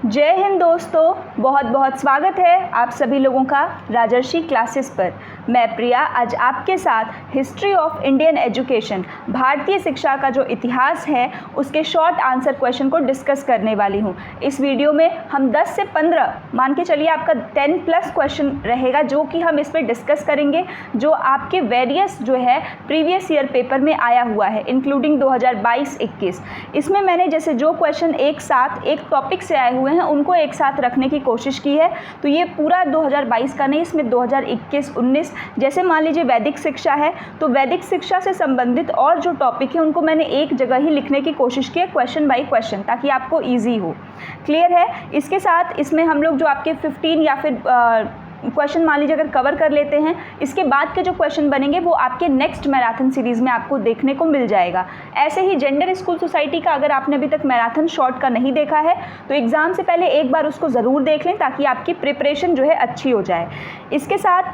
जय हिंद दोस्तों, बहुत बहुत स्वागत है आप सभी लोगों का राजर्षि क्लासेस पर। मैं प्रिया आज आपके साथ हिस्ट्री ऑफ इंडियन एजुकेशन, भारतीय शिक्षा का जो इतिहास है उसके शॉर्ट आंसर क्वेश्चन को डिस्कस करने वाली हूँ। इस वीडियो में हम 10 से 15 मान के चलिए आपका 10+ क्वेश्चन रहेगा जो कि हम इस पर डिस्कस करेंगे, जो आपके वेरियस जो है प्रीवियस ईयर पेपर में आया हुआ है, इंक्लूडिंग 2022-21। इसमें मैंने जैसे जो क्वेश्चन एक साथ एक टॉपिक से आए हुए हैं उनको एक साथ रखने की कोशिश की है। तो ये पूरा 2022 का नहीं, इसमें 2021-19 जैसे मान लीजिए वैदिक शिक्षा है तो वैदिक शिक्षा से संबंधित और जो टॉपिक है उनको मैंने एक जगह ही लिखने की कोशिश की है, क्वेश्चन बाय क्वेश्चन, ताकि आपको ईजी हो। क्लियर है। इसके साथ इसमें हम लोग जो आपके 15 या फिर क्वेश्चन मान लीजिए अगर कवर कर लेते हैं, इसके बाद के जो क्वेश्चन बनेंगे वो आपके नेक्स्ट मैराथन सीरीज़ में आपको देखने को मिल जाएगा। ऐसे ही जेंडर स्कूल सोसाइटी का अगर आपने अभी तक मैराथन शॉर्ट का नहीं देखा है तो एग्ज़ाम से पहले एक बार उसको ज़रूर देख लें ताकि आपकी प्रिपरेशन जो है अच्छी हो जाए। इसके साथ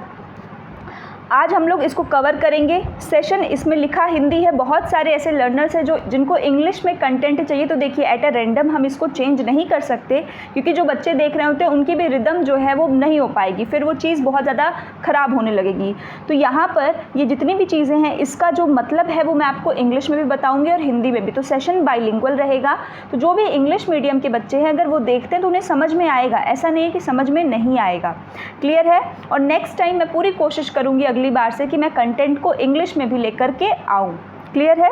आज हम लोग इसको कवर करेंगे। सेशन इसमें लिखा हिंदी है, बहुत सारे ऐसे लर्नर्स हैं जो जिनको इंग्लिश में कंटेंट चाहिए, तो देखिए एट अ रैंडम हम इसको चेंज नहीं कर सकते क्योंकि जो बच्चे देख रहे होते हैं उनकी भी रिदम जो है वो नहीं हो पाएगी, फिर वो चीज़ बहुत ज़्यादा ख़राब होने लगेगी। तो यहाँ पर ये जितनी भी चीज़ें हैं इसका जो मतलब है वो मैं आपको इंग्लिश में भी बताऊँगी और हिंदी में भी। तो सेशन बाइलिंगुअल रहेगा, तो जो भी इंग्लिश मीडियम के बच्चे हैं अगर वो देखते हैं तो उन्हें समझ में आएगा, ऐसा नहीं है कि समझ में नहीं आएगा। क्लियर है। और नेक्स्ट टाइम मैं पूरी कोशिश करूँगी अगली बार से कि मैं कंटेंट को इंग्लिश में भी लेकर के आऊँ। क्लियर है।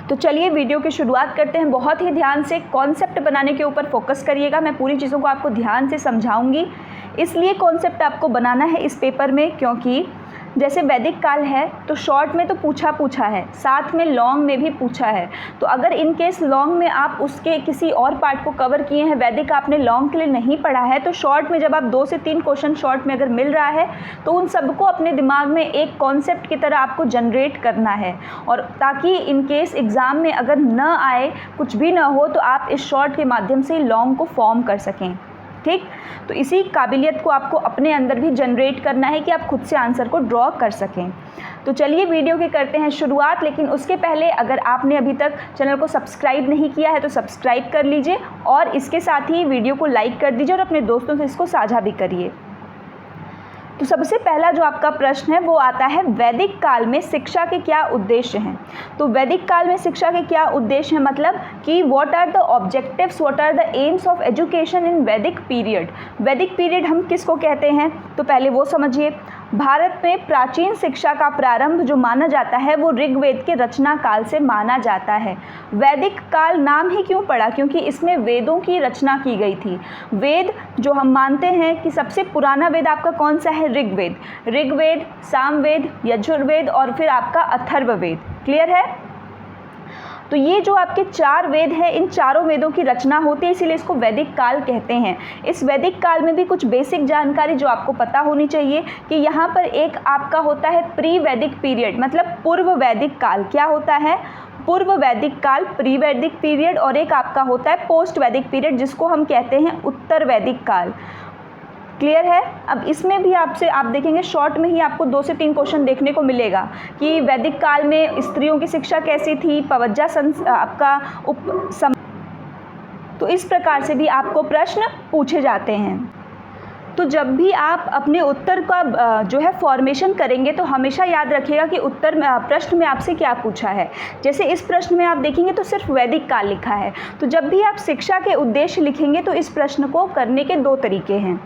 तो चलिए वीडियो की शुरुआत करते हैं। बहुत ही ध्यान से कॉन्सेप्ट बनाने के ऊपर फोकस करिएगा, मैं पूरी चीज़ों को आपको ध्यान से समझाऊंगी। इसलिए कॉन्सेप्ट आपको बनाना है इस पेपर में क्योंकि जैसे वैदिक काल है तो शॉर्ट में तो पूछा है, साथ में लॉन्ग में भी पूछा है। तो अगर इन केस लॉन्ग में आप उसके किसी और पार्ट को कवर किए हैं, वैदिक आपने लॉन्ग के लिए नहीं पढ़ा है, तो शॉर्ट में जब आप 2 से 3 क्वेश्चन शॉर्ट में अगर मिल रहा है तो उन सबको अपने दिमाग में एक कॉन्सेप्ट की तरह आपको जनरेट करना है, और ताकि इन केस एग्ज़ाम में अगर न आए, कुछ भी ना हो, तो आप इस शॉर्ट के माध्यम से लॉन्ग को फॉर्म कर सकें। ठीक, तो इसी काबिलियत को आपको अपने अंदर भी जनरेट करना है कि आप खुद से आंसर को ड्रॉ कर सकें। तो चलिए वीडियो की करते हैं शुरुआत, लेकिन उसके पहले अगर आपने अभी तक चैनल को सब्सक्राइब नहीं किया है तो सब्सक्राइब कर लीजिए और इसके साथ ही वीडियो को लाइक कर दीजिए और अपने दोस्तों से इसको साझा भी करिए। तो सबसे पहला जो आपका प्रश्न है वो आता है, वैदिक काल में शिक्षा के क्या उद्देश्य हैं। तो वैदिक काल में शिक्षा के क्या उद्देश्य हैं, मतलब कि what are the objectives, what are the aims of education in Vedic period. वैदिक पीरियड हम किसको कहते हैं तो पहले वो समझिए। भारत में प्राचीन शिक्षा का प्रारंभ जो माना जाता है वो ऋग्वेद के रचना काल से माना जाता है। वैदिक काल नाम ही क्यों पड़ा, क्योंकि इसमें वेदों की रचना की गई थी। वेद जो हम मानते हैं कि सबसे पुराना वेद आपका कौन सा है, ऋग्वेद, सामवेद, यजुर्वेद और फिर आपका अथर्ववेद। क्लियर है। तो ये जो आपके 4 वेद हैं, इन चारों वेदों की रचना होती है, इसीलिए इसको वैदिक काल कहते हैं। इस वैदिक काल में भी कुछ बेसिक जानकारी जो आपको पता होनी चाहिए कि यहाँ पर एक आपका होता है प्री वैदिक पीरियड, मतलब पूर्व वैदिक काल। क्या होता है, पूर्व वैदिक काल, प्री वैदिक पीरियड, और एक आपका होता है पोस्ट वैदिक पीरियड जिसको हम कहते हैं उत्तर वैदिक काल। क्लियर है। अब इसमें भी आप देखेंगे शॉर्ट में ही आपको 2 से 3 क्वेश्चन देखने को मिलेगा कि वैदिक काल में स्त्रियों की शिक्षा कैसी थी, पवज्जा आपका तो इस प्रकार से भी आपको प्रश्न पूछे जाते हैं। तो जब भी आप अपने उत्तर का जो है फॉर्मेशन करेंगे तो हमेशा याद रखिएगा कि उत्तर में प्रश्न में आपसे क्या पूछा है। जैसे इस प्रश्न में आप देखेंगे तो सिर्फ वैदिक काल लिखा है, तो जब भी आप शिक्षा के उद्देश्य लिखेंगे तो इस प्रश्न को करने के 2 तरीके हैं।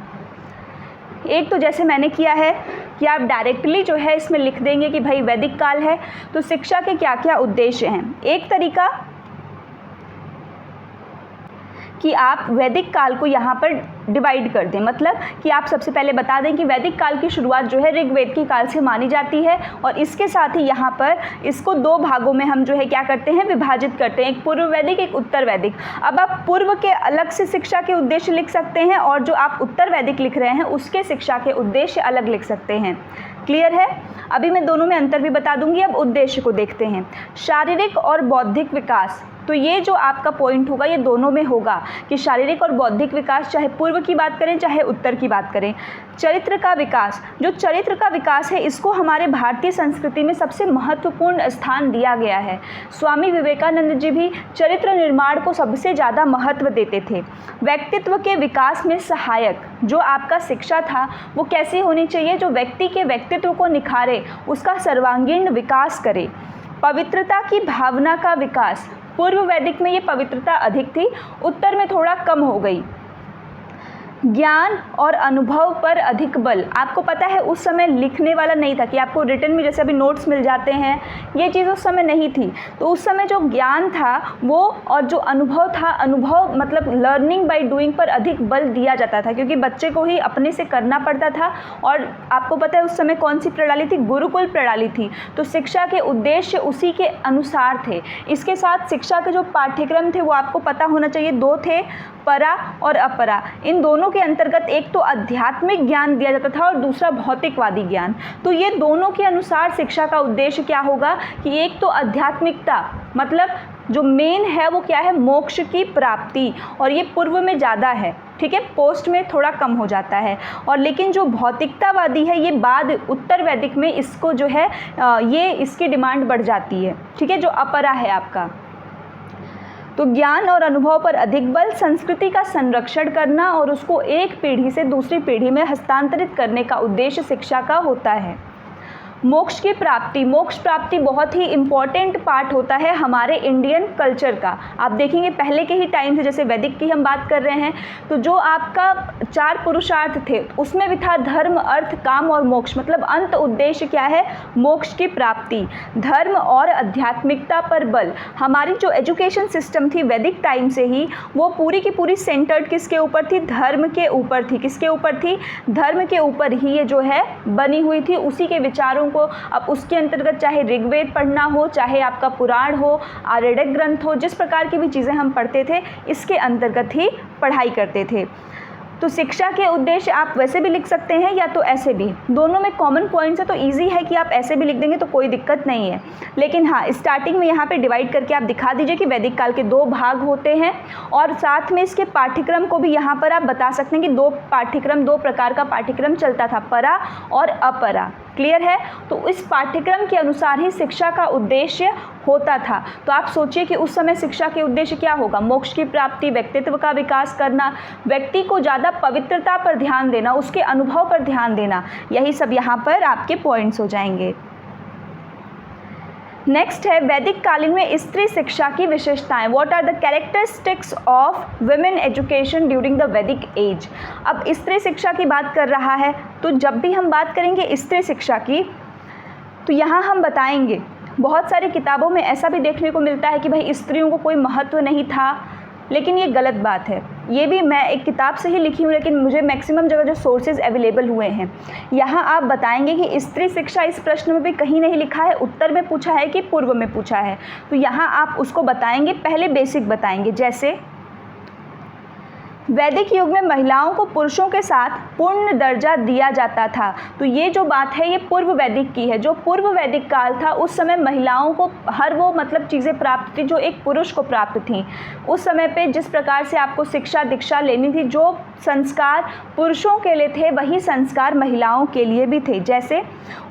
एक तो जैसे मैंने किया है कि आप डायरेक्टली जो है इसमें लिख देंगे कि भाई वैदिक काल है तो शिक्षा के क्या क्या उद्देश्य हैं। एक तरीका कि आप वैदिक काल को यहाँ पर डिवाइड कर दें, मतलब कि आप सबसे पहले बता दें कि वैदिक काल की शुरुआत जो है ऋग्वेद की काल से मानी जाती है, और इसके साथ ही यहाँ पर इसको 2 भागों में हम जो है क्या करते हैं, विभाजित करते हैं, एक पूर्व वैदिक, एक उत्तर वैदिक। अब आप पूर्व के अलग से शिक्षा के उद्देश्य लिख सकते हैं और जो आप उत्तर वैदिक लिख रहे हैं उसके शिक्षा के उद्देश्य अलग लिख सकते हैं। क्लियर है। अभी मैं दोनों में अंतर भी बता दूंगी। अब उद्देश्य को देखते हैं। शारीरिक और बौद्धिक विकास, तो ये जो आपका पॉइंट होगा ये दोनों में होगा कि शारीरिक और बौद्धिक विकास, चाहे पूर्व की बात करें चाहे उत्तर की बात करें। चरित्र का विकास, जो चरित्र का विकास है इसको हमारे भारतीय संस्कृति में सबसे महत्वपूर्ण स्थान दिया गया है। स्वामी विवेकानंद जी भी चरित्र निर्माण को सबसे ज़्यादा महत्व देते थे। व्यक्तित्व के विकास में सहायक जो आपका शिक्षा था वो कैसी होनी चाहिए, जो व्यक्ति के व्यक्तित्व को निखारे, उसका सर्वांगीण विकास करे। पवित्रता की भावना का विकास, पूर्व वैदिक में ये पवित्रता अधिक थी, उत्तर में थोड़ा कम हो गई। ज्ञान और अनुभव पर अधिक बल, आपको पता है उस समय लिखने वाला नहीं था कि आपको रिटन में जैसे अभी नोट्स मिल जाते हैं, ये चीज़ उस समय नहीं थी। तो उस समय जो ज्ञान था वो और जो अनुभव था, अनुभव मतलब लर्निंग बाय डूइंग पर अधिक बल दिया जाता था, क्योंकि बच्चे को ही अपने से करना पड़ता था। और आपको पता है उस समय कौन सी प्रणाली थी, गुरुकुल प्रणाली थी। तो शिक्षा के उद्देश्य उसी के अनुसार थे। इसके साथ शिक्षा के जो पाठ्यक्रम थे वो आपको पता होना चाहिए, दो थे, परा और अपरा। इन दोनों के अंतर्गत एक तो आध्यात्मिक ज्ञान दिया जाता था और दूसरा भौतिकवादी ज्ञान। तो ये दोनों के अनुसार शिक्षा का उद्देश्य क्या होगा कि एक तो आध्यात्मिकता, मतलब जो मेन है वो क्या है, मोक्ष की प्राप्ति, और ये पूर्व में ज़्यादा है, ठीक है, पोस्ट में थोड़ा कम हो जाता है। और लेकिन जो भौतिकतावादी है ये बाद उत्तर वैदिक में इसको जो है ये इसकी डिमांड बढ़ जाती है, ठीक है, जो अपरा है आपका। तो ज्ञान और अनुभव पर अधिक बल, संस्कृति का संरक्षण करना और उसको एक पीढ़ी से दूसरी पीढ़ी में हस्तांतरित करने का उद्देश्य शिक्षा का होता है। मोक्ष की प्राप्ति, मोक्ष प्राप्ति बहुत ही इम्पॉर्टेंट पार्ट होता है हमारे इंडियन कल्चर का। आप देखेंगे पहले के ही टाइम से, जैसे वैदिक की हम बात कर रहे हैं, तो जो आपका 4 पुरुषार्थ थे उसमें भी था धर्म, अर्थ, काम और मोक्ष, मतलब अंत उद्देश्य क्या है, मोक्ष की प्राप्ति। धर्म और आध्यात्मिकता पर बल, हमारी जो एजुकेशन सिस्टम थी वैदिक टाइम से ही वो पूरी की पूरी सेंटर्ड किसके ऊपर थी, धर्म के ऊपर थी। किसके ऊपर थी, धर्म के ऊपर ही ये जो है बनी हुई थी, उसी के विचारों को। अब उसके अंतर्गत चाहे ऋग्वेद पढ़ना हो, चाहे आपका पुराण हो, आर्यडक ग्रंथ हो, जिस प्रकार की भी चीज़ें हम पढ़ते थे इसके अंतर्गत ही पढ़ाई करते थे। तो शिक्षा के उद्देश्य आप वैसे भी लिख सकते हैं या तो ऐसे भी, दोनों में कॉमन पॉइंट्स है, तो इजी है कि आप ऐसे भी लिख देंगे तो कोई दिक्कत नहीं है। लेकिन हाँ, स्टार्टिंग में यहाँ पे डिवाइड करके आप दिखा दीजिए कि वैदिक काल के 2 भाग होते हैं, और साथ में इसके पाठ्यक्रम को भी यहाँ पर आप बता सकते हैं कि 2 प्रकार का पाठ्यक्रम चलता था, परा और अपरा। क्लियर है? तो इस पाठ्यक्रम के अनुसार ही शिक्षा का उद्देश्य होता था। तो आप सोचिए कि उस समय शिक्षा के उद्देश्य क्या होगा, मोक्ष की प्राप्ति, व्यक्तित्व का विकास करना, व्यक्ति को ज़्यादा पवित्रता पर ध्यान देना, उसके अनुभव पर ध्यान देना, यही सब यहाँ पर आपके पॉइंट्स हो जाएंगे। नेक्स्ट है वैदिक कालीन में स्त्री शिक्षा की विशेषताएं। What are the characteristics of women education during the Vedic age. अब स्त्री शिक्षा की बात कर रहा है, तो जब भी हम बात करेंगे स्त्री शिक्षा की तो यहाँ हम बताएंगे, बहुत सारी किताबों में ऐसा भी देखने को मिलता है कि भाई स्त्रियों को कोई महत्व नहीं था, लेकिन ये गलत बात है। ये भी मैं एक किताब से ही लिखी हूँ, लेकिन मुझे मैक्सिमम जगह जो सोर्सेज अवेलेबल हुए हैं, यहाँ आप बताएंगे कि स्त्री शिक्षा इस प्रश्न में भी कहीं नहीं लिखा है, उत्तर में पूछा है कि पूर्व में पूछा है, तो यहाँ आप उसको बताएंगे, पहले बेसिक बताएंगे। जैसे वैदिक युग में महिलाओं को पुरुषों के साथ पूर्ण दर्जा दिया जाता था। तो ये जो बात है ये पूर्व वैदिक की है। जो पूर्व वैदिक काल था उस समय महिलाओं को हर वो मतलब चीज़ें प्राप्त थी जो एक पुरुष को प्राप्त थी। उस समय पे जिस प्रकार से आपको शिक्षा दीक्षा लेनी थी, जो संस्कार पुरुषों के लिए थे वही संस्कार महिलाओं के लिए भी थे। जैसे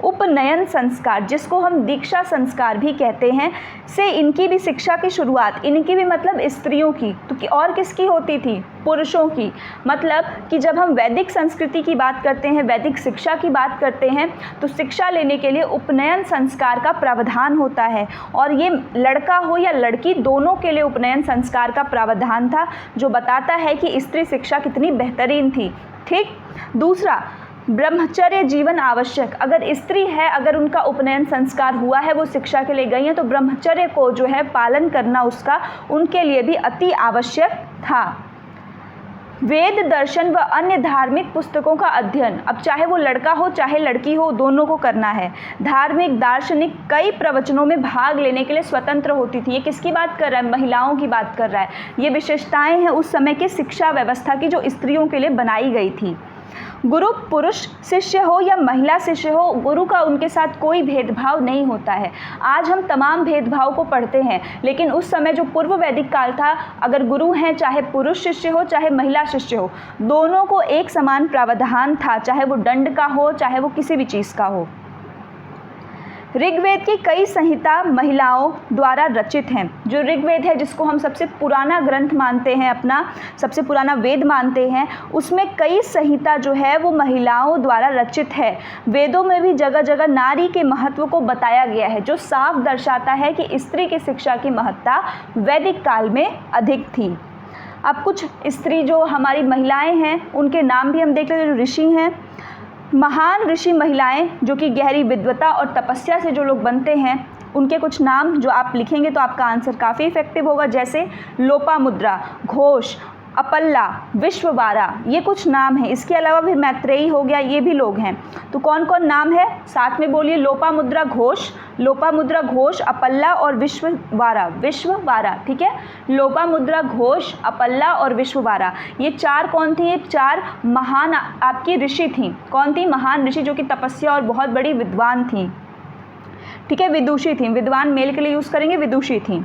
उपनयन संस्कार, जिसको हम दीक्षा संस्कार भी कहते हैं, से इनकी भी शिक्षा की शुरुआत, इनकी भी मतलब स्त्रियों की, तो और किसकी होती थी, पुरुषों की। मतलब कि जब हम वैदिक संस्कृति की बात करते हैं, वैदिक शिक्षा की बात करते हैं, तो शिक्षा लेने के लिए उपनयन संस्कार का प्रावधान होता है, और ये लड़का हो या लड़की दोनों के लिए उपनयन संस्कार का प्रावधान था, जो बताता है कि स्त्री शिक्षा कितनी बेहतरीन थी। ठीक। दूसरा, ब्रह्मचर्य जीवन आवश्यक। अगर स्त्री है, अगर उनका उपनयन संस्कार हुआ है, वो शिक्षा के लिए गई हैं, तो ब्रह्मचर्य को जो है पालन करना उसका उनके लिए भी अति आवश्यक था। वेद, दर्शन व अन्य धार्मिक पुस्तकों का अध्ययन। अब चाहे वो लड़का हो चाहे लड़की हो, दोनों को करना है। धार्मिक, दार्शनिक कई प्रवचनों में भाग लेने के लिए स्वतंत्र होती थी। ये किसकी बात कर रहा है, महिलाओं की बात कर रहा है। ये विशेषताएं हैं उस समय की शिक्षा व्यवस्था की जो स्त्रियों के लिए बनाई गई थी। गुरु पुरुष शिष्य हो या महिला शिष्य हो, गुरु का उनके साथ कोई भेदभाव नहीं होता है। आज हम तमाम भेदभाव को पढ़ते हैं, लेकिन उस समय जो पूर्व वैदिक काल था, अगर गुरु हैं, चाहे पुरुष शिष्य हो चाहे महिला शिष्य हो, दोनों को एक समान प्रावधान था, चाहे वो दंड का हो चाहे वो किसी भी चीज़ का हो। ऋग्वेद की कई संहिता महिलाओं द्वारा रचित हैं। जो ऋग्वेद है, जिसको हम सबसे पुराना ग्रंथ मानते हैं, अपना सबसे पुराना वेद मानते हैं, उसमें कई संहिता जो है वो महिलाओं द्वारा रचित है। वेदों में भी जगह जगह नारी के महत्व को बताया गया है, जो साफ दर्शाता है कि स्त्री की शिक्षा की महत्ता वैदिक काल में अधिक थी। अब कुछ स्त्री जो हमारी महिलाएं हैं, उनके नाम भी हम देख लेते हैं। जो ऋषि हैं, महान ऋषि महिलाएं जो कि गहरी विद्वता और तपस्या से जो लोग बनते हैं, उनके कुछ नाम जो आप लिखेंगे तो आपका आंसर काफ़ी इफेक्टिव होगा। जैसे लोपामुद्रा, घोष, अपल्ला, विश्ववारा, ये कुछ नाम हैं। इसके अलावा भी मैत्रेयी हो गया, ये भी लोग हैं। तो कौन कौन नाम है, साथ में बोलिए। लोपामुद्रा घोष, अपल्ला और विश्ववारा, ठीक है। लोपामुद्रा घोष, अपल्ला और विश्ववारा, ये चार कौन थी? ये चार महान आपकी ऋषि थीं। कौन थी? महान ऋषि, जो कि तपस्या और बहुत बड़ी विद्वान थीं, ठीक है। विदुषी थीं, विद्वान मेल के लिए यूज़ करेंगे, विदुषी थीं।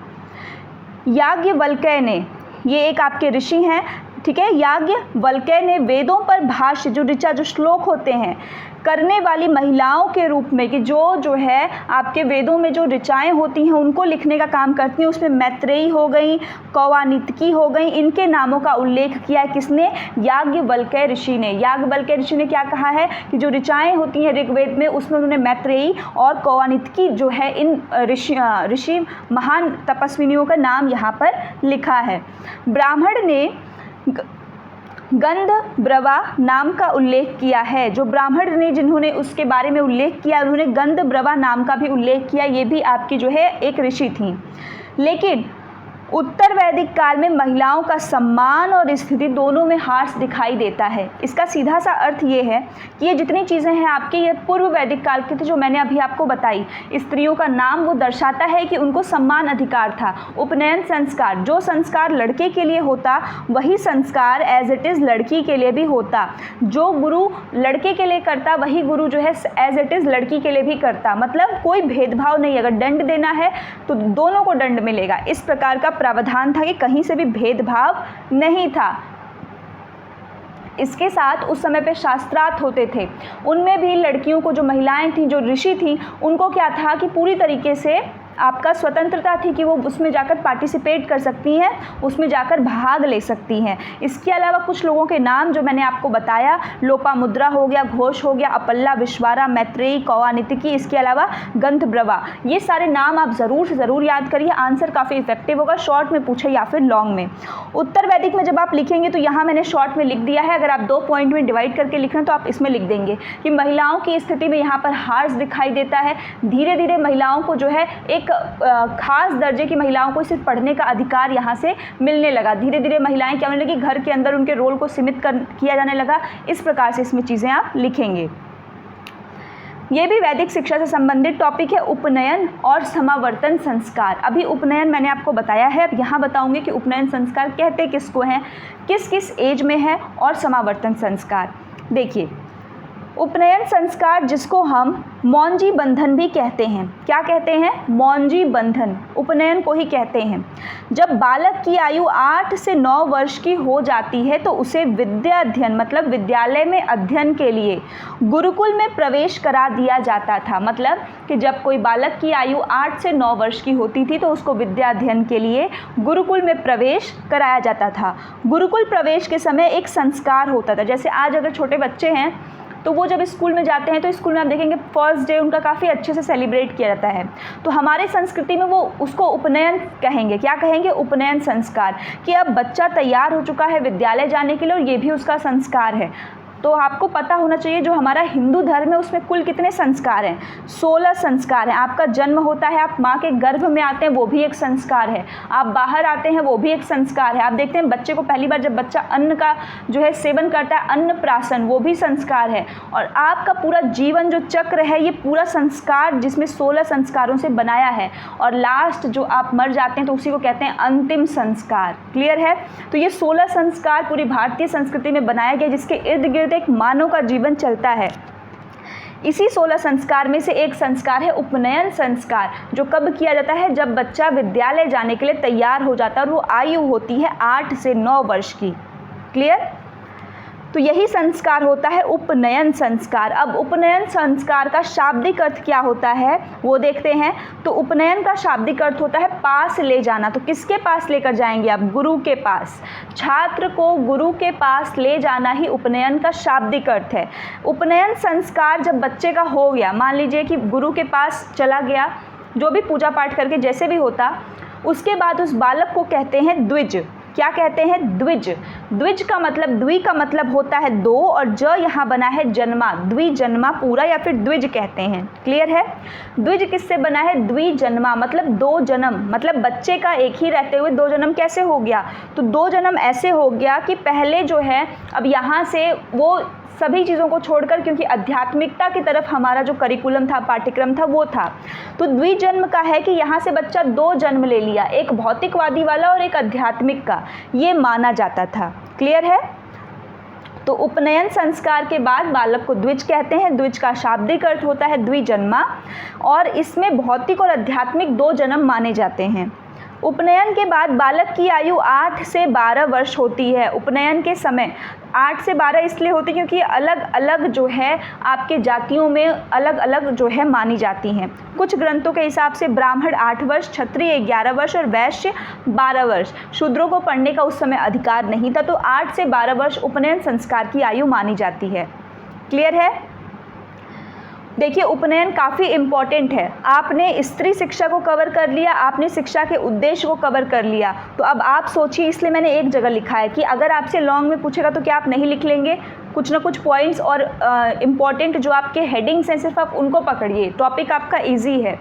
याज्ञवल्क्य ने, ये एक आपके ऋषि हैं, ठीक है। याज्ञवल्क्य ने वेदों पर भाष्य, जो ऋचा, जो श्लोक होते हैं, करने वाली महिलाओं के रूप में, कि जो है आपके वेदों में जो ऋचाएँ होती हैं उनको लिखने का काम करती हैं। उसमें मैत्रेयी हो गई, कौवानितकी हो गई, इनके नामों का उल्लेख किया है। किसने? याज्ञवल्क्य ऋषि ने। याज्ञवल्क्य ऋषि ने क्या कहा है कि जो ऋचाएँ होती हैं ऋग्वेद में, उसमें उन्होंने मैत्रेयी और कौवानितकी जो है, इन ऋषि महान तपस्विनियों का नाम यहाँ पर लिखा है। ब्राह्मण ने गंधब्रवा नाम का उल्लेख किया है। जो ब्राह्मण ने, जिन्होंने उसके बारे में उल्लेख किया, उन्होंने गंधब्रवा नाम का भी उल्लेख किया। ये भी आपकी जो है एक ऋषि थी। लेकिन उत्तर वैदिक काल में महिलाओं का सम्मान और स्थिति दोनों में ह्रास दिखाई देता है। इसका सीधा सा अर्थ ये है कि ये जितनी चीज़ें हैं आपके, ये पूर्व वैदिक काल की थी, जो मैंने अभी आपको बताई। स्त्रियों का नाम वो दर्शाता है कि उनको सम्मान अधिकार था। उपनयन संस्कार, जो संस्कार लड़के के लिए होता वही संस्कार एज इट इज़ लड़की के लिए भी होता। जो गुरु लड़के के लिए करता वही गुरु जो है एज इट इज़ लड़की के लिए भी करता। मतलब कोई भेदभाव नहीं। अगर दंड देना है तो दोनों को दंड मिलेगा। इस प्रकार का प्रावधान था कि कहीं से भी भेदभाव नहीं था। इसके साथ उस समय पे शास्त्रार्थ होते थे, उनमें भी लड़कियों को, जो महिलाएं थीं, जो ऋषि थीं, उनको क्या था कि पूरी तरीके से आपका स्वतंत्रता थी कि वो उसमें जाकर पार्टिसिपेट कर सकती हैं, उसमें जाकर भाग ले सकती हैं। इसके अलावा कुछ लोगों के नाम जो मैंने आपको बताया, लोपामुद्रा हो गया, घोष हो गया, अपल्ला, विश्वारा, मैत्रेयी, कौवानितकी, इसके अलावा गंधब्रवा, ये सारे नाम आप ज़रूर से ज़रूर याद करिए। आंसर काफ़ी इफेक्टिव होगा, शॉर्ट में पूछे या फिर लॉन्ग में। उत्तर वैदिक में जब आप लिखेंगे तो यहाँ मैंने शॉर्ट में लिख दिया है। अगर आप 2 पॉइंट में डिवाइड करके लिख रहे हैं तो आप इसमें लिख देंगे कि महिलाओं की स्थिति में यहाँ पर ह्रास दिखाई देता है। धीरे धीरे महिलाओं को जो है एक खास दर्जे की महिलाओं को सिर्फ पढ़ने का अधिकार यहाँ से मिलने लगा। धीरे धीरे महिलाएं क्या होने लगी, घर के अंदर उनके रोल को सीमित किया जाने लगा। इस प्रकार से इसमें चीज़ें आप लिखेंगे। ये भी वैदिक शिक्षा से संबंधित टॉपिक है, उपनयन और समावर्तन संस्कार। अभी उपनयन मैंने आपको बताया है, अब यहाँ बताऊंगी कि उपनयन संस्कार कहते किसको हैं, किस किस एज में है, और समावर्तन संस्कार। देखिए, उपनयन संस्कार जिसको हम मौंजी बंधन भी कहते हैं। क्या कहते हैं? मौंजी बंधन, उपनयन को ही कहते हैं। जब बालक की आयु 8 से 9 वर्ष की हो जाती है तो उसे विद्या अध्ययन, मतलब विद्यालय में अध्ययन के लिए गुरुकुल में प्रवेश करा दिया जाता था। मतलब कि जब कोई बालक की आयु 8 से 9 वर्ष की होती थी तो उसको विद्या अध्ययन के लिए गुरुकुल में प्रवेश कराया जाता था। गुरुकुल प्रवेश के समय एक संस्कार होता था। जैसे आज अगर छोटे बच्चे हैं तो वो जब स्कूल में जाते हैं तो स्कूल में आप देखेंगे फर्स्ट डे उनका काफ़ी अच्छे से सेलिब्रेट किया जाता है। तो हमारे संस्कृति में वो उसको उपनयन कहेंगे। क्या कहेंगे? उपनयन संस्कार, कि अब बच्चा तैयार हो चुका है विद्यालय जाने के लिए और ये भी उसका संस्कार है। तो आपको पता होना चाहिए जो हमारा हिंदू धर्म है उसमें कुल कितने संस्कार हैं? 16 संस्कार हैं। आपका जन्म होता है, आप माँ के गर्भ में आते हैं, वो भी एक संस्कार है। आप बाहर आते हैं, वो भी एक संस्कार है। आप देखते हैं बच्चे को पहली बार जब बच्चा अन्न का जो है सेवन करता है, अन्नप्राशन, वो भी संस्कार है। और आपका पूरा जीवन जो चक्र है ये पूरा संस्कार, जिसमें 16 संस्कारों से बनाया है। और लास्ट जो आप मर जाते हैं तो उसी को कहते हैं अंतिम संस्कार। क्लियर है? तो ये 16 संस्कार पूरी भारतीय संस्कृति में बनाया गया, जिसके इर्द गिर्द तो एक मानव का जीवन चलता है। इसी 16 संस्कार में से एक संस्कार है उपनयन संस्कार, जो कब किया जाता है? जब बच्चा विद्यालय जाने के लिए तैयार हो जाता है और वो आयु होती है 8 से 9 वर्ष की। क्लियर? तो यही संस्कार होता है उपनयन संस्कार। अब उपनयन संस्कार का शाब्दिक अर्थ क्या होता है वो देखते हैं। तो उपनयन का शाब्दिक अर्थ होता है पास ले जाना। तो किसके पास लेकर जाएंगे आप? गुरु के पास। छात्र को गुरु के पास ले जाना ही उपनयन का शाब्दिक अर्थ है। उपनयन संस्कार जब बच्चे का हो गया, मान लीजिए कि गुरु के पास चला गया, जो भी पूजा पाठ करके जैसे भी होता, उसके बाद उस बालक को कहते हैं द्विज। क्या कहते हैं? द्विज। द्विज का मतलब, द्वि का मतलब होता है दो, और ज यहाँ बना है जन्मा, द्विजन्मा पूरा, या फिर द्विज कहते हैं। क्लियर है? द्विज किससे बना है? द्विजन्मा मतलब 2 जन्म, मतलब बच्चे का एक ही रहते हुए 2 जन्म कैसे हो गया? तो 2 जन्म ऐसे हो गया कि पहले जो है, अब यहाँ से वो सभी चीज़ों को छोड़कर, क्योंकि आध्यात्मिकता की तरफ हमारा जो करिकुलम था, पाठ्यक्रम था, वो था, तो द्विजन्म का है कि यहाँ से बच्चा 2 जन्म ले लिया, एक भौतिकवादी वाला और एक आध्यात्मिक का, ये माना जाता था। क्लियर है? तो उपनयन संस्कार के बाद बालक को द्विज कहते हैं। द्विज का शाब्दिक अर्थ होता है द्विजन्मा, और इसमें भौतिक और आध्यात्मिक 2 जन्म माने जाते हैं। उपनयन के बाद बालक की आयु 8 से 12 वर्ष होती है। उपनयन के समय 8 से 12 इसलिए होती है क्योंकि अलग अलग जो है आपके जातियों में अलग अलग जो है मानी जाती हैं। कुछ ग्रंथों के हिसाब से ब्राह्मण 8 वर्ष, क्षत्रिय 11 वर्ष और वैश्य 12 वर्ष। शूद्रों को पढ़ने का उस समय अधिकार नहीं था, तो 8 से 12 वर्ष उपनयन संस्कार की आयु मानी जाती है। क्लियर है? देखिए, उपनयन काफ़ी इम्पॉर्टेंट है। आपने स्त्री शिक्षा को कवर कर लिया, आपने शिक्षा के उद्देश्य को कवर कर लिया। तो अब आप सोचिए, इसलिए मैंने एक जगह लिखा है कि अगर आपसे लॉन्ग में पूछेगा तो क्या आप नहीं लिख लेंगे? कुछ ना कुछ पॉइंट्स और इम्पॉर्टेंट जो आपके हेडिंग्स हैं, सिर्फ आप उनको पकड़िए, टॉपिक आपका ईजी है।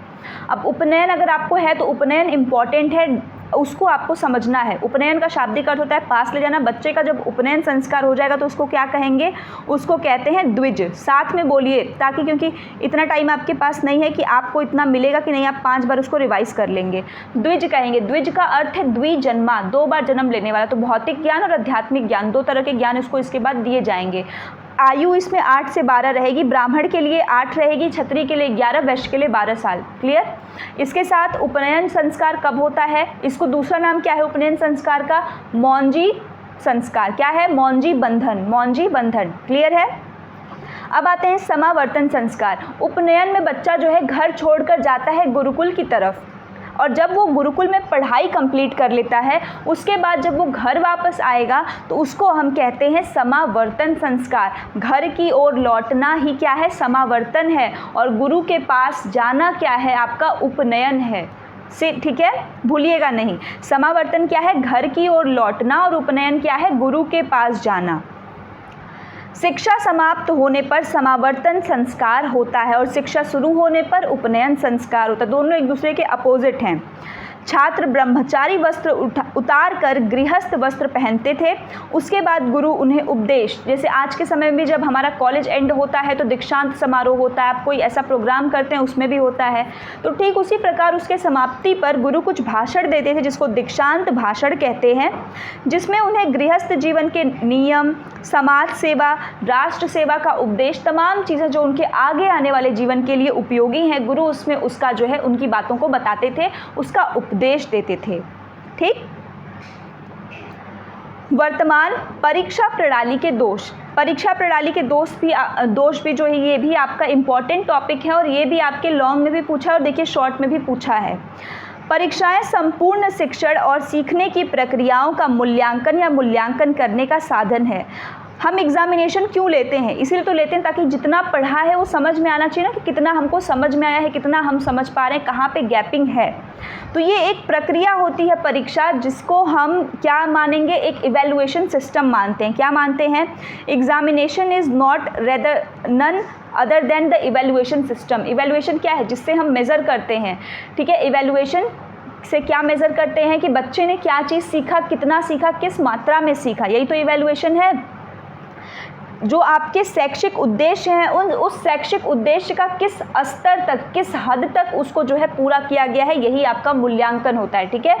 अब उपनयन अगर आपको है तो उपनयन इम्पॉर्टेंट है, उसको आपको समझना है। उपनयन का शाब्दिक अर्थ होता है पास ले जाना। बच्चे का जब उपनयन संस्कार हो जाएगा तो उसको क्या कहेंगे? उसको कहते हैं द्विज। साथ में बोलिए, ताकि क्योंकि इतना टाइम आपके पास नहीं है कि आपको इतना मिलेगा कि नहीं आप 5 बार उसको रिवाइज कर लेंगे। द्विज कहेंगे। द्विज का अर्थ है द्विजन्मा, 2 बार जन्म लेने वाला। तो भौतिक ज्ञान और आध्यात्मिक ज्ञान, 2 तरह के ज्ञान इसको इसके बाद दिए जाएंगे। आयु इसमें 8 से 12 रहेगी। ब्राह्मण के लिए 8 रहेगी, क्षत्रिय के लिए 11, वैश्य के लिए 12 साल। क्लियर? इसके साथ उपनयन संस्कार कब होता है? इसको दूसरा नाम क्या है उपनयन संस्कार का? मौंजी संस्कार। क्या है? मौंजी बंधन, मौंजी बंधन। क्लियर है? अब आते हैं समावर्तन संस्कार। उपनयन में बच्चा जो है घर छोड़कर जाता है गुरुकुल की तरफ, और जब वो गुरुकुल में पढ़ाई कंप्लीट कर लेता है, उसके बाद जब वो घर वापस आएगा तो उसको हम कहते हैं समावर्तन संस्कार। घर की ओर लौटना ही क्या है? समावर्तन है। और गुरु के पास जाना क्या है? आपका उपनयन है। से ठीक है, भूलिएगा नहीं। समावर्तन क्या है? घर की ओर लौटना, और उपनयन क्या है? गुरु के पास जाना। शिक्षा समाप्त होने पर समावर्तन संस्कार होता है, और शिक्षा शुरू होने पर उपनयन संस्कार होता है। दोनों एक दूसरे के अपोजिट हैं। छात्र ब्रह्मचारी वस्त्र उतार कर गृहस्थ वस्त्र पहनते थे। उसके बाद गुरु उन्हें उपदेश, जैसे आज के समय में जब हमारा कॉलेज एंड होता है तो दीक्षांत समारोह होता है, आप कोई ऐसा प्रोग्राम करते हैं उसमें भी होता है, तो ठीक उसी प्रकार उसके समाप्ति पर गुरु कुछ भाषण देते थे जिसको दीक्षांत भाषण कहते हैं, जिसमें उन्हें गृहस्थ जीवन के नियम, समाज सेवा, राष्ट्र सेवा का उपदेश, तमाम चीज़ें जो उनके आगे आने वाले जीवन के लिए उपयोगी हैं, गुरु उसमें उसका जो है उनकी बातों को बताते थे, उसका उपदेश देते थे। ठीक। वर्तमान परीक्षा प्रणाली के दोष। परीक्षा प्रणाली के दोष भी जो है ये भी आपका इम्पॉर्टेंट टॉपिक है, और ये भी आपके लॉन्ग में भी पूछा है और देखिए शॉर्ट में भी पूछा है। परीक्षाएं संपूर्ण शिक्षण और सीखने की प्रक्रियाओं का मूल्यांकन या मूल्यांकन करने का साधन है। हम एग्जामिनेशन क्यों लेते हैं? इसीलिए तो लेते हैं ताकि जितना पढ़ा है वो समझ में आना चाहिए ना, कि कितना हमको समझ में आया है, कितना हम समझ पा रहे हैं, कहाँ पे गैपिंग है। तो ये एक प्रक्रिया होती है परीक्षा, जिसको हम क्या मानेंगे? एक इवैल्यूएशन सिस्टम मानते हैं। क्या मानते हैं? Examination is not rather none other than the evaluation system. Evaluation क्या है? जिससे हम मेज़र करते हैं। ठीक है, इवैल्यूएशन से क्या मेज़र करते हैं कि बच्चे ने क्या चीज़ सीखा, कितना सीखा, किस मात्रा में सीखा, यही तो इवैल्यूएशन है। जो आपके शैक्षिक उद्देश्य हैं उस शैक्षिक उद्देश्य का किस स्तर तक, किस हद तक उसको जो है पूरा किया गया है, यही आपका मूल्यांकन होता है। ठीक है,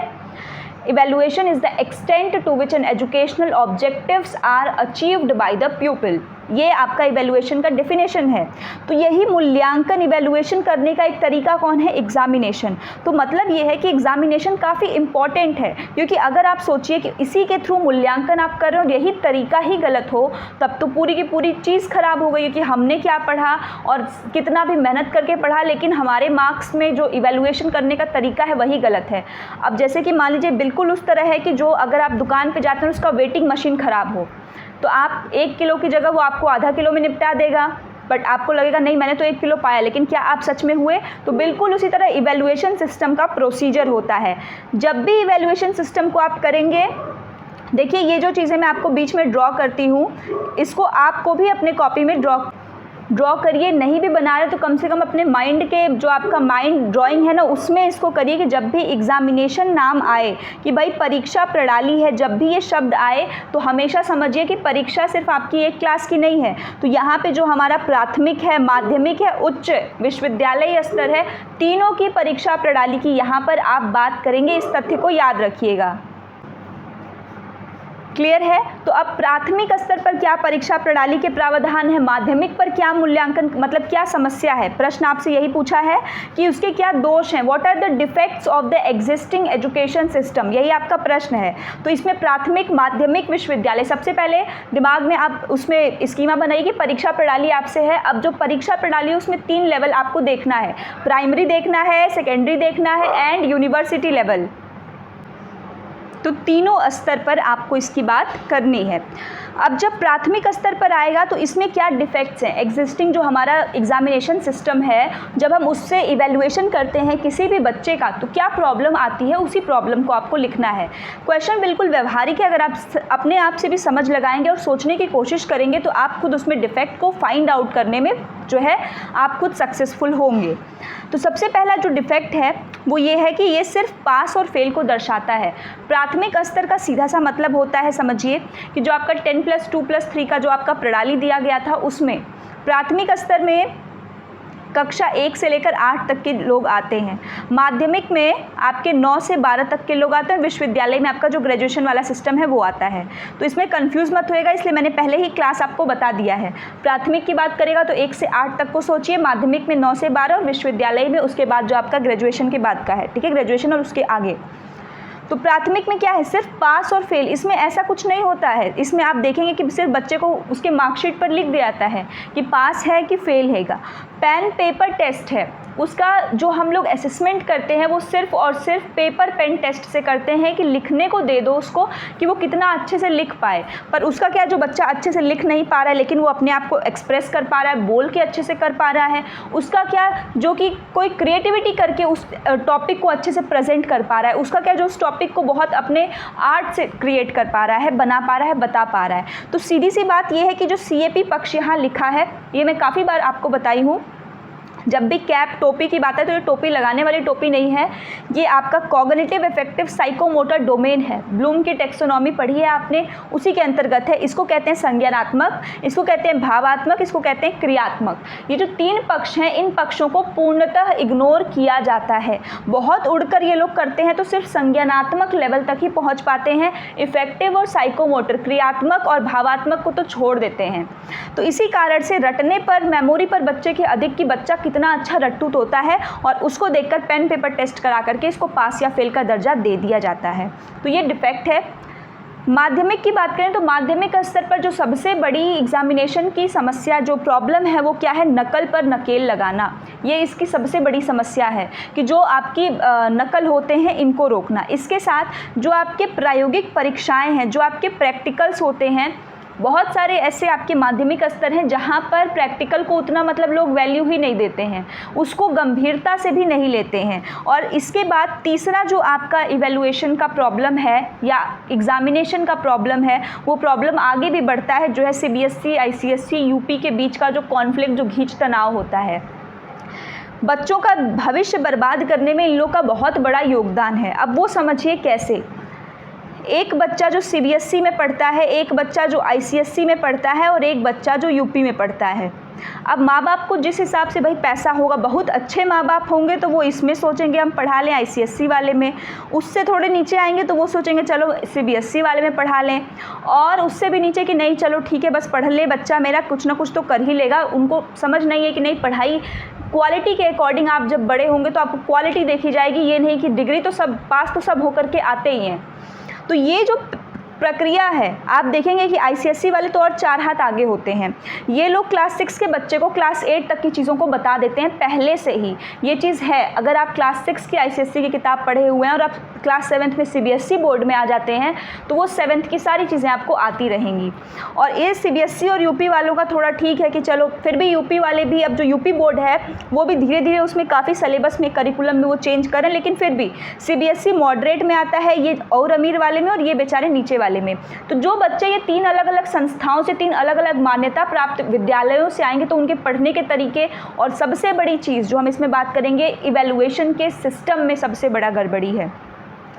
evaluation is the extent to which an educational objectives are achieved by the pupil. ये आपका इवैल्यूएशन का डेफिनेशन है। तो यही मूल्यांकन इवैल्यूएशन करने का एक तरीका कौन है? एग्जामिनेशन। तो मतलब ये है कि एग्जामिनेशन काफ़ी इंपॉर्टेंट है, क्योंकि अगर आप सोचिए कि इसी के थ्रू मूल्यांकन आप कर रहे हो और यही तरीका ही गलत हो, तब तो पूरी की पूरी चीज़ खराब हो गई कि हमने क्या पढ़ा और कितना भी मेहनत करके पढ़ा, लेकिन हमारे मार्क्स में जो इवैल्यूएशन करने का तरीका है वही गलत है। अब जैसे कि मान लीजिए बिल्कुल उस तरह है कि जो अगर आप दुकान पे जाते हैं उसका वेटिंग मशीन ख़राब हो, तो आप 1 किलो की जगह वो आपको आधा किलो में निपटा देगा, बट आपको लगेगा नहीं मैंने तो 1 किलो पाया, लेकिन क्या आप सच में हुए? तो बिल्कुल उसी तरह इवैल्यूएशन सिस्टम का प्रोसीजर होता है। जब भी इवैल्यूएशन सिस्टम को आप करेंगे, देखिए ये जो चीज़ें मैं आपको बीच में ड्रॉ करती हूँ, इसको आपको भी अपने कॉपी में ड्रॉ करिए। नहीं भी बना रहे तो कम से कम अपने माइंड के जो आपका माइंड ड्राइंग है ना, उसमें इसको करिए कि जब भी एग्जामिनेशन नाम आए कि भाई परीक्षा प्रणाली है, जब भी ये शब्द आए तो हमेशा समझिए कि परीक्षा सिर्फ आपकी एक क्लास की नहीं है। तो यहाँ पे जो हमारा प्राथमिक है, माध्यमिक है, उच्च विश्वविद्यालय स्तर है, तीनों की परीक्षा प्रणाली की यहाँ पर आप बात करेंगे। इस तथ्य को याद रखिएगा। क्लियर है? तो अब प्राथमिक स्तर पर क्या परीक्षा प्रणाली के प्रावधान है, माध्यमिक पर क्या मूल्यांकन मतलब क्या समस्या है, प्रश्न आपसे यही पूछा है कि उसके क्या दोष हैं, what are the defects of the existing education system, यही आपका प्रश्न है। तो इसमें प्राथमिक, माध्यमिक, विश्वविद्यालय, सबसे पहले दिमाग में आप उसमें स्कीमा बनाइए कि परीक्षा प्रणाली आपसे है। अब जो परीक्षा प्रणाली है उसमें 3 लेवल आपको देखना है, प्राइमरी देखना है, सेकेंडरी देखना है एंड यूनिवर्सिटी लेवल। तो तीनों स्तर पर आपको इसकी बात करनी है। अब जब प्राथमिक स्तर पर आएगा तो इसमें क्या डिफेक्ट्स हैं, एग्जिस्टिंग जो हमारा एग्जामिनेशन सिस्टम है, जब हम उससे इवैल्यूएशन करते हैं किसी भी बच्चे का तो क्या प्रॉब्लम आती है, उसी प्रॉब्लम को आपको लिखना है। क्वेश्चन बिल्कुल व्यवहारिक है, अगर आप अपने आप से भी समझ लगाएंगे और सोचने की कोशिश करेंगे तो आप खुद उसमें डिफेक्ट को फाइंड आउट करने में जो है आप खुद सक्सेसफुल होंगे। तो सबसे पहला जो डिफेक्ट है वो ये है कि ये सिर्फ पास और फेल को दर्शाता है। प्राथमिक स्तर का सीधा सा मतलब होता है, समझिए कि जो आपका 10+2+3 का जो आपका प्रणाली दिया गया था, उसमें प्राथमिक स्तर में कक्षा 1 से लेकर 8 तक के लोग आते हैं, माध्यमिक में आपके 9 से 12 तक के लोग आते हैं, विश्वविद्यालय में आपका जो ग्रेजुएशन वाला सिस्टम है वो आता है। तो इसमें कंफ्यूज मत होएगा, इसलिए मैंने पहले ही क्लास आपको बता दिया है। प्राथमिक की बात करेगा तो 1 से 8 तक को सोचिए, माध्यमिक में 9 से 12 और विश्वविद्यालय में उसके बाद जो आपका ग्रेजुएशन के बाद का है, ठीक है, ग्रेजुएशन और उसके आगे। तो प्राथमिक में क्या है, सिर्फ पास और फेल, इसमें ऐसा कुछ नहीं होता है। इसमें आप देखेंगे कि सिर्फ बच्चे को उसके मार्कशीट पर लिख दिया जाता है कि पास है कि फेल हैगा। पेन पेपर टेस्ट है, उसका जो हम लोग असेसमेंट करते हैं वो सिर्फ और सिर्फ पेपर पेन टेस्ट से करते हैं कि लिखने को दे दो उसको कि वो कितना अच्छे से लिख पाए। पर उसका क्या, जो बच्चा अच्छे से लिख नहीं पा रहा है लेकिन वो अपने आप को एक्सप्रेस कर पा रहा है, बोल के अच्छे से कर पा रहा है, उसका क्या, जो कि कोई क्रिएटिविटी करके उस टॉपिक को अच्छे से प्रेजेंट कर पा रहा है, उसका क्या, जो उस टॉपिक को बहुत अपने आर्ट से क्रिएट कर पा रहा है, बना पा रहा है, बता पा रहा है। तो सीधी सी बात ये है कि जो CAP पक्ष यहाँ लिखा है, ये मैं काफ़ी बार आपको बताई हूँ, जब भी कैप टोपी की बात है तो ये टोपी लगाने वाली टोपी नहीं है, ये आपका कॉग्निटिव इफेक्टिव साइकोमोटर डोमेन है। ब्लूम की टेक्सोनॉमी पढ़ी है आपने, उसी के अंतर्गत है। इसको कहते हैं संज्ञानात्मक, इसको कहते हैं भावात्मक, इसको कहते हैं क्रियात्मक। ये जो 3 पक्ष हैं, इन पक्षों को पूर्णतः इग्नोर किया जाता है। बहुत उड़कर ये लोग करते हैं तो सिर्फ संज्ञानात्मक लेवल तक ही पहुँच पाते हैं, इफेक्टिव और साइकोमोटर, क्रियात्मक और भावात्मक को तो छोड़ देते हैं। तो इसी कारण से रटने पर, मेमोरी पर बच्चे के अधिक की बच्चा कितना अच्छा रट्टूत होता है और उसको देखकर पेन पेपर टेस्ट करा करके इसको पास या फेल का दर्जा दे दिया जाता है। तो ये डिफेक्ट है। माध्यमिक की बात करें तो माध्यमिक स्तर पर जो सबसे बड़ी एग्जामिनेशन की समस्या, जो प्रॉब्लम है वो क्या है, नकल पर नकेल लगाना। ये इसकी सबसे बड़ी समस्या है कि जो आपकी नकल होते हैं इनको रोकना। इसके साथ जो आपके प्रायोगिक परीक्षाएं हैं, जो आपके प्रैक्टिकल्स होते हैं, बहुत सारे ऐसे आपके माध्यमिक स्तर हैं जहाँ पर प्रैक्टिकल को उतना मतलब लोग वैल्यू ही नहीं देते हैं, उसको गंभीरता से भी नहीं लेते हैं। और इसके बाद तीसरा जो आपका इवैल्यूएशन का प्रॉब्लम है या एग्जामिनेशन का प्रॉब्लम है, वो प्रॉब्लम आगे भी बढ़ता है, जो है CBSE, ICSE, UP के बीच का जो कॉन्फ्लिक्ट, जो खींच तनाव होता है। बच्चों का भविष्य बर्बाद करने में इन लोग का बहुत बड़ा योगदान है। अब वो समझिए कैसे। एक बच्चा जो CBSE में पढ़ता है, एक बच्चा जो ICSE में पढ़ता है और एक बच्चा जो UP में पढ़ता है, अब माँ बाप को जिस हिसाब से भाई पैसा होगा, बहुत अच्छे माँ बाप होंगे तो वो इसमें सोचेंगे हम पढ़ा लें ICSE वाले में, उससे थोड़े नीचे आएंगे तो वो सोचेंगे चलो CBSE वाले में पढ़ा लें, और उससे भी नीचे कि नहीं चलो ठीक है बस पढ़ ले बच्चा मेरा, कुछ ना कुछ तो कर ही लेगा। उनको समझ नहीं है कि नहीं, पढ़ाई क्वालिटी के अकॉर्डिंग आप जब बड़े होंगे तो आपको क्वालिटी देखी जाएगी, ये नहीं कि डिग्री तो सब पास तो सब होकर के आते ही हैं। तो ये जो प्रक्रिया है आप देखेंगे कि ICSE वाले तो और 4 हाथ आगे होते हैं। ये लोग क्लास 6 के बच्चे को क्लास 8 तक की चीज़ों को बता देते हैं पहले से ही। ये चीज़ है, अगर आप क्लास 6 की ICSE की किताब पढ़े हुए हैं और आप क्लास 7th में CBSE बोर्ड में आ जाते हैं तो वो 7th की सारी चीज़ें आपको आती रहेंगी। और ये CBSE और UP वालों का थोड़ा ठीक है कि चलो फिर भी UP वाले भी, अब जो UP बोर्ड है वो भी धीरे धीरे उसमें काफ़ी सिलेबस में, करिकुलम में वो चेंज करें, लेकिन फिर भी CBSE मॉडरेट में आता है, ये और अमीर वाले में और ये बेचारे नीचे वाले में। तो जो बच्चे ये 3 अलग अलग संस्थाओं से, 3 अलग अलग मान्यता प्राप्त विद्यालयों से आएंगे तो उनके पढ़ने के तरीके, और सबसे बड़ी चीज़ जो हम इसमें बात करेंगे इवैल्यूएशन के सिस्टम में सबसे बड़ा गड़बड़ी है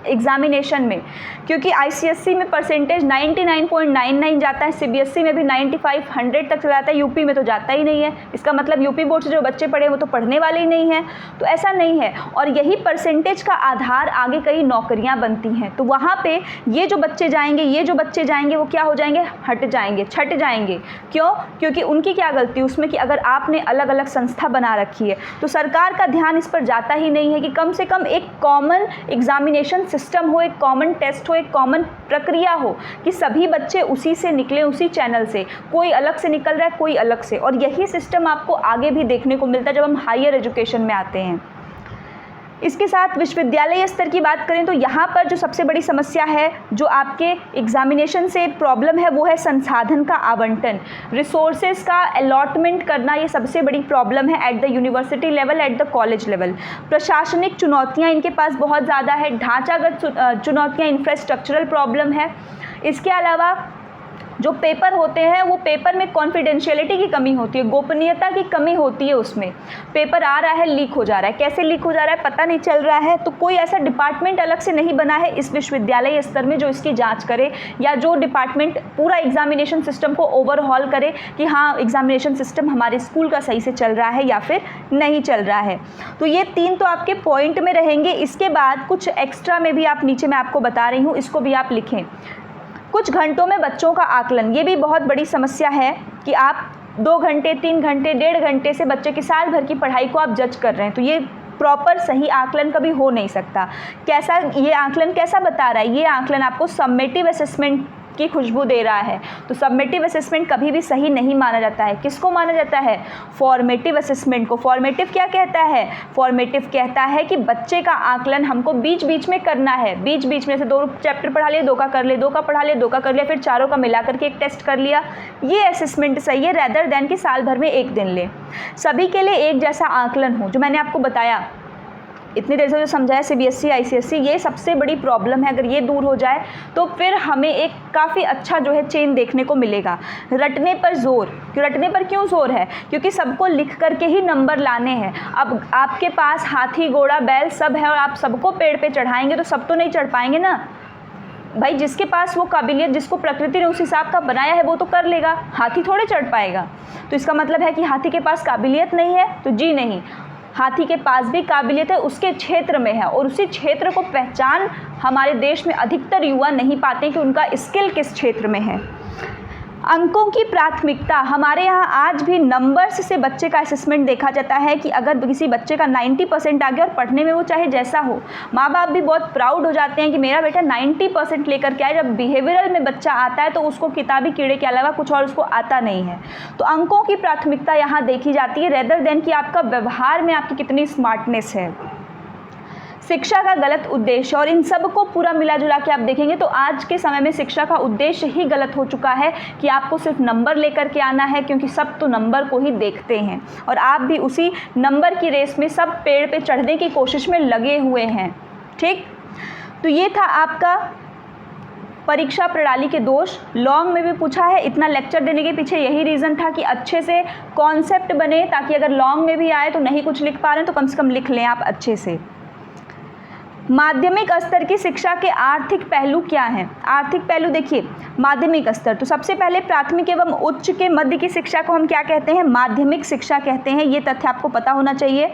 एग्जामिनेशन में, क्योंकि ICSE में परसेंटेज 99.99 जाता है, CBSE में भी 95, 100 तक जाता है, UP में तो जाता ही नहीं है। इसका मतलब UP बोर्ड से जो बच्चे पढ़े वो तो पढ़ने वाले ही नहीं हैं। तो ऐसा नहीं है, और यही परसेंटेज का आधार आगे कई नौकरियां बनती हैं। तो वहाँ पे ये जो बच्चे जाएंगे वो क्या हो जाएंगे, हट जाएंगे, छट जाएंगे। क्यों? क्योंकि उनकी क्या गलती उसमें कि अगर आपने अलग अलग संस्था बना रखी है तो सरकार का ध्यान इस पर जाता ही नहीं है कि कम से कम एक कॉमन एग्जामिनेशन सिस्टम हो, एक कॉमन टेस्ट हो, एक कॉमन प्रक्रिया हो कि सभी बच्चे उसी से निकले, उसी चैनल से, कोई अलग से निकल रहा है कोई अलग से। और यही सिस्टम आपको आगे भी देखने को मिलता है जब हम हायर एजुकेशन में आते हैं। इसके साथ विश्वविद्यालय स्तर की बात करें तो यहाँ पर जो सबसे बड़ी समस्या है जो आपके एग्जामिनेशन से प्रॉब्लम है वो है संसाधन का आवंटन, रिसोर्सेज का अलॉटमेंट करना। ये सबसे बड़ी प्रॉब्लम है at the university level, at the college level. प्रशासनिक चुनौतियाँ इनके पास बहुत ज़्यादा है, ढांचागत चुनौतियाँ, इंफ्रास्ट्रक्चरल प्रॉब्लम है। इसके अलावा जो पेपर होते हैं वो पेपर में कॉन्फिडेंशियलिटी की कमी होती है, गोपनीयता की कमी होती है। उसमें पेपर आ रहा है, लीक हो जा रहा है, कैसे लीक हो जा रहा है पता नहीं चल रहा है। तो कोई ऐसा डिपार्टमेंट अलग से नहीं बना है इस विश्वविद्यालय स्तर में जो इसकी जांच करे, या जो डिपार्टमेंट पूरा एग्जामिनेशन सिस्टम को ओवरहॉल करे कि हाँ एग्जामिनेशन सिस्टम हमारे स्कूल का सही से चल रहा है या फिर नहीं चल रहा है। तो ये 3 तो आपके पॉइंट में रहेंगे। इसके बाद कुछ एक्स्ट्रा में भी आप नीचे मैं आपको बता रही हूँ, इसको भी आप लिखें। कुछ घंटों में बच्चों का आकलन, ये भी बहुत बड़ी समस्या है कि आप 2 घंटे, 3 घंटे, 1.5 घंटे से बच्चे की साल भर की पढ़ाई को आप जज कर रहे हैं। तो ये प्रॉपर सही आकलन कभी हो नहीं सकता। कैसा ये आकलन कैसा बता रहा है? ये आकलन आपको समेटिव असेसमेंट की खुशबू दे रहा है। तो समेटिव असेसमेंट कभी भी सही नहीं माना जाता है। किसको माना जाता है? फॉर्मेटिव असेसमेंट को। फॉर्मेटिव क्या कहता है? फॉर्मेटिव कहता है कि बच्चे का आकलन हमको बीच बीच में करना है। बीच बीच में से 2 चैप्टर पढ़ा लिए, 2 का कर ले, 2 का पढ़ा ले, 2 का कर लिया, फिर चारों का मिला करके एक टेस्ट कर लिया। ये असेसमेंट सही है रेदर देन कि साल भर में 1 दिन ले। सभी के लिए एक जैसा आकलन हो, जो मैंने आपको बताया इतनी देर से जो समझाया CBSE ICSE, ये सबसे बड़ी प्रॉब्लम है। अगर ये दूर हो जाए तो फिर हमें एक काफ़ी अच्छा जो है चेन देखने को मिलेगा। रटने पर जोर, रटने पर क्यों जोर है? क्योंकि सबको लिख करके ही नंबर लाने हैं। अब आपके पास हाथी, घोड़ा, बैल सब है और आप सबको पेड़ पे चढ़ाएंगे तो सब तो नहीं चढ़ पाएंगे ना भाई। जिसके पास वो काबिलियत, जिसको प्रकृति ने उस हिसाब का बनाया है वो तो कर लेगा, हाथी थोड़े चढ़ पाएगा। तो इसका मतलब है कि हाथी के पास काबिलियत नहीं है? तो जी नहीं, हाथी के पास भी काबिलियत है, उसके क्षेत्र में है, और उसी क्षेत्र को पहचान हमारे देश में अधिकतर युवा नहीं पाते कि उनका स्किल किस क्षेत्र में है। अंकों की प्राथमिकता, हमारे यहाँ आज भी नंबर्स से बच्चे का असेसमेंट देखा जाता है कि अगर किसी बच्चे का 90% आ गया और पढ़ने में वो चाहे जैसा हो, माँ बाप भी बहुत प्राउड हो जाते हैं कि मेरा बेटा 90% लेकर के आए। जब बिहेवियरल में बच्चा आता है तो उसको किताबी कीड़े के अलावा कुछ और उसको आता नहीं है। तो अंकों की प्राथमिकता यहाँ देखी जाती है रेदर देन कि आपका व्यवहार में आपकी कितनी स्मार्टनेस है। शिक्षा का गलत उद्देश्य, और इन सब को पूरा मिला जुला के आप देखेंगे तो आज के समय में शिक्षा का उद्देश्य ही गलत हो चुका है कि आपको सिर्फ नंबर लेकर के आना है, क्योंकि सब तो नंबर को ही देखते हैं और आप भी उसी नंबर की रेस में सब पेड़ पे चढ़ने की कोशिश में लगे हुए हैं। ठीक, तो ये था आपका परीक्षा प्रणाली के दोष। लॉन्ग में भी पूछा है, इतना लेक्चर देने के पीछे यही रीज़न था कि अच्छे से कॉन्सेप्ट बने, ताकि अगर लॉन्ग में भी आए तो नहीं कुछ लिख पा रहे हैं तो कम से कम लिख लें आप अच्छे से। माध्यमिक स्तर की शिक्षा के आर्थिक पहलू क्या हैं? आर्थिक पहलू देखिए, माध्यमिक स्तर, तो सबसे पहले प्राथमिक एवं उच्च के मध्य की शिक्षा को हम क्या कहते हैं? माध्यमिक शिक्षा कहते हैं। ये तथ्य आपको पता होना चाहिए।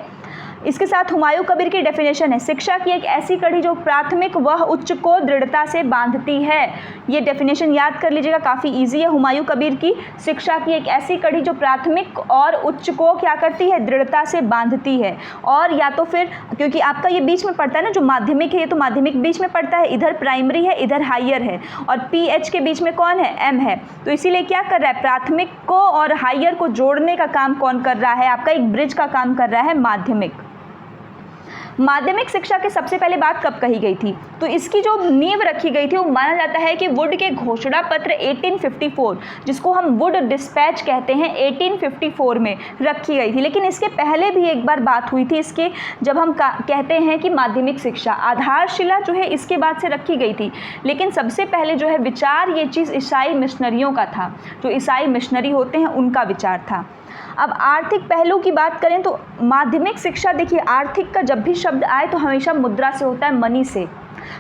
इसके साथ हुमायूं कबीर की डेफिनेशन है, शिक्षा की एक ऐसी कड़ी जो प्राथमिक व उच्च को दृढ़ता से बांधती है। ये डेफिनेशन याद कर लीजिएगा, काफ़ी इजी है। हुमायूं कबीर की शिक्षा की एक ऐसी कड़ी जो प्राथमिक और उच्च को क्या करती है? दृढ़ता से बांधती है। और या तो फिर, क्योंकि आपका ये बीच में पड़ता है ना, जो माध्यमिक है ये तो माध्यमिक बीच में पड़ता है, इधर प्राइमरी है इधर हायर है, और PH के बीच में कौन है? M है। तो इसीलिए क्या कर रहा है? प्राथमिक को और हायर को जोड़ने का काम कौन कर रहा है? आपका एक ब्रिज का काम कर रहा है माध्यमिक। माध्यमिक शिक्षा की सबसे पहले बात कब कही गई थी? तो इसकी जो नींव रखी गई थी वो माना जाता है कि वुड के घोषणा पत्र 1854, जिसको हम वुड डिस्पैच कहते हैं, 1854 में रखी गई थी। लेकिन इसके पहले भी एक बार बात हुई थी इसके, जब हम कहते हैं कि माध्यमिक शिक्षा आधारशिला जो है इसके बाद से रखी गई थी। लेकिन सबसे पहले जो है विचार ये चीज़ ईसाई मिशनरियों का था, जो ईसाई मिशनरी होते हैं उनका विचार था। अब आर्थिक पहलू की बात करें तो माध्यमिक शिक्षा, देखिए आर्थिक का जब भी शब्द आए तो हमेशा मुद्रा से होता है, मनी से।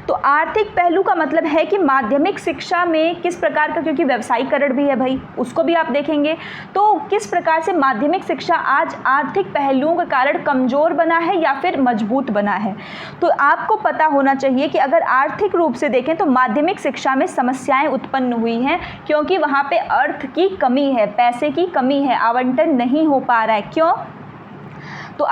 तो आर्थिक पहलू का मतलब है कि माध्यमिक शिक्षा में किस प्रकार का, क्योंकि व्यवसायीकरण भी है भाई, उसको भी आप देखेंगे, तो किस प्रकार से माध्यमिक शिक्षा आज आर्थिक पहलुओं के कारण कमज़ोर बना है या फिर मजबूत बना है। तो आपको पता होना चाहिए कि अगर आर्थिक रूप से देखें तो माध्यमिक शिक्षा में समस्याएं उत्पन्न हुई हैं, क्योंकि वहाँ पे अर्थ की कमी है, पैसे की कमी है, आवंटन नहीं हो पा रहा है। क्यों? तो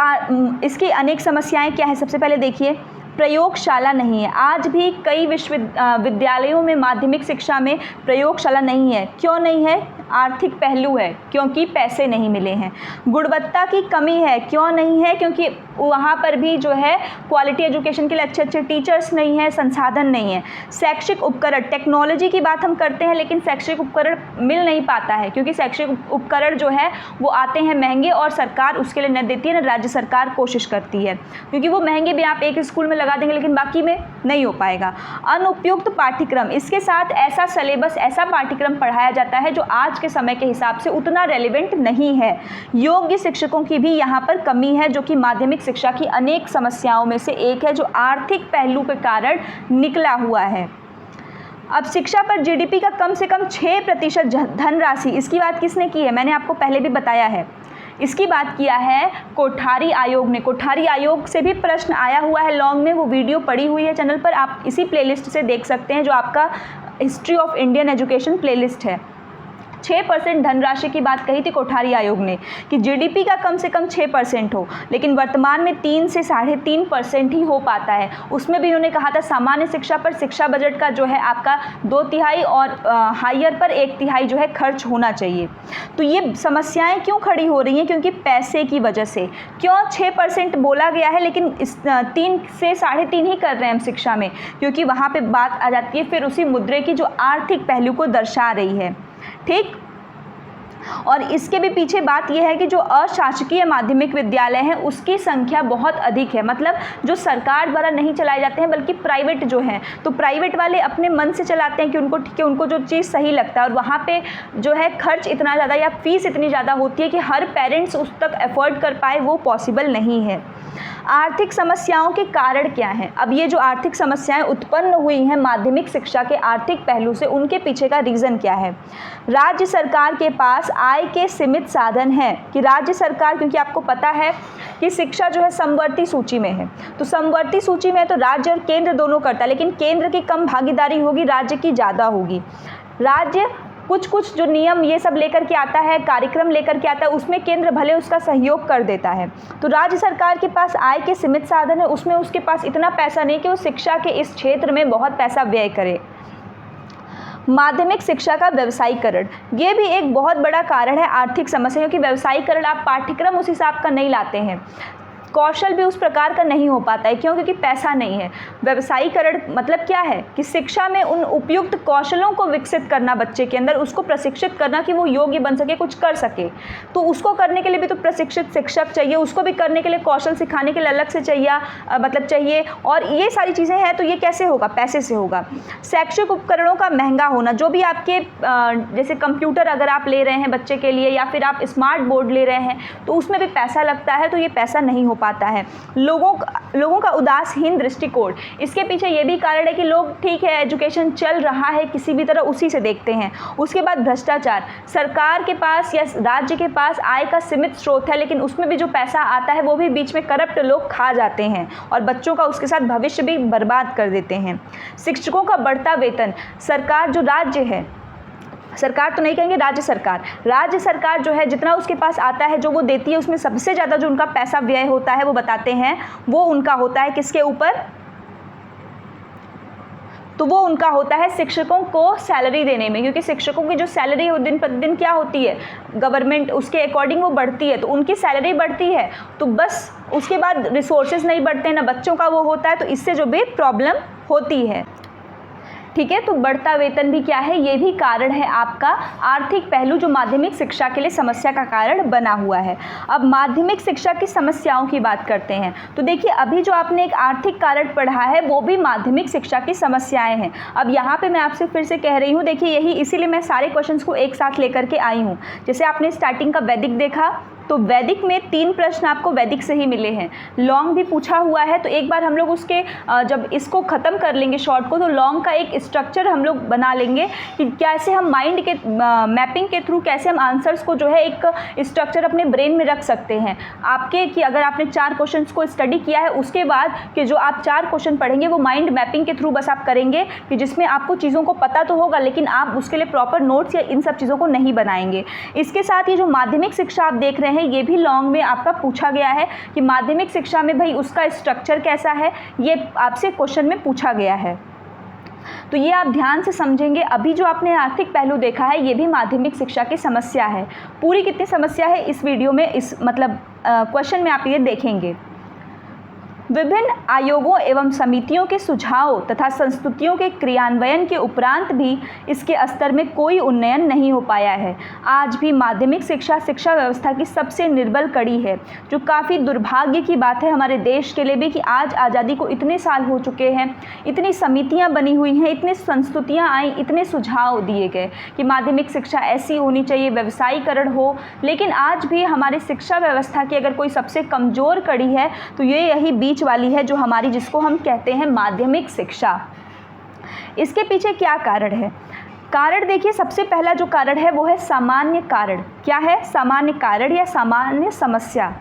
इसकी अनेक समस्याएं क्या है? सबसे पहले देखिए, प्रयोगशाला नहीं है। आज भी कई विद्यालयों में माध्यमिक शिक्षा में प्रयोगशाला नहीं है। क्यों नहीं है? आर्थिक पहलू है, क्योंकि पैसे नहीं मिले हैं। गुणवत्ता की कमी है। क्यों नहीं है? क्योंकि वहाँ पर भी जो है क्वालिटी एजुकेशन के लिए अच्छे अच्छे टीचर्स नहीं है, संसाधन नहीं है। शैक्षिक उपकरण, टेक्नोलॉजी की बात हम करते हैं लेकिन शैक्षिक उपकरण मिल नहीं पाता है, क्योंकि शैक्षिक उपकरण जो है वो आते हैं महंगे और सरकार उसके लिए न देती है, न राज्य सरकार कोशिश करती है, क्योंकि वो महंगे भी आप एक स्कूल में लगा देंगे लेकिन बाकी में नहीं हो पाएगा। अनुपयुक्त पाठ्यक्रम, इसके साथ ऐसा सिलेबस, ऐसा पाठ्यक्रम पढ़ाया जाता है जो आज के समय के हिसाब से उतना रेलेवेंट नहीं है। योग्य शिक्षकों की भी यहाँ पर कमी है, जो कि माध्यमिक शिक्षा की अनेक समस्याओं में से एक है, जो आर्थिक पहलू के कारण निकला हुआ है। अब शिक्षा पर GDP का कम से कम 6% धनराशि, इसकी बात किसने की है? मैंने आपको पहले भी बताया है। इसकी बात किया है कोठारी आयोग ने। कोठारी आयोग से भी प्रश्न आया हुआ है लॉन्ग में, वो वीडियो पड़ी हुई है चैनल पर, आप इसी प्लेलिस्ट से देख सकते हैं, जो आपका history of Indian education playlist है। 6% धनराशि की बात कही थी कोठारी आयोग ने कि GDP का कम से कम 6% हो, लेकिन वर्तमान में 3 से 3.5% ही हो पाता है। उसमें भी उन्होंने कहा था सामान्य शिक्षा पर शिक्षा बजट का जो है आपका 2/3 और हायर पर 1/3 जो है खर्च होना चाहिए। तो ये समस्याएं क्यों खड़ी हो रही हैं? क्योंकि पैसे की वजह से। क्यों 6% बोला गया है लेकिन 3 से 3.5 ही कर रहे हैं हम शिक्षा में? क्योंकि वहाँ पर बात आ जाती है फिर उसी मुद्रे की जो आर्थिक पहलू को दर्शा रही है। ठीक, और इसके भी पीछे बात यह है कि जो अशासकीय माध्यमिक विद्यालय हैं उसकी संख्या बहुत अधिक है, मतलब जो सरकार द्वारा नहीं चलाए जाते हैं बल्कि प्राइवेट जो हैं, तो प्राइवेट वाले अपने मन से चलाते हैं कि उनको ठीक है, उनको जो चीज़ सही लगता है, और वहाँ पे जो है खर्च इतना ज़्यादा या फीस इतनी ज़्यादा होती है कि हर पेरेंट्स उस तक एफोर्ड कर पाए, वो पॉसिबल नहीं है। आर्थिक समस्याओं के कारण क्या हैं? अब ये जो आर्थिक समस्याएं उत्पन्न हुई हैं माध्यमिक शिक्षा के आर्थिक पहलू से, उनके पीछे का रीज़न क्या है? राज्य सरकार के पास आय के सीमित साधन हैं, कि राज्य सरकार, क्योंकि आपको पता है कि शिक्षा जो है समवर्ती सूची में है, तो समवर्ती सूची में तो राज्य और केंद्र दोनों करता है, लेकिन केंद्र की कम भागीदारी होगी, राज्य की ज़्यादा होगी। राज्य कुछ जो नियम ये सब लेकर के आता है, कार्यक्रम लेकर के आता है, उसमें केंद्र भले उसका सहयोग कर देता है। तो राज्य सरकार के पास आय के सीमित साधन है, उसमें उसके पास इतना पैसा नहीं कि वो शिक्षा के इस क्षेत्र में बहुत पैसा व्यय करे। माध्यमिक शिक्षा का व्यवसायीकरण, ये भी एक बहुत बड़ा कारण है आर्थिक समस्या, क्योंकि व्यवसायीकरण, आप पाठ्यक्रम उस हिसाब का नहीं लाते हैं, कौशल भी उस प्रकार का नहीं हो पाता है। क्यों? क्योंकि पैसा नहीं है। व्यवसायीकरण मतलब क्या है कि शिक्षा में उन उपयुक्त कौशलों को विकसित करना, बच्चे के अंदर उसको प्रशिक्षित करना कि वो योग्य बन सके, कुछ कर सके। तो उसको करने के लिए भी तो प्रशिक्षित शिक्षक चाहिए, उसको भी करने के लिए कौशल सिखाने के लिए अलग से चाहिए, और ये सारी चीज़ें हैं। तो ये कैसे होगा? पैसे से होगा। शैक्षिक उपकरणों का महंगा होना, जो भी आपके जैसे कंप्यूटर अगर आप ले रहे हैं बच्चे के लिए, या फिर आप स्मार्ट बोर्ड ले रहे हैं, तो उसमें भी पैसा लगता है, तो ये पैसा नहीं हो पाता है। लोगों का उदासीन दृष्टिकोण, इसके पीछे ये भी कारण है कि लोग ठीक है एजुकेशन चल रहा है किसी भी तरह उसी से देखते हैं। उसके बाद भ्रष्टाचार, सरकार के पास या राज्य के पास आय का सीमित स्रोत है, लेकिन उसमें भी जो पैसा आता है वो भी बीच में करप्ट लोग खा जाते हैं और बच्चों का उसके साथ भविष्य भी बर्बाद कर देते हैं। शिक्षकों का बढ़ता वेतन, सरकार जो राज्य है, सरकार तो नहीं कहेंगे, राज्य सरकार जो है जितना उसके पास आता है जो वो देती है उसमें सबसे ज़्यादा जो उनका पैसा व्यय होता है वो बताते हैं वो उनका होता है किसके ऊपर, तो वो उनका होता है शिक्षकों को सैलरी देने में, क्योंकि शिक्षकों की जो सैलरी है दिन प्रतिदिन क्या होती है गवर्नमेंट उसके अकॉर्डिंग वो बढ़ती है, तो उनकी सैलरी बढ़ती है तो बस उसके बाद रिसोर्सेज नहीं बढ़ते ना बच्चों का वो होता है, तो इससे जो भी प्रॉब्लम होती है। ठीक है, तो बढ़ता वेतन भी क्या है, ये भी कारण है आपका आर्थिक पहलू जो माध्यमिक शिक्षा के लिए समस्या का कारण बना हुआ है। अब माध्यमिक शिक्षा की समस्याओं की बात करते हैं तो देखिए अभी जो आपने एक आर्थिक कारण पढ़ा है वो भी माध्यमिक शिक्षा की समस्याएं हैं। अब यहाँ पे मैं आपसे फिर से कह रही हूँ, देखिए यही इसीलिए मैं सारे क्वेश्चंस को एक साथ लेकर के आई हूँ। जैसे आपने स्टार्टिंग का वैदिक देखा तो वैदिक में 3 प्रश्न आपको वैदिक से ही मिले हैं, लॉन्ग भी पूछा हुआ है, तो एक बार हम लोग उसके जब इसको ख़त्म कर लेंगे शॉर्ट को तो लॉन्ग का एक स्ट्रक्चर हम लोग बना लेंगे कि कैसे हम माइंड के मैपिंग के थ्रू कैसे हम आंसर्स को जो है एक स्ट्रक्चर अपने ब्रेन में रख सकते हैं आपके, कि अगर आपने 4 क्वेश्चंस को स्टडी किया है उसके बाद कि जो आप 4 क्वेश्चन पढ़ेंगे वो माइंड मैपिंग के थ्रू बस आप करेंगे कि जिसमें आपको चीज़ों को पता तो होगा लेकिन आप उसके लिए प्रॉपर नोट्स या इन सब चीज़ों को नहीं बनाएंगे। इसके साथ ये जो माध्यमिक शिक्षा आप देख रहे हैं ये भी लॉन्ग में आपका पूछा गया है कि माध्यमिक शिक्षा में भाई उसका स्ट्रक्चर कैसा है, ये आपसे क्वेश्चन में पूछा गया है, तो ये आप ध्यान से समझेंगे। अभी जो आपने आर्थिक पहलू देखा है ये भी माध्यमिक शिक्षा की समस्या है। पूरी कितनी समस्या है इस वीडियो में, इस मतलब क्वेश्चन में आप ये देखेंगे। विभिन्न आयोगों एवं समितियों के सुझावों तथा संस्तुतियों के क्रियान्वयन के उपरांत भी इसके स्तर में कोई उन्नयन नहीं हो पाया है। आज भी माध्यमिक शिक्षा शिक्षा व्यवस्था की सबसे निर्बल कड़ी है, जो काफ़ी दुर्भाग्य की बात है हमारे देश के लिए भी कि आज आज़ादी को इतने साल हो चुके हैं, इतनी समितियां बनी हुई हैं, इतनी संस्तुतियां आई, इतने सुझाव दिए गए कि माध्यमिक शिक्षा ऐसी होनी चाहिए, व्यवसायीकरण हो, लेकिन आज भी हमारे शिक्षा व्यवस्था की अगर कोई सबसे कमज़ोर कड़ी है तो ये यही बीच वाली है जो हमारी जिसको हम कहते हैं माध्यमिक शिक्षा। इसके पीछे क्या कारण है? कारण देखिए सबसे पहला जो कारण है वो है सामान्य कारण। क्या है? सामान्य कारण या सामान्य समस्या।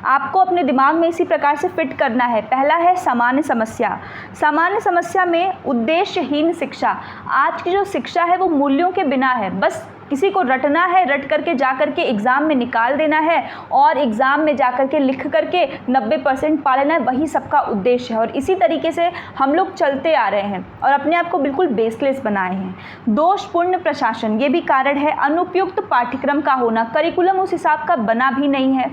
आपको अपने दिमाग में इसी प्रकार से फिट करना है। पहला है सामान्य समस्या। सामान्य समस्या में उद्देश्यहीन शिक्षा। आज की जो शिक्षा है वो मूल्यों के बिना है, बस किसी को रटना है, रट करके जा करके एग्ज़ाम में निकाल देना है और एग्ज़ाम में जा करके लिख करके 90% पा लेना है, वही सबका उद्देश्य है। और इसी तरीके से हम लोग चलते आ रहे हैं और अपने आप को बिल्कुल बेसलेस बनाए हैं। दोषपूर्ण प्रशासन, ये भी कारण है। अनुपयुक्त पाठ्यक्रम का होना, करिकुलम उस हिसाब का बना भी नहीं है।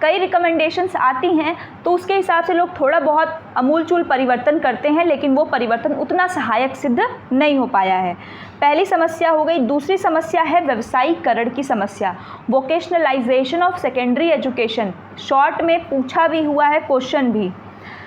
कई रिकमेंडेशंस आती हैं तो उसके हिसाब से लोग थोड़ा बहुत अमूलचूल परिवर्तन करते हैं, लेकिन वो परिवर्तन उतना सहायक सिद्ध नहीं हो पाया है। पहली समस्या हो गई। दूसरी समस्या है व्यवसायीकरण की समस्या, vocationalisation of secondary education. Short में पूछा भी हुआ है क्वेश्चन भी।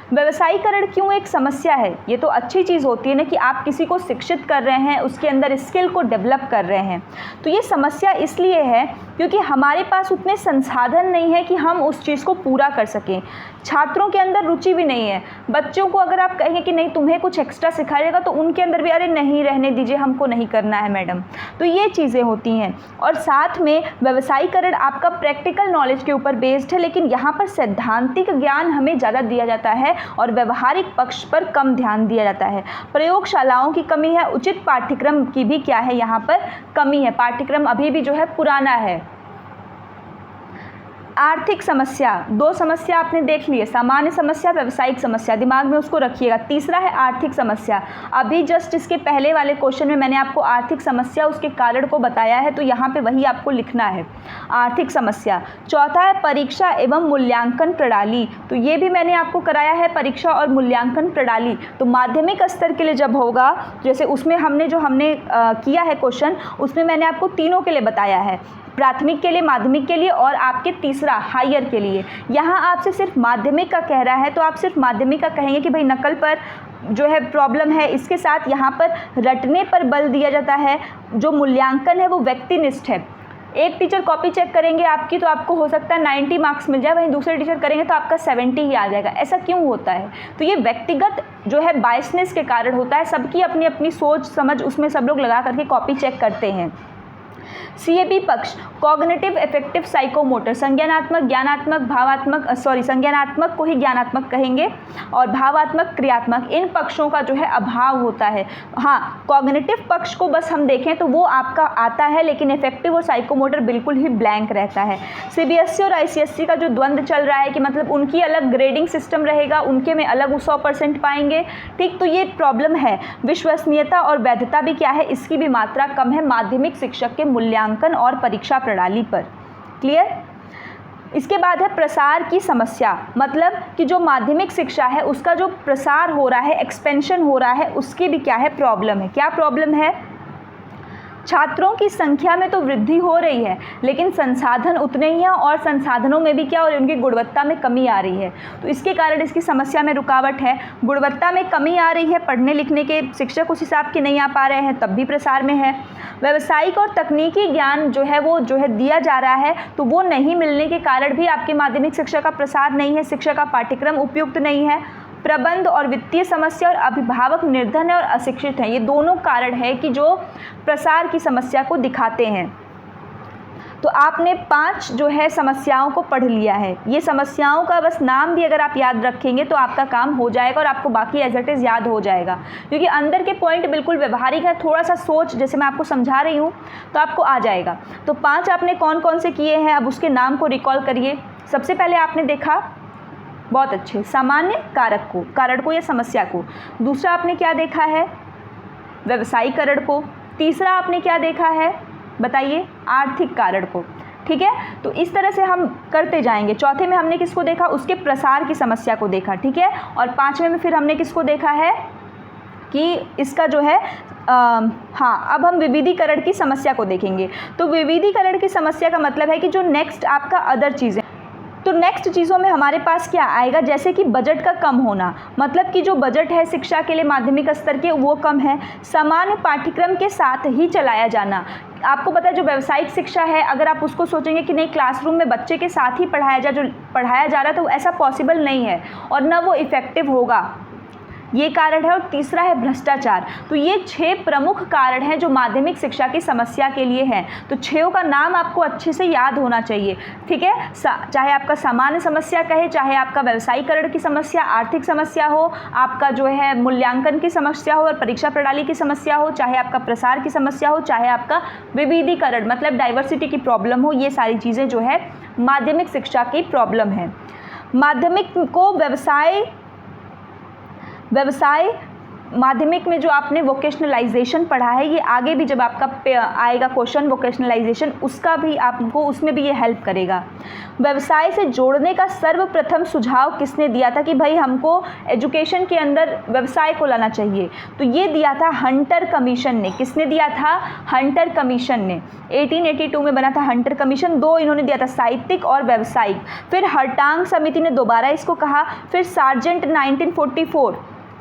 व्यवसायीकरण क्यों एक समस्या है? ये तो अच्छी चीज़ होती है ना कि आप किसी को शिक्षित कर रहे हैं, उसके अंदर स्किल को डेवलप कर रहे हैं, तो ये समस्या इसलिए है क्योंकि हमारे पास उतने संसाधन नहीं है कि हम उस चीज़ को पूरा कर सकें। छात्रों के अंदर रुचि भी नहीं है। बच्चों को अगर आप कहेंगे कि नहीं तुम्हें कुछ एक्स्ट्रा सिखाइएगा तो उनके अंदर भी अरे नहीं रहने दीजिए, हमको नहीं करना है मैडम। तो ये चीज़ें होती हैं। और साथ में व्यवसायीकरण आपका प्रैक्टिकल नॉलेज के ऊपर बेस्ड है, लेकिन यहाँ पर सैद्धांतिक ज्ञान हमें ज़्यादा दिया जाता है और व्यवहारिक पक्ष पर कम ध्यान दिया जाता है। प्रयोगशालाओं की कमी है। उचित पाठ्यक्रम की भी क्या है यहाँ पर कमी है। पाठ्यक्रम अभी भी जो है पुराना है। आर्थिक समस्या, 2 समस्या आपने देख ली है, सामान्य समस्या, व्यावसायिक समस्या, दिमाग में उसको रखिएगा। तीसरा है आर्थिक समस्या। अभी जस्ट इसके पहले वाले क्वेश्चन में मैंने आपको आर्थिक समस्या उसके कारण को बताया है, तो यहाँ पे वही आपको लिखना है, आर्थिक समस्या। चौथा है परीक्षा एवं मूल्यांकन प्रणाली। तो ये भी मैंने आपको कराया है, परीक्षा और मूल्यांकन प्रणाली। तो माध्यमिक स्तर के लिए जब होगा, जैसे उसमें हमने किया है क्वेश्चन, उसमें मैंने आपको तीनों के लिए बताया है, प्राथमिक के लिए, माध्यमिक के लिए और आपके तीसरा हायर के लिए। यहाँ आपसे सिर्फ माध्यमिक का कह रहा है तो आप सिर्फ माध्यमिक का कहेंगे कि भाई नकल पर जो है प्रॉब्लम है। इसके साथ यहाँ पर रटने पर बल दिया जाता है। जो मूल्यांकन है वो व्यक्तिनिष्ठ है। एक टीचर कॉपी चेक करेंगे आपकी तो आपको हो सकता है 90 मार्क्स मिल जाए, वहीं दूसरे टीचर करेंगे तो आपका 70 ही आ जाएगा। ऐसा क्यों होता है? तो ये व्यक्तिगत जो है बायसनेस के कारण होता है। सबकी अपनी अपनी सोच समझ उसमें सब लोग लगा करके कॉपी चेक करते हैं। CAB पक्ष कॉग्निटिव एफेक्टिव साइकोमोटर, संज्ञानात्मक ज्ञानात्मक भावात्मक संज्ञानात्मक को ही ज्ञानात्मक कहेंगे और भावात्मक क्रियात्मक, इन पक्षों का जो है अभाव होता है। हाँ, कॉग्निटिव पक्ष को बस हम देखें तो वो आपका आता है, लेकिन इफेक्टिव और साइकोमोटर बिल्कुल ही ब्लैंक रहता है। CBSE और ICSE का जो द्वंद्व चल रहा है कि मतलब उनकी अलग ग्रेडिंग सिस्टम रहेगा, उनके में अलग 100% पाएंगे, ठीक, तो ये प्रॉब्लम है। विश्वसनीयता और वैधता भी क्या है, इसकी भी मात्रा कम है माध्यमिक शिक्षक के मूल्यांकन और परीक्षा प्रणाली पर। क्लियर? इसके बाद है प्रसार की समस्या, मतलब कि जो माध्यमिक शिक्षा है उसका जो प्रसार हो रहा है, एक्सपेंशन हो रहा है, उसकी भी क्या है, प्रॉब्लम है। क्या प्रॉब्लम है? छात्रों की संख्या में तो वृद्धि हो रही है, लेकिन संसाधन उतने ही हैं और संसाधनों में भी क्या हो रही है, उनकी गुणवत्ता में कमी आ रही है। तो इसके कारण इसकी समस्या में रुकावट है। गुणवत्ता में कमी आ रही है, पढ़ने लिखने के शिक्षक उस हिसाब के नहीं आ पा रहे हैं, तब भी प्रसार में है। व्यावसायिक और तकनीकी ज्ञान जो है वो दिया जा रहा है, तो वो नहीं मिलने के कारण भी आपकी माध्यमिक शिक्षा का प्रसार नहीं है, शिक्षा का पाठ्यक्रम उपयुक्त नहीं है। प्रबंध और वित्तीय समस्या और अभिभावक निर्धन और अशिक्षित हैं, ये दोनों कारण है कि जो प्रसार की समस्या को दिखाते हैं। तो आपने 5 जो है समस्याओं को पढ़ लिया है। ये समस्याओं का बस नाम भी अगर आप याद रखेंगे तो आपका काम हो जाएगा और आपको बाकी एज इट इज़ याद हो जाएगा, क्योंकि अंदर के पॉइंट बिल्कुल व्यवहारिक है। थोड़ा सा सोच, जैसे मैं आपको समझा रही हूँ, तो आपको आ जाएगा। तो 5 आपने कौन कौन से किए हैं, अब उसके नाम को रिकॉल करिए। सबसे पहले आपने देखा, बहुत अच्छे, सामान्य कारण को या समस्या को। दूसरा आपने क्या देखा है, व्यवसायीकरण को। तीसरा आपने क्या देखा है, बताइए, आर्थिक कारण को। ठीक है, तो इस तरह से हम करते जाएंगे। चौथे में हमने किसको देखा, उसके प्रसार की समस्या को देखा, ठीक है। और 5वें में फिर हमने किसको देखा है कि इसका जो है हाँ, अब हम विविधीकरण की समस्या को देखेंगे। तो विविधीकरण की समस्या का मतलब है कि जो नेक्स्ट आपका अदर चीज़ें, तो नेक्स्ट चीज़ों में हमारे पास क्या आएगा, जैसे कि बजट का कम होना, मतलब कि जो बजट है शिक्षा के लिए माध्यमिक स्तर के वो कम है। सामान्य पाठ्यक्रम के साथ ही चलाया जाना, आपको पता है जो व्यावसायिक शिक्षा है, अगर आप उसको सोचेंगे कि नहीं क्लासरूम में बच्चे के साथ ही पढ़ाया जा रहा है, तो ऐसा पॉसिबल नहीं है और न वो इफ़ेक्टिव होगा, ये कारण है। और तीसरा है भ्रष्टाचार। तो ये 6 प्रमुख कारण हैं जो माध्यमिक शिक्षा की समस्या के लिए हैं। तो 6 का नाम आपको अच्छे से याद होना चाहिए, ठीक है। चाहे आपका सामान्य समस्या कहे, चाहे आपका व्यवसायीकरण की समस्या, आर्थिक समस्या हो, आपका जो है मूल्यांकन की समस्या हो और परीक्षा प्रणाली की समस्या हो, चाहे आपका प्रसार की समस्या हो, चाहे आपका विविधीकरण मतलब डाइवर्सिटी की प्रॉब्लम हो, ये सारी चीज़ें जो है माध्यमिक शिक्षा की प्रॉब्लम है। माध्यमिक को व्यवसाय माध्यमिक में जो आपने वोकेशनलाइजेशन पढ़ा है, ये आगे भी जब आपका आएगा क्वेश्चन वोकेशनलाइजेशन, उसका भी आपको उसमें भी ये हेल्प करेगा। व्यवसाय से जोड़ने का सर्वप्रथम सुझाव किसने दिया था कि भाई हमको एजुकेशन के अंदर व्यवसाय को लाना चाहिए, तो ये दिया था हंटर कमीशन ने। किसने दिया था? हंटर कमीशन ने। 1882 में बना था हंटर कमीशन। 2 इन्होंने दिया था, साहित्यिक और व्यावसायिक। फिर हर्टांग समिति ने दोबारा इसको कहा। फिर सार्जेंट 1944।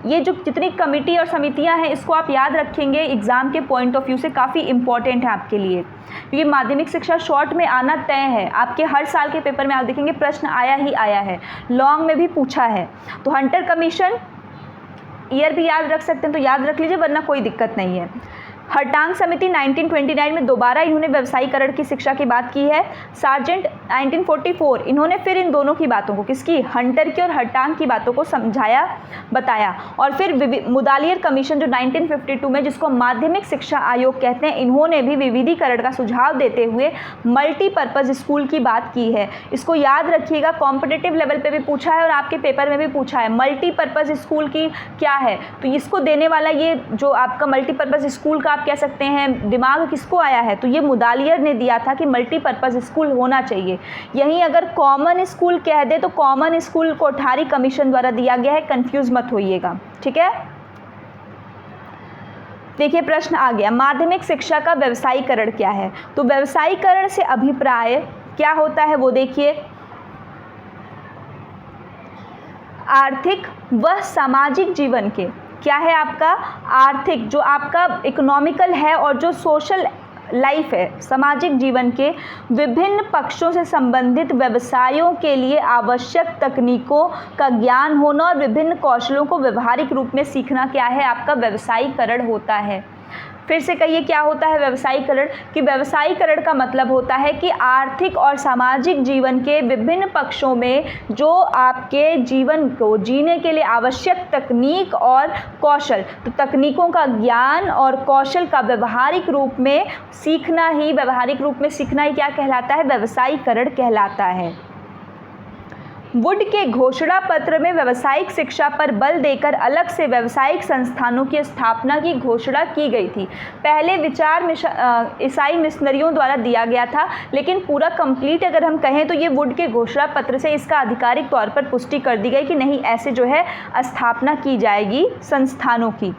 ये जो जितनी कमेटी और समितियां हैं, इसको आप याद रखेंगे, एग्ज़ाम के पॉइंट ऑफ व्यू से काफ़ी इंपॉर्टेंट है आपके लिए, क्योंकि माध्यमिक शिक्षा शॉर्ट में आना तय है। आपके हर साल के पेपर में आप देखेंगे प्रश्न आया ही आया है, लॉन्ग में भी पूछा है। तो हंटर कमीशन ईयर भी याद रख सकते हैं तो याद रख लीजिए, वरना कोई दिक्कत नहीं है। हर्टांग समिति 1929 में दोबारा इन्होंने व्यवसायीकरण की शिक्षा की बात की है। सार्जेंट 1944 इन्होंने फिर इन दोनों की बातों को, किसकी, हंटर की और हर्टांग की बातों को समझाया बताया। और फिर मुदालियर कमीशन जो 1952 में, जिसको माध्यमिक शिक्षा आयोग कहते हैं, इन्होंने भी विविधीकरण का सुझाव देते हुए मल्टीपर्पज़ स्कूल की बात की है। इसको याद रखिएगा, कॉम्पिटिटिव लेवल पे भी पूछा है और आपके पेपर में भी पूछा है। मल्टीपर्पज़ स्कूल की क्या है, तो इसको देने वाला ये जो आपका मल्टीपर्पज़ स्कूल का आप कह सकते हैं दिमाग किसको आया है, तो ये मुदालियर ने दिया था कि मल्टीपर्पज़ स्कूल होना चाहिए। यहीं अगर कॉमन स्कूल कह दे तो कॉमन स्कूल कोठारी कमीशन द्वारा दिया गया है, कंफ्यूज मत होइएगा, ठीक है। देखिए प्रश्न आ गया, माध्यमिक शिक्षा का व्यवसायीकरण क्या है। तो व्यवसायीकरण से अभिप्राय क्या होता है वो देखिए, आर्थिक व सामाजिक जीवन के, क्या है आपका आर्थिक, जो आपका इकोनॉमिकल है और जो सोशल लाइफ है, सामाजिक जीवन के विभिन्न पक्षों से संबंधित व्यवसायों के लिए आवश्यक तकनीकों का ज्ञान होना और विभिन्न कौशलों को व्यवहारिक रूप में सीखना क्या है, आपका व्यवसायीकरण होता है। फिर से कहिए क्या होता है व्यवसायीकरण? कि व्यवसायीकरण का मतलब होता है कि आर्थिक और सामाजिक जीवन के विभिन्न पक्षों में जो आपके जीवन को जीने के लिए आवश्यक तकनीक और कौशल, तो तकनीकों का ज्ञान और कौशल का व्यवहारिक रूप में सीखना ही क्या कहलाता है? व्यवसायीकरण कहलाता है। वुड के घोषणा पत्र में व्यावसायिक शिक्षा पर बल देकर अलग से व्यावसायिक संस्थानों की स्थापना की घोषणा की गई थी। पहले विचार ईसाई मिशनरियों द्वारा दिया गया था, लेकिन पूरा कंप्लीट अगर हम कहें तो ये वुड के घोषणा पत्र से इसका आधिकारिक तौर पर पुष्टि कर दी गई कि नहीं, ऐसे जो है स्थापना की जाएगी संस्थानों की।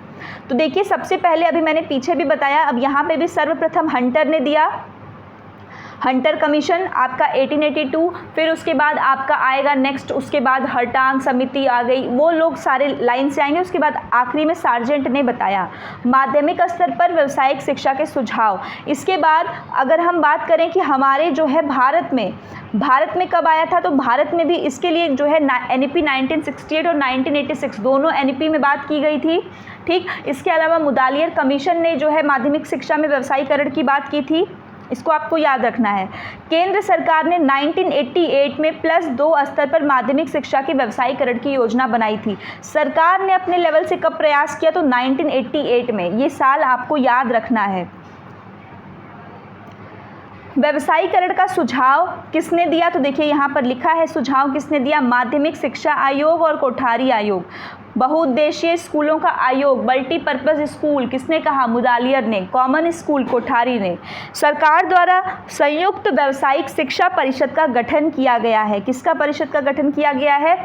तो देखिए सबसे पहले अभी मैंने पीछे भी बताया, अब यहाँ पे भी सर्वप्रथम हंटर ने दिया, हंटर कमीशन आपका 1882। फिर उसके बाद आपका आएगा नेक्स्ट, उसके बाद हर्टांग समिति आ गई, वो लोग सारे लाइन से आएंगे। उसके बाद आखिरी में सार्जेंट ने बताया माध्यमिक स्तर पर व्यावसायिक शिक्षा के सुझाव। इसके बाद अगर हम बात करें कि हमारे जो है भारत में कब आया था, तो भारत में भी इसके लिए जो है NEP 1968 और 1986 दोनों NEP में बात की गई थी। ठीक, इसके अलावा मुदालियर कमीशन ने जो है माध्यमिक शिक्षा में व्यवसायीकरण की बात की थी, इसको आपको याद रखना है। केंद्र सरकार ने 1988 में +2 स्तर पर माध्यमिक शिक्षा के व्यवसायीकरण की योजना बनाई थी। सरकार ने अपने लेवल से कब प्रयास किया, तो 1988 में, ये साल आपको याद रखना है। व्यवसायीकरण का सुझाव किसने दिया, तो देखिए यहाँ पर लिखा है सुझाव किसने दिया, माध्यमिक शिक्षा आयोग और कोठारी आयोग। बहुउद्देशीय स्कूलों का आयोग, मल्टीपर्पज़ स्कूल किसने कहा, मुदालियर ने। कॉमन स्कूल कोठारी ने। सरकार द्वारा संयुक्त व्यावसायिक शिक्षा परिषद का गठन किया गया है। किसका परिषद का गठन किया गया है,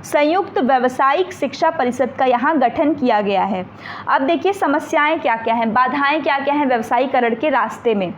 संयुक्त व्यावसायिक शिक्षा परिषद का यहाँ गठन किया गया है। अब देखिए समस्याएं क्या क्या हैं, बाधाएं क्या क्या हैं व्यवसायीकरण के रास्ते में।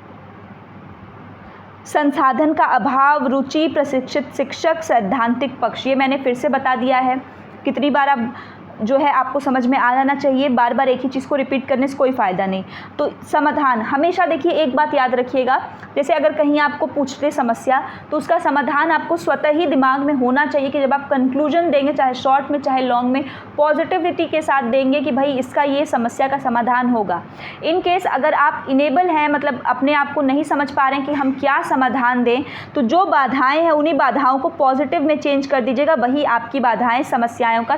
संसाधन का अभाव, रुचि, प्रशिक्षित शिक्षक, सैद्धांतिक पक्ष, ये मैंने फिर से बता दिया है। कितनी बार अब जो है आपको समझ में आ जाना चाहिए, बार बार एक ही चीज़ को रिपीट करने से कोई फ़ायदा नहीं। तो समाधान हमेशा देखिए एक बात याद रखिएगा, जैसे अगर कहीं आपको पूछते समस्या तो उसका समाधान आपको स्वतः ही दिमाग में होना चाहिए कि जब आप कंक्लूजन देंगे, चाहे शॉर्ट में चाहे लॉन्ग में, पॉजिटिविटी के साथ देंगे कि भाई इसका ये समस्या का समाधान होगा। इन केस अगर आप इनेबल हैं, मतलब अपने आप को नहीं समझ पा रहे हैं कि हम क्या समाधान दें, तो जो बाधाएँ हैं उन्हीं बाधाओं को पॉजिटिव में चेंज कर दीजिएगा, वही आपकी बाधाएँ समस्याओं का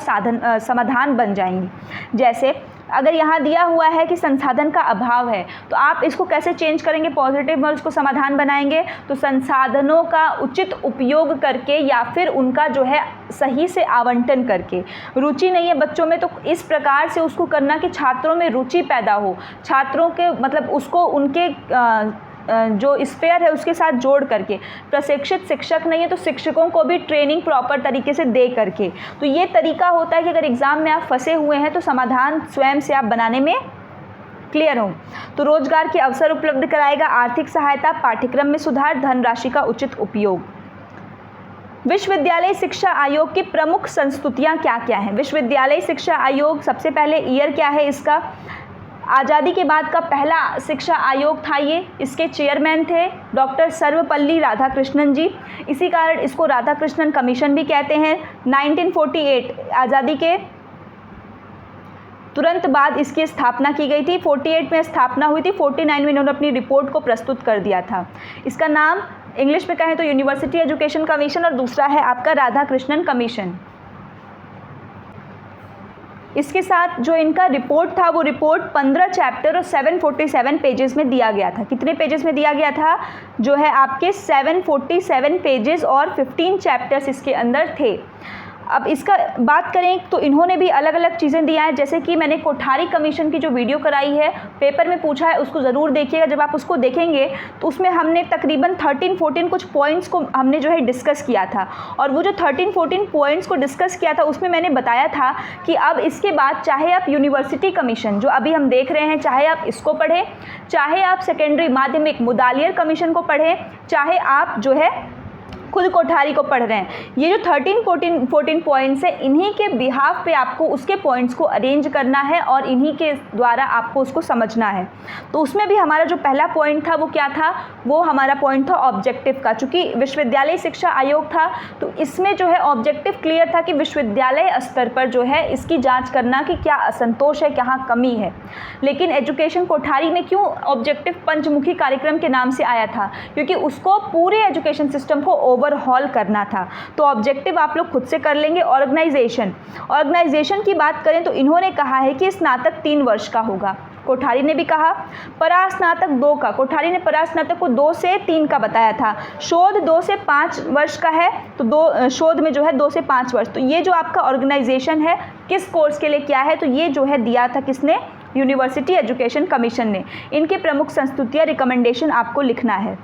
समाधान बन जाएंगी। जैसे अगर यहाँ दिया हुआ है कि संसाधन का अभाव है, तो आप इसको कैसे चेंज करेंगे पॉजिटिव में, उसको समाधान बनाएंगे, तो संसाधनों का उचित उपयोग करके या फिर उनका जो है सही से आवंटन करके। रुचि नहीं है बच्चों में, तो इस प्रकार से उसको करना कि छात्रों में रुचि पैदा हो, छात्रों के मतलब उसको उनके जो स्फेयर है उसके साथ जोड़ करके। प्रशिक्षित शिक्षक नहीं है तो शिक्षकों को भी ट्रेनिंग प्रॉपर तरीके से दे करके। तो ये तरीका होता है कि अगर एग्ज़ाम में आप फंसे हुए हैं तो समाधान स्वयं से आप बनाने में क्लियर हो। तो रोजगार के अवसर उपलब्ध कराएगा, आर्थिक सहायता, पाठ्यक्रम में सुधार, धनराशि का उचित उपयोग। विश्वविद्यालय शिक्षा आयोग की प्रमुख संस्तुतियाँ क्या क्या हैं। विश्वविद्यालय शिक्षा आयोग, सबसे पहले ईयर क्या है इसका, आज़ादी के बाद का पहला शिक्षा आयोग था ये। इसके चेयरमैन थे डॉक्टर सर्वपल्ली राधाकृष्णन जी, इसी कारण इसको राधाकृष्णन कमीशन भी कहते हैं। 1948 आज़ादी के तुरंत बाद इसकी स्थापना की गई थी। 48 में स्थापना हुई थी, 49 में इन्होंने अपनी रिपोर्ट को प्रस्तुत कर दिया था। इसका नाम इंग्लिश में कहें तो यूनिवर्सिटी एजुकेशन कमीशन और दूसरा है आपका राधाकृष्णन कमीशन। इसके साथ जो इनका रिपोर्ट था वो रिपोर्ट 15 चैप्टर और 747 पेजेस में दिया गया था। कितने पेजेस में दिया गया था, जो है आपके 747 पेजेस और 15 चैप्टर्स इसके अंदर थे। अब इसका बात करें तो इन्होंने भी अलग अलग चीज़ें दिया है, जैसे कि मैंने कोठारी कमीशन की जो वीडियो कराई है, पेपर में पूछा है, उसको ज़रूर देखिएगा। जब आप उसको देखेंगे तो उसमें हमने तकरीबन 13-14 कुछ पॉइंट्स को हमने जो है डिस्कस किया था, और वो जो 13-14 पॉइंट्स को डिस्कस किया था उसमें मैंने बताया था कि अब इसके बाद चाहे आप यूनिवर्सिटी कमीशन जो अभी हम देख रहे हैं, चाहे आप इसको पढ़ें, चाहे आप सेकेंडरी माध्यमिक मुदालियर कमीशन को पढ़ें, चाहे आप जो है खुद कोठारी को पढ़ रहे हैं। ये जो 14 पॉइंट्स है, इन्हीं के बिहाफ पे आपको उसके पॉइंट्स को अरेंज करना है और इन्हीं के द्वारा आपको उसको समझना है। तो उसमें भी हमारा जो पहला पॉइंट था वो क्या था, वो हमारा पॉइंट था ऑब्जेक्टिव का। चूँकि विश्वविद्यालय शिक्षा आयोग था तो इसमें जो है ऑब्जेक्टिव क्लियर था कि विश्वविद्यालय स्तर पर जो है इसकी जाँच करना कि क्या असंतोष है, कहाँ कमी है। लेकिन एजुकेशन कोठारी में क्यों ऑब्जेक्टिव पंचमुखी कार्यक्रम के नाम से आया था, क्योंकि उसको पूरे एजुकेशन सिस्टम को ओवरहॉल करना था। तो ऑब्जेक्टिव आप लोग खुद से कर लेंगे। ऑर्गेनाइजेशन की बात करें तो इन्होंने कहा है कि स्नातक 3 वर्ष का होगा, कोठारी ने भी कहा। परास्नातक 2 का, कोठारी ने परास्नातक को 2 से 3 का बताया था। शोध 2 से 5 वर्ष का है, तो शोध में जो है 2 से 5 वर्ष। तो ये जो आपका ऑर्गेनाइजेशन है किस कोर्स के लिए क्या है, तो ये जो है दिया था किसने, यूनिवर्सिटी एजुकेशन कमीशन ने। इनके प्रमुख संस्तुतियाँ, रिकमेंडेशन आपको लिखना है।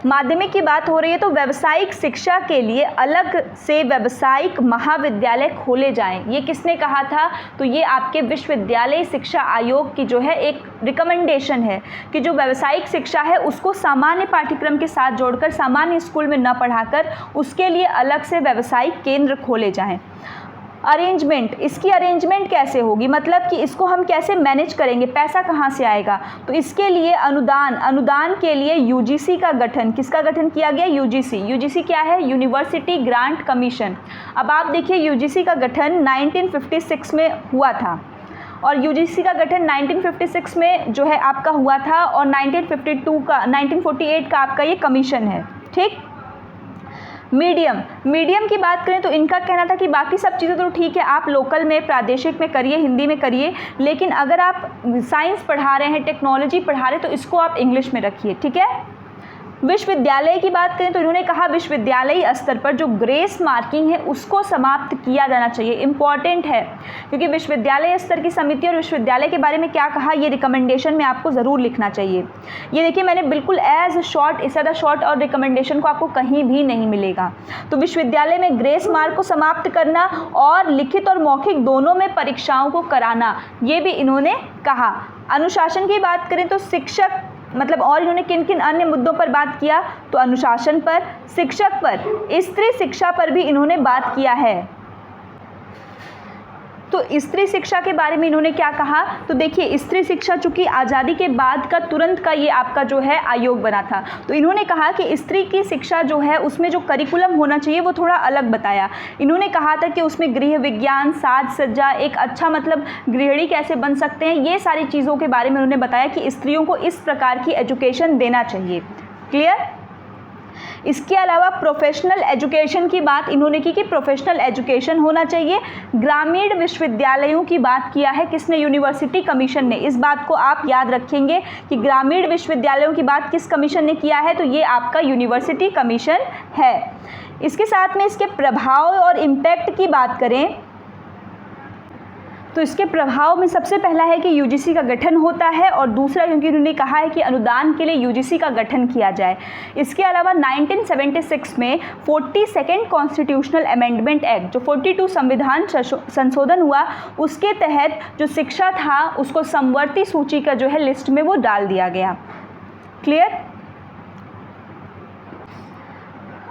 माध्यमिक की बात हो रही है तो व्यावसायिक शिक्षा के लिए अलग से व्यावसायिक महाविद्यालय खोले जाएं। ये किसने कहा था, तो ये आपके विश्वविद्यालय शिक्षा आयोग की जो है एक रिकमेंडेशन है कि जो व्यावसायिक शिक्षा है उसको सामान्य पाठ्यक्रम के साथ जोड़कर सामान्य स्कूल में न पढ़ाकर उसके लिए अलग से व्यावसायिक केंद्र खोले जाएं। अरेंजमेंट, इसकी अरेंजमेंट कैसे होगी, मतलब कि इसको हम कैसे मैनेज करेंगे, पैसा कहाँ से आएगा, तो इसके लिए अनुदान के लिए यूजीसी का गठन, किसका गठन किया गया, यूजीसी क्या है, यूनिवर्सिटी ग्रांट कमीशन। अब आप देखिए यूजीसी का गठन 1956 में हुआ था और यूजीसी का गठन 1956 में जो है आपका हुआ था और 1948 का आपका ये कमीशन है। ठीक। मीडियम की बात करें तो इनका कहना था कि बाकी सब चीज़ें तो ठीक है, आप लोकल में, प्रादेशिक में करिए, हिंदी में करिए, लेकिन अगर आप साइंस पढ़ा रहे हैं, टेक्नोलॉजी पढ़ा रहे हैं तो इसको आप इंग्लिश में रखिए। ठीक है। विश्वविद्यालय की बात करें तो इन्होंने कहा विश्वविद्यालय स्तर पर जो ग्रेस मार्किंग है उसको समाप्त किया जाना चाहिए। इम्पॉर्टेंट है क्योंकि विश्वविद्यालय स्तर की समिति और विश्वविद्यालय के बारे में क्या कहा ये रिकमेंडेशन में आपको ज़रूर लिखना चाहिए। ये देखिए मैंने बिल्कुल एज शॉर्ट, इससे ज़्यादा शॉर्ट और रिकमेंडेशन को आपको कहीं भी नहीं मिलेगा। तो विश्वविद्यालय में ग्रेस मार्क को समाप्त करना और लिखित और मौखिक दोनों में परीक्षाओं को कराना, ये भी इन्होंने कहा। अनुशासन की बात करें तो शिक्षक मतलब और इन्होंने किन किन अन्य मुद्दों पर बात किया, तो अनुशासन पर, शिक्षक पर, स्त्री शिक्षा पर भी इन्होंने बात किया है। तो स्त्री शिक्षा के बारे में इन्होंने क्या कहा, तो देखिए स्त्री शिक्षा चूंकि आज़ादी के बाद का तुरंत का ये आपका जो है आयोग बना था, तो इन्होंने कहा कि स्त्री की शिक्षा जो है उसमें जो करिकुलम होना चाहिए वो थोड़ा अलग बताया। इन्होंने कहा था कि उसमें गृह विज्ञान, साज सज्जा, एक अच्छा मतलब गृहिणी कैसे बन सकते हैं, ये सारी चीज़ों के बारे में उन्होंने बताया कि स्त्रियों को इस प्रकार की एजुकेशन देना चाहिए। क्लियर। इसके अलावा प्रोफेशनल एजुकेशन की बात इन्होंने की कि प्रोफेशनल एजुकेशन होना चाहिए। ग्रामीण विश्वविद्यालयों की बात किया है किसने, यूनिवर्सिटी कमीशन ने। इस बात को आप याद रखेंगे कि ग्रामीण विश्वविद्यालयों की बात किस कमीशन ने किया है, तो ये आपका यूनिवर्सिटी कमीशन है। इसके साथ में इसके प्रभाव और इम्पैक्ट की बात करें तो इसके प्रभाव में सबसे पहला है कि यूजीसी का गठन होता है और दूसरा क्योंकि उन्होंने कहा है कि अनुदान के लिए यूजीसी का गठन किया जाए। इसके अलावा 1976 में 42nd कॉन्स्टिट्यूशनल अमेंडमेंट एक्ट, जो 42 संविधान संशोधन हुआ, उसके तहत जो शिक्षा था उसको समवर्ती सूची का जो है लिस्ट में वो डाल दिया गया। क्लियर।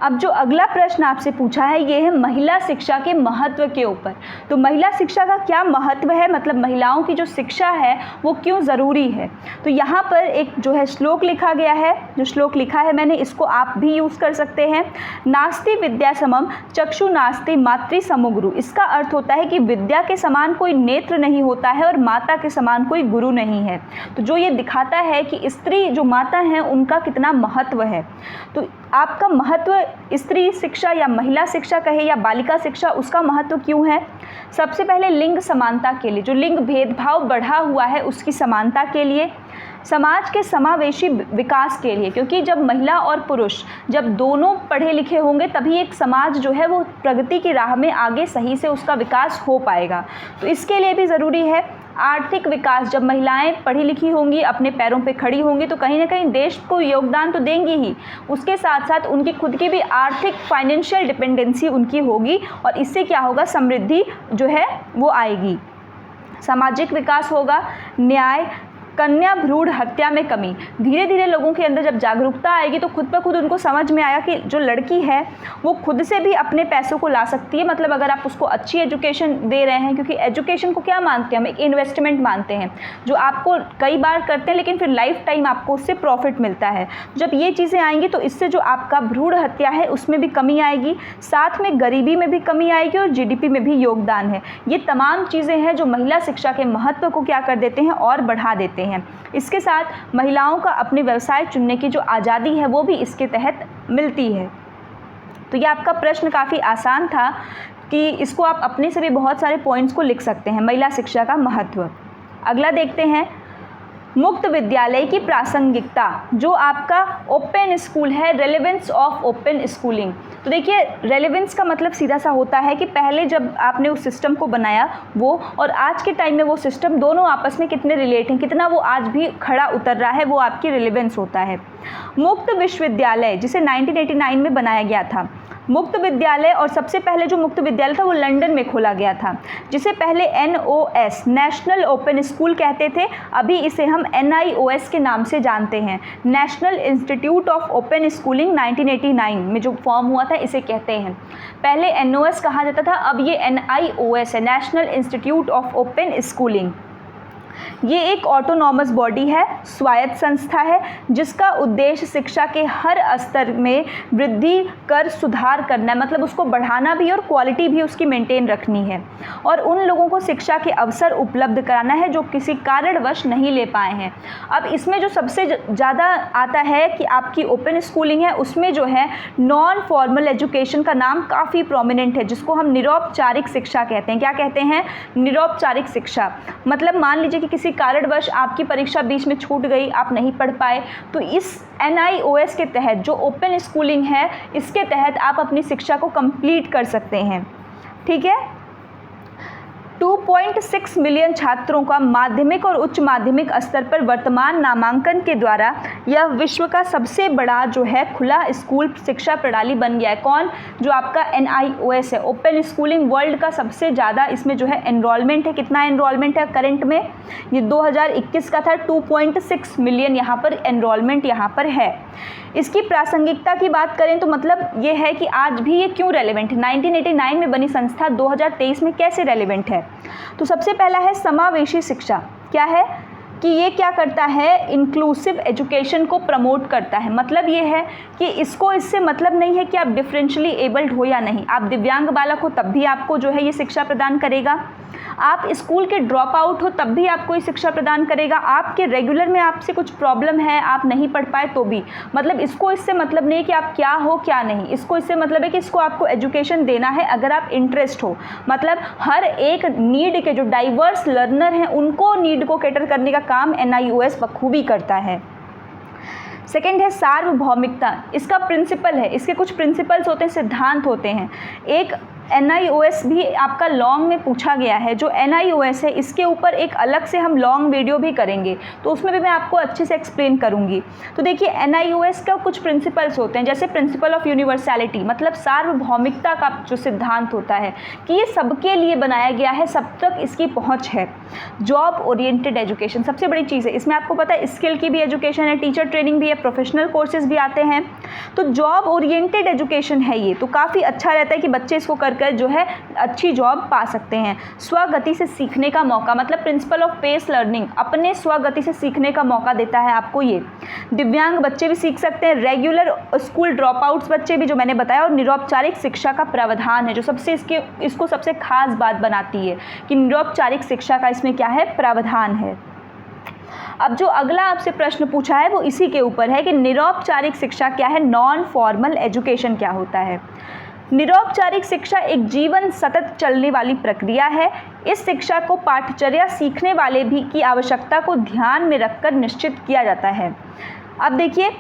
अब जो अगला प्रश्न आपसे पूछा है ये है महिला शिक्षा के महत्व के ऊपर। तो महिला शिक्षा का क्या महत्व है, मतलब महिलाओं की जो शिक्षा है वो क्यों ज़रूरी है। तो यहाँ पर एक जो है श्लोक लिखा गया है, जो श्लोक लिखा है मैंने, इसको आप भी यूज़ कर सकते हैं। नास्ति विद्या समम चक्षु नास्ति मातृ समोगुरु। इसका अर्थ होता है कि विद्या के समान कोई नेत्र नहीं होता है और माता के समान कोई गुरु नहीं है। तो जो ये दिखाता है कि स्त्री जो माता हैं उनका कितना महत्व है। तो आपका महत्व स्त्री शिक्षा या महिला शिक्षा कहे या बालिका शिक्षा, उसका महत्व क्यों है। सबसे पहले लिंग समानता के लिए, जो लिंग भेदभाव बढ़ा हुआ है उसकी समानता के लिए, समाज के समावेशी विकास के लिए, क्योंकि जब महिला और पुरुष जब दोनों पढ़े लिखे होंगे तभी एक समाज जो है वो प्रगति की राह में आगे सही से उसका विकास हो पाएगा। तो इसके लिए भी ज़रूरी है आर्थिक विकास। जब महिलाएं पढ़ी लिखी होंगी, अपने पैरों पे खड़ी होंगी तो कहीं ना कहीं देश को योगदान तो देंगी ही, उसके साथ साथ उनकी खुद की भी आर्थिक फाइनेंशियल डिपेंडेंसी उनकी होगी और इससे क्या होगा, समृद्धि जो है वो आएगी, सामाजिक विकास होगा, न्याय कन्या भ्रूण हत्या में कमी। धीरे धीरे लोगों के अंदर जब जागरूकता आएगी तो खुद ब खुद उनको समझ में आया कि जो लड़की है वो खुद से भी अपने पैसों को ला सकती है। मतलब अगर आप उसको अच्छी एजुकेशन दे रहे हैं, क्योंकि एजुकेशन को क्या मानते हैं हम, एक इन्वेस्टमेंट मानते हैं जो आपको कई बार करते हैं लेकिन फिर लाइफ टाइम आपको उससे प्रॉफिट मिलता है। जब ये चीज़ें आएंगी तो इससे जो आपका भ्रूण हत्या है उसमें भी कमी आएगी, साथ में गरीबी में भी कमी आएगी और जीडीपी में भी योगदान है। ये तमाम चीज़ें हैं जो महिला शिक्षा के महत्व को क्या कर देते हैं और बढ़ा देते हैं। इसके साथ महिलाओं का अपने व्यवसाय चुनने की जो आज़ादी है वो भी इसके तहत मिलती है। तो ये आपका प्रश्न काफ़ी आसान था कि इसको आप अपने से भी बहुत सारे पॉइंट्स को लिख सकते हैं, महिला शिक्षा का महत्व। अगला देखते हैं मुक्त विद्यालय की प्रासंगिकता, जो आपका ओपन स्कूल है, रेलेवेंस ऑफ ओपन स्कूलिंग। तो देखिए रेलेवेंस का मतलब सीधा सा होता है कि पहले जब आपने उस सिस्टम को बनाया वो और आज के टाइम में वो सिस्टम दोनों आपस में कितने रिलेट हैं, कितना वो आज भी खड़ा उतर रहा है, वो आपकी रेलेवेंस होता है। मुक्त विश्वविद्यालय जिसे 1989 में बनाया गया था, मुक्त विद्यालय, और सबसे पहले जो मुक्त विद्यालय था वो लंदन में खोला गया था, जिसे पहले NOS नेशनल ओपन स्कूल कहते थे, अभी इसे हम NIOS के नाम से जानते हैं। National institute of open schooling 1989 में जो फॉर्म हुआ था इसे कहते हैं। पहले NOS कहा जाता था, अब ये NIOS है, national institute of open schooling. ये एक ऑटोनॉमस बॉडी है, स्वायत्त संस्था है, जिसका उद्देश्य शिक्षा के हर स्तर में वृद्धि कर सुधार करना है, मतलब उसको बढ़ाना भी और क्वालिटी भी उसकी मेंटेन रखनी है, और उन लोगों को शिक्षा के अवसर उपलब्ध कराना है जो किसी कारणवश नहीं ले पाए हैं। अब इसमें जो सबसे ज़्यादा आता है कि आपकी ओपन स्कूलिंग है, उसमें जो है नॉन फॉर्मल एजुकेशन का नाम काफ़ी प्रोमिनेंट है, जिसको हम निरौपचारिक शिक्षा कहते हैं। क्या कहते हैं? निरौपचारिक शिक्षा। मतलब मान लीजिए कि किसी कारणवश आपकी परीक्षा बीच में छूट गई, आप नहीं पढ़ पाए, तो इस NIOS के तहत जो ओपन स्कूलिंग है इसके तहत आप अपनी शिक्षा को कंप्लीट कर सकते हैं। ठीक है। 2.6 मिलियन छात्रों का माध्यमिक और उच्च माध्यमिक स्तर पर वर्तमान नामांकन के द्वारा यह विश्व का सबसे बड़ा जो है खुला स्कूल शिक्षा प्रणाली बन गया है। कौन? जो आपका NIOS है, ओपन स्कूलिंग। वर्ल्ड का सबसे ज़्यादा इसमें जो है एनरोलमेंट है। कितना एनरोलमेंट है करंट में? ये 2021 का था, 2.6 मिलियन यहाँ पर एनरोलमेंट यहाँ पर है। इसकी प्रासंगिकता की बात करें तो मतलब ये है कि आज भी ये क्यों रेलेवेंट है, 1989 में बनी संस्था 2023 में कैसे रेलेवेंट है। तो सबसे पहला है समावेशी शिक्षा। क्या है कि ये क्या करता है? इंक्लूसिव एजुकेशन को प्रमोट करता है। मतलब ये है कि इससे मतलब नहीं है कि आप डिफरेंशियली एबल्ड हो या नहीं, आप दिव्यांग बालक हो तब भी आपको जो है ये शिक्षा प्रदान करेगा, आप स्कूल के ड्रॉप आउट हो तब भी आपको ये शिक्षा प्रदान करेगा, आपके रेगुलर में आपसे कुछ प्रॉब्लम है, आप नहीं पढ़ पाए तो भी। मतलब इसको इससे मतलब नहीं है कि आप क्या हो क्या नहीं, इसको इससे मतलब है कि इसको आपको एजुकेशन देना है अगर आप इंटरेस्ट हो। मतलब हर एक नीड के जो डाइवर्स लर्नर हैं उनको नीड को कैटर करने का काम NIOS बखूबी करता है। सेकेंड है सार्वभौमिकता। इसका प्रिंसिपल है, इसके कुछ प्रिंसिपल्स होते हैं, सिद्धांत होते हैं। एक NIOS भी आपका लॉन्ग में पूछा गया है। जो NIOS है इसके ऊपर एक अलग से हम लॉन्ग वीडियो भी करेंगे, तो उसमें भी मैं आपको अच्छे से एक्सप्लेन करूंगी। तो देखिए NIOS का कुछ प्रिंसिपल्स होते हैं, जैसे प्रिंसिपल ऑफ यूनिवर्सैलिटी, मतलब सार्वभौमिकता का जो सिद्धांत होता है कि ये सबके लिए बनाया गया है, सब तक इसकी पहुँच है। जॉब ओरिएंटेड एजुकेशन सबसे बड़ी चीज़ है, इसमें आपको पता है स्किल की भी एजुकेशन है, टीचर ट्रेनिंग भी है, प्रोफेशनल कोर्सेज भी आते हैं। तो जॉब ओरिएंटेड एजुकेशन है ये, तो काफ़ी अच्छा रहता है कि बच्चे इसको कर जो है अच्छी जॉब पा सकते हैं। स्वगति से सीखने का मौका, मतलब प्रिंसिपल ऑफ पेस लर्निंग, अपने स्वगति से सीखने का मौका देता है आपको ये। दिव्यांग बच्चे भी सीख सकते हैं, रेगुलर स्कूल ड्रॉप आउट्स बच्चे भी जो मैंने बताया, और निरौपचारिक शिक्षा का प्रावधान है जो सबसे इसको सबसे खास बात बनाती है कि निरौपचारिक शिक्षा का इसमें क्या है? प्रावधान है। अब जो अगला आपसे प्रश्न पूछा है वो इसी के ऊपर है कि निरौपचारिक शिक्षा क्या है, नॉन फॉर्मल एजुकेशन क्या होता है। निरौपचारिक शिक्षा एक जीवन सतत चलने वाली प्रक्रिया है। इस शिक्षा को पाठचर्या सीखने वाले भी की आवश्यकता को ध्यान में रखकर निश्चित किया जाता है। अब देखिए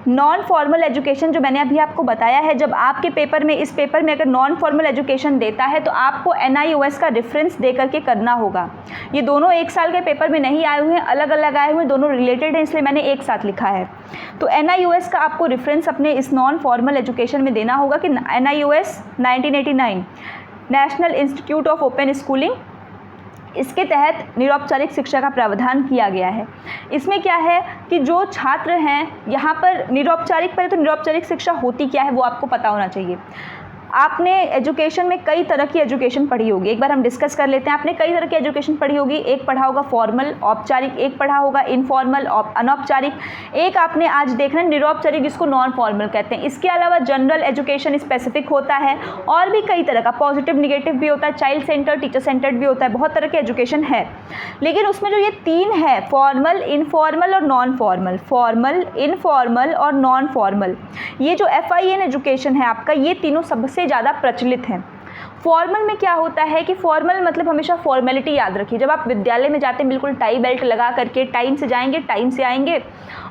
नॉन फॉर्मल एजुकेशन जो मैंने अभी आपको बताया है, जब आपके पेपर में, इस पेपर में अगर नॉन फॉर्मल एजुकेशन देता है तो आपको NIOS का रेफरेंस दे करके करना होगा। ये दोनों एक साल के पेपर में नहीं आए हुए हैं, अलग अलग आए हुए हैं, दोनों रिलेटेड हैं, इसलिए मैंने एक साथ लिखा है। तो NIOS का आपको रेफरेंस अपने इस नॉन फॉर्मल एजुकेशन में देना होगा कि NIOS 1989 national institute of open schooling, इसके तहत निरौपचारिक शिक्षा का प्रावधान किया गया है। इसमें क्या है कि जो छात्र हैं यहाँ पर निरौपचारिक, पहले तो निरौपचारिक शिक्षा होती क्या है वो आपको पता होना चाहिए। आपने एजुकेशन में कई तरह की एजुकेशन पढ़ी होगी, एक बार हम डिस्कस कर लेते हैं। आपने कई तरह की एजुकेशन पढ़ी होगी, एक पढ़ा होगा फॉर्मल औपचारिक, एक पढ़ा होगा इनफॉर्मल अनौपचारिक, एक आपने आज देखना निरौपचारिक जिसको नॉन फॉर्मल कहते हैं। इसके अलावा जनरल एजुकेशन स्पेसिफिक होता है और भी कई तरह का, पॉजिटिव निगेटिव भी होता है, चाइल्ड सेंटर टीचर सेंटर्ड भी होता है, बहुत तरह की एजुकेशन है। लेकिन उसमें जो ये तीन है, फॉर्मल इनफॉर्मल और नॉन फॉर्मल, फॉर्मल इनफॉर्मल और नॉन फॉर्मल, ये जो FIN एजुकेशन है आपका, ये तीनों सबसे ज़्यादा प्रचलित हैं। फॉर्मल में क्या होता है कि फॉर्मल मतलब हमेशा फॉर्मेलिटी याद रखिए, जब आप विद्यालय में जाते हैं बिल्कुल टाई बेल्ट लगा करके, टाइम से जाएंगे टाइम से आएंगे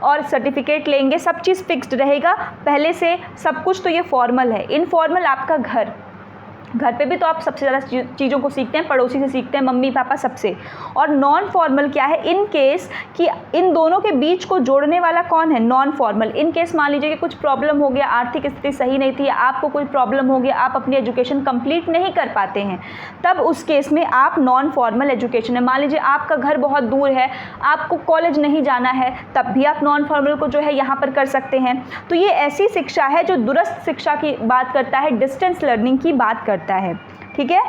और सर्टिफिकेट लेंगे, सब चीज़ फिक्स्ड रहेगा पहले से सब कुछ, तो ये फॉर्मल है। इनफॉर्मल आपका घर पे भी तो आप सबसे ज़्यादा चीज़ों को सीखते हैं, पड़ोसी से सीखते हैं, मम्मी पापा सबसे। और नॉन फॉर्मल क्या है, इन केस कि इन दोनों के बीच को जोड़ने वाला कौन है, नॉन फॉर्मल। इन केस मान लीजिए कि कुछ प्रॉब्लम हो गया, आर्थिक स्थिति सही नहीं थी, आपको कोई प्रॉब्लम हो गया, आप अपनी एजुकेशन कंप्लीट नहीं कर पाते हैं, तब उस केस में आप नॉन फॉर्मल एजुकेशन है। मान लीजिए आपका घर बहुत दूर है, आपको कॉलेज नहीं जाना है, तब भी आप नॉन फॉर्मल को जो है यहाँ पर कर सकते हैं। तो ये ऐसी शिक्षा है जो दूरस्थ शिक्षा की बात करता है, डिस्टेंस लर्निंग की बात करता है। ठीक है,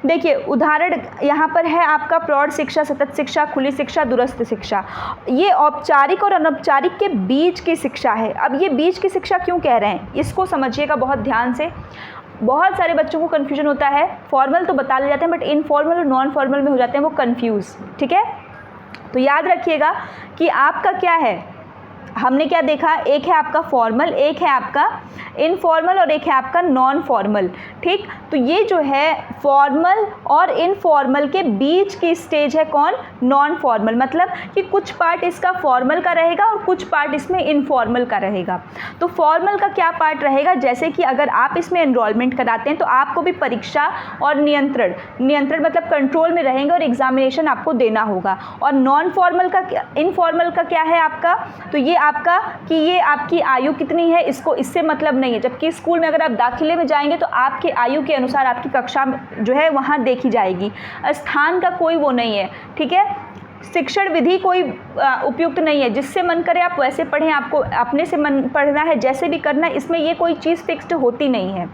देखिए उदाहरण यहाँ पर है आपका प्रौढ़ शिक्षा, सतत शिक्षा, खुली शिक्षा, दूरस्थ शिक्षा। ये औपचारिक और अनौपचारिक के बीच की शिक्षा है। अब ये बीच की शिक्षा क्यों कह रहे हैं, इसको समझिएगा बहुत ध्यान से। बहुत सारे बच्चों को कन्फ्यूजन होता है, फॉर्मल तो बता ले जाते हैं बट इनफॉर्मल और नॉन फॉर्मल में हो जाते हैं वो कन्फ्यूज़। ठीक है, तो याद रखिएगा कि आपका क्या है, हमने क्या देखा, एक है आपका फॉर्मल, एक है आपका इनफॉर्मल और एक है आपका नॉन फॉर्मल। ठीक, तो ये जो है फॉर्मल और इनफॉर्मल के बीच की स्टेज है कौन, नॉन फॉर्मल। मतलब कि कुछ पार्ट इसका फॉर्मल का रहेगा और कुछ पार्ट इसमें इनफॉर्मल का रहेगा। तो फॉर्मल का क्या पार्ट रहेगा, जैसे कि अगर आप इसमें एनरोलमेंट कराते हैं तो आपको भी परीक्षा और नियंत्रण मतलब कंट्रोल में रहेंगे और एग्जामिनेशन आपको देना होगा। और नॉन फॉर्मल का, इनफॉर्मल का क्या है आपका, तो ये आपका कि ये आपकी आयु कितनी है इसको, इससे मतलब नहीं है। जबकि स्कूल में अगर आप दाखिले में जाएंगे तो आपके आयु के अनुसार आपकी कक्षा जो है वहाँ देखी जाएगी, स्थान का कोई वो नहीं है। ठीक है, शिक्षण विधि कोई उपयुक्त नहीं है, जिससे मन करे आप वैसे पढ़ें, आपको अपने से मन पढ़ना है जैसे भी करना है, इसमें ये कोई चीज़ फिक्स्ड होती नहीं है।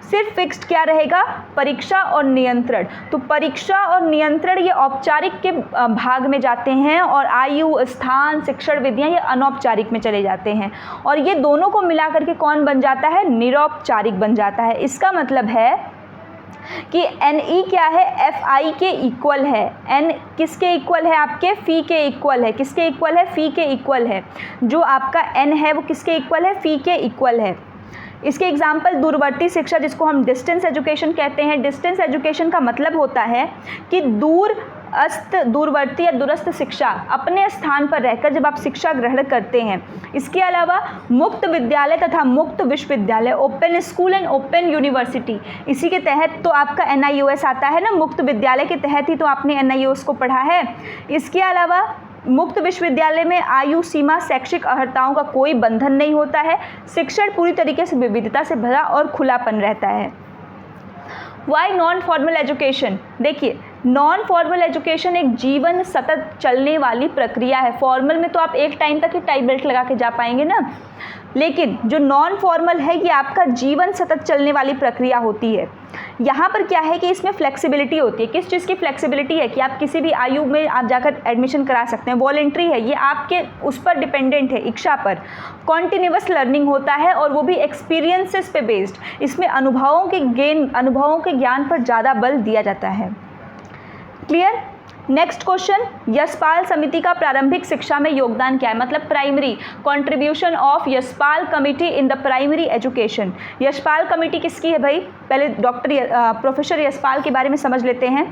सिर्फ फिक्स्ड क्या रहेगा, परीक्षा और नियंत्रण। तो परीक्षा और नियंत्रण ये औपचारिक के भाग में जाते हैं और आयु, स्थान, शिक्षण विधियाँ ये अनौपचारिक में चले जाते हैं। और ये दोनों को मिला करके कौन बन जाता है, निरौपचारिक बन जाता है। इसका मतलब है कि NE क्या है, FI के इक्वल है। N किसके इक्वल है, आपके फी के इक्वल है। किसके इक्वल है, फी के इक्वल है। जो आपका N है वो किसके इक्वल है, फी के इक्वल है। इसके एग्जाम्पल दूरवर्ती शिक्षा जिसको हम डिस्टेंस एजुकेशन कहते हैं। डिस्टेंस एजुकेशन का मतलब होता है कि दूरवर्ती या दूरस्थ शिक्षा अपने स्थान पर रहकर जब आप शिक्षा ग्रहण करते हैं। इसके अलावा मुक्त विद्यालय तथा मुक्त विश्वविद्यालय, open school and open university, इसी के तहत तो आपका NIOS आता है ना, मुक्त विद्यालय के तहत ही तो आपने NIOS को पढ़ा है। इसके अलावा मुक्त विश्वविद्यालय में आयु सीमा, शैक्षिक अर्हताओं का कोई बंधन नहीं होता है। शिक्षण पूरी तरीके से विविधता से भरा और खुलापन रहता है। वाई नॉन फॉर्मल एजुकेशन, देखिए नॉन फॉर्मल एजुकेशन एक जीवन सतत चलने वाली प्रक्रिया है। फॉर्मल में तो आप एक टाइम तक ही टाई बेल्ट लगा के जा पाएंगे ना, लेकिन जो नॉन फॉर्मल है ये आपका जीवन सतत चलने वाली प्रक्रिया होती है। यहाँ पर क्या है कि इसमें फ्लेक्सिबिलिटी होती है। किस चीज़ की फ्लेक्सिबिलिटी है कि आप किसी भी आयु में आप जाकर एडमिशन करा सकते हैं। वॉलेंट्री है, ये आपके उस पर डिपेंडेंट है, इच्छा पर। कॉन्टिन्यूअस लर्निंग होता है और वो भी एक्सपीरियंसेस पे बेस्ड। इसमें अनुभवों के ज्ञान पर ज़्यादा बल दिया जाता है। क्लियर। नेक्स्ट क्वेश्चन, यशपाल समिति का प्रारंभिक शिक्षा में योगदान क्या है, मतलब primary contribution of Yashpal committee in the primary education. Yashpal committee किसकी है भाई, पहले प्रोफेसर यशपाल के बारे में समझ लेते हैं।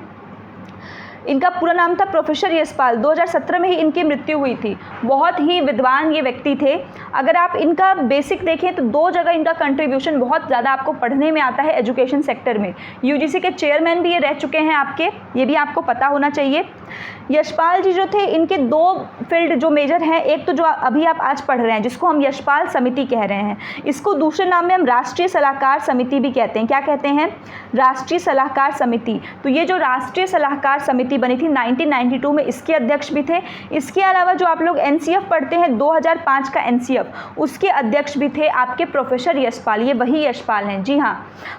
इनका पूरा नाम था प्रोफेसर यशपाल। 2017 में ही इनकी मृत्यु हुई थी। बहुत ही विद्वान ये व्यक्ति थे। अगर आप इनका बेसिक देखें तो दो जगह इनका कंट्रीब्यूशन बहुत ज़्यादा आपको पढ़ने में आता है एजुकेशन सेक्टर में। UGC के चेयरमैन भी ये रह चुके हैं आपके, ये भी आपको पता होना चाहिए। यशपाल जी जो थे, इनके दो फील्ड जो मेजर हैं, एक तो जो अभी आप आज पढ़ रहे हैं जिसको हम यशपाल समिति कह रहे हैं, इसको दूसरे नाम में हम राष्ट्रीय सलाहकार समिति भी कहते हैं। क्या कहते हैं? राष्ट्रीय सलाहकार समिति। तो ये जो राष्ट्रीय सलाहकार समिति बनी थी 1992 में, इसके अध्यक्ष भी थे। इसके अलावा जो आप लोग एनसीएफ पढ़ते हैं 2005 का एनसीएफ, उसके अध्यक्ष भी थे आपके प्रोफेसर यशपाल। ये वही यशपाल हैं, जी हाँ।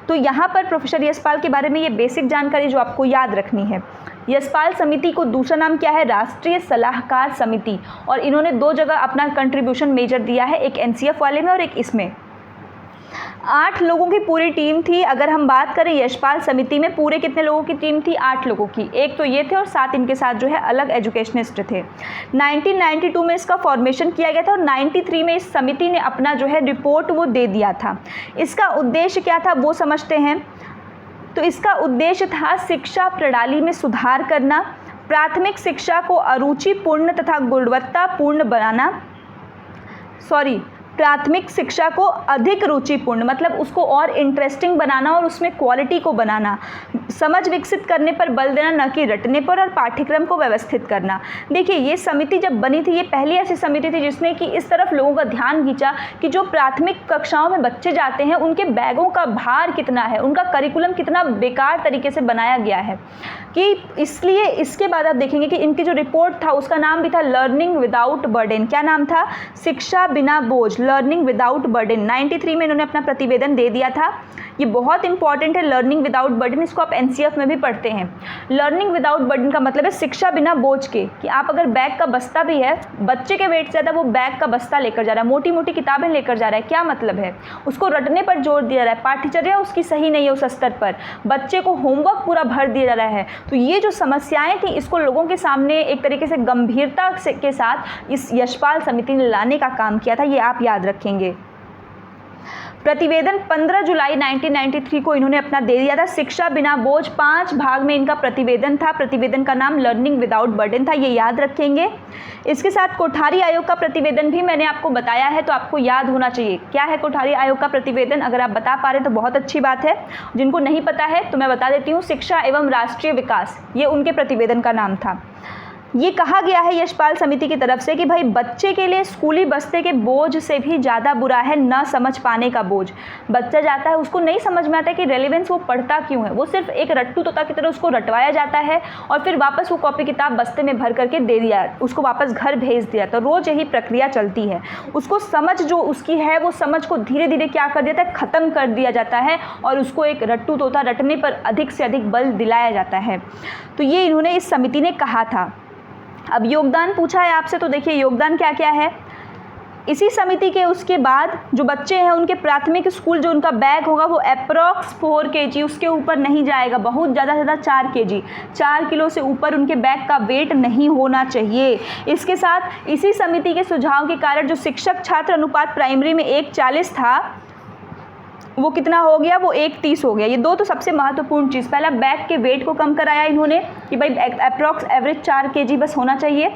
तो यहाँ पर प्रोफेसर यशपाल के बारे में ये बेसिक जानकारी जो आपको याद रखनी है। यशपाल समिति को दूसरा नाम क्या है? राष्ट्रीय सलाहकार समिति। और इन्होंने दो जगह अपना कंट्रीब्यूशन मेजर दिया है, एक एनसीएफ वाले में और एक इसमें। 8 लोगों की पूरी टीम थी। अगर हम बात करें यशपाल समिति में पूरे कितने लोगों की टीम थी? 8 लोगों की। एक तो ये थे और 7 इनके साथ जो है अलग एजुकेशनिस्ट थे। 1992 में इसका फॉर्मेशन किया गया था और 93 में इस समिति ने अपना जो है रिपोर्ट वो दे दिया था। इसका उद्देश्य क्या था वो समझते हैं। तो इसका उद्देश्य था शिक्षा प्रणाली में सुधार करना, प्राथमिक शिक्षा को अरुचिपूर्ण तथा गुणवत्तापूर्ण बनाना, प्राथमिक शिक्षा को अधिक रुचिपूर्ण मतलब उसको और इंटरेस्टिंग बनाना और उसमें क्वालिटी को बनाना, समझ विकसित करने पर बल देना, न कि रटने पर, और पाठ्यक्रम को व्यवस्थित करना। देखिए, ये समिति जब बनी थी, ये पहली ऐसी समिति थी जिसने कि इस तरफ लोगों का ध्यान खींचा कि जो प्राथमिक कक्षाओं में बच्चे जाते हैं उनके बैगों का भार कितना है, उनका करिकुलम कितना बेकार तरीके से बनाया गया है। कि इसलिए इसके बाद आप देखेंगे कि इनकी जो रिपोर्ट था उसका नाम भी था लर्निंग विदाउट बर्डन। क्या नाम था? शिक्षा बिना बोझ, लर्निंग विदाउट बर्डन। 93 में इन्होंने अपना प्रतिवेदन दे दिया था। ये बहुत इंपॉर्टेंट है, लर्निंग विदाउट बर्डन। इसको आप एनसीएफ में भी पढ़ते हैं। लर्निंग विदाउट बर्डन का मतलब है शिक्षा बिना बोझ के, कि आप अगर बैग का बस्ता भी है, बच्चे के वेट से ज़्यादा वो बैग का बस्ता लेकर जा रहा है, मोटी मोटी किताबें लेकर जा रहा है। क्या मतलब है? उसको रटने पर जोर दिया जा रहा है, पाठ्यचर्या उसकी सही नहीं है उस स्तर पर, बच्चे को होमवर्क पूरा भर दिया जा रहा है। तो ये जो समस्याएं थी इसको लोगों के सामने एक तरीके से गंभीरता के साथ इस यशपाल समिति ने लाने का काम किया था। ये आप याद रखेंगे। प्रतिवेदन 15 जुलाई 1993 को इन्होंने अपना दे दिया था। शिक्षा बिना बोझ 5 भाग में इनका प्रतिवेदन था। प्रतिवेदन का नाम लर्निंग विदाउट बर्डन था, ये याद रखेंगे। इसके साथ कोठारी आयोग का प्रतिवेदन भी मैंने आपको बताया है, तो आपको याद होना चाहिए। क्या है कोठारी आयोग का प्रतिवेदन? अगर आप बता पा रहे तो बहुत अच्छी बात है, जिनको नहीं पता है तो मैं बता देती हूँ। शिक्षा एवं राष्ट्रीय विकास, ये उनके प्रतिवेदन का नाम था। ये कहा गया है यशपाल समिति की तरफ से कि भाई बच्चे के लिए स्कूली बस्ते के बोझ से भी ज़्यादा बुरा है न समझ पाने का बोझ। बच्चा जाता है, उसको नहीं समझ में आता है कि रेलेवेंस वो पढ़ता क्यों है, वो सिर्फ एक रट्टू तोता की तरह उसको रटवाया जाता है और फिर वापस वो कॉपी किताब बस्ते में भर करके दे दिया, उसको वापस घर भेज दिया। तो रोज़ यही प्रक्रिया चलती है। उसको समझ जो उसकी है वो समझ को धीरे धीरे क्या कर देता है, ख़त्म कर दिया जाता है और उसको एक रट्टू तोता रटने पर अधिक से अधिक बल दिलाया जाता है। तो ये इन्होंने इस समिति ने कहा था। अब योगदान पूछा है आपसे, तो देखिए योगदान क्या क्या है। इसी समिति के उसके बाद जो बच्चे हैं उनके प्राथमिक स्कूल जो उनका बैग होगा वो अप्रॉक्स 4 kg, उसके ऊपर नहीं जाएगा। बहुत ज़्यादा से ज़्यादा 4 kg, 4 किलो से ऊपर उनके बैग का वेट नहीं होना चाहिए। इसके साथ इसी समिति के सुझाव के कारण जो शिक्षक छात्र अनुपात प्राइमरी में 1:40 था वो कितना हो गया, वो 1:30 हो गया। ये दो तो सबसे महत्वपूर्ण चीज़। पहला, बैग के वेट को कम कराया इन्होंने कि भाई अप्रॉक्स एवरेज 4 kg बस होना चाहिए,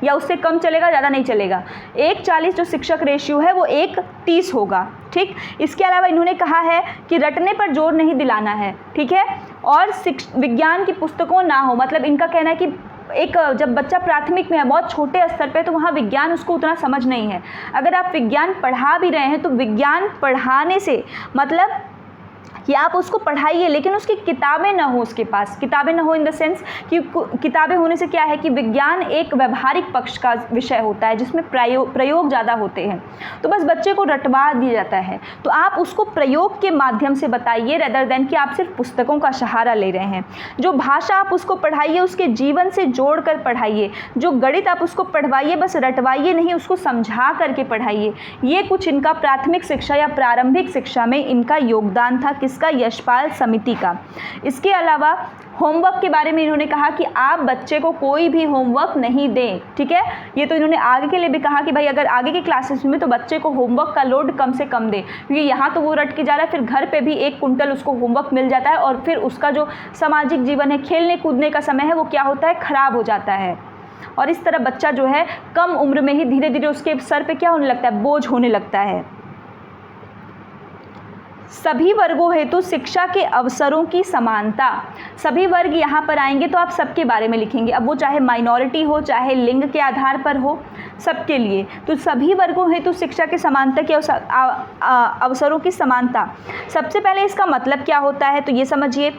या उससे कम चलेगा, ज़्यादा नहीं चलेगा। 1:40 जो शिक्षक रेशियो है वो 1:30 होगा। ठीक। इसके अलावा इन्होंने कहा है कि रटने पर जोर नहीं दिलाना है, ठीक है, और विज्ञान की पुस्तकों ना हो। मतलब इनका कहना है कि एक जब बच्चा प्राथमिक में है, बहुत छोटे स्तर पे, तो वहाँ विज्ञान उसको उतना समझ नहीं है। अगर आप विज्ञान पढ़ा भी रहे हैं तो विज्ञान पढ़ाने से मतलब कि आप उसको पढ़ाइए लेकिन उसकी किताबें ना हो, उसके पास किताबें ना हो इन द सेंस कि किताबें होने से क्या है कि विज्ञान एक व्यवहारिक पक्ष का विषय होता है जिसमें प्रयोग ज़्यादा होते हैं। तो बस बच्चे को रटवा दिया जाता है। तो आप उसको प्रयोग के माध्यम से बताइए रेदर देन कि आप सिर्फ पुस्तकों का सहारा ले रहे हैं। जो भाषा आप उसको पढ़ाइए उसके जीवन से जोड़ कर पढ़ाइए। जो गणित आप उसको पढ़वाइए बस रटवाइए नहीं, उसको समझा करके पढ़ाइए। ये कुछ इनका प्राथमिक शिक्षा या प्रारंभिक शिक्षा में इनका योगदान था, किसका? यशपाल समिति का। इसके अलावा होमवर्क के बारे में इन्होंने कहा कि आप बच्चे को कोई भी होमवर्क नहीं दें, ठीक है। ये तो इन्होंने आगे के लिए भी कहा कि भाई अगर आगे की क्लासेस में तो बच्चे को होमवर्क का लोड कम से कम दें, क्योंकि यहाँ तो वो रट के जा रहा है, फिर घर पे भी 1 कुंटल उसको होमवर्क मिल जाता है और फिर उसका जो सामाजिक जीवन है, खेलने कूदने का समय है, वो क्या होता है, खराब हो जाता है। और इस तरह बच्चा जो है कम उम्र में ही धीरे धीरे उसके सर पे क्या होने लगता है, बोझ होने लगता है। सभी वर्गों हेतु शिक्षा के अवसरों की समानता। सभी वर्ग यहाँ पर आएंगे तो आप सबके बारे में लिखेंगे, अब वो चाहे माइनॉरिटी हो चाहे लिंग के आधार पर हो, सबके लिए। तो सभी वर्गों हेतु शिक्षा के समानता के अवसरों की समानता, सबसे पहले इसका मतलब क्या होता है तो ये समझिए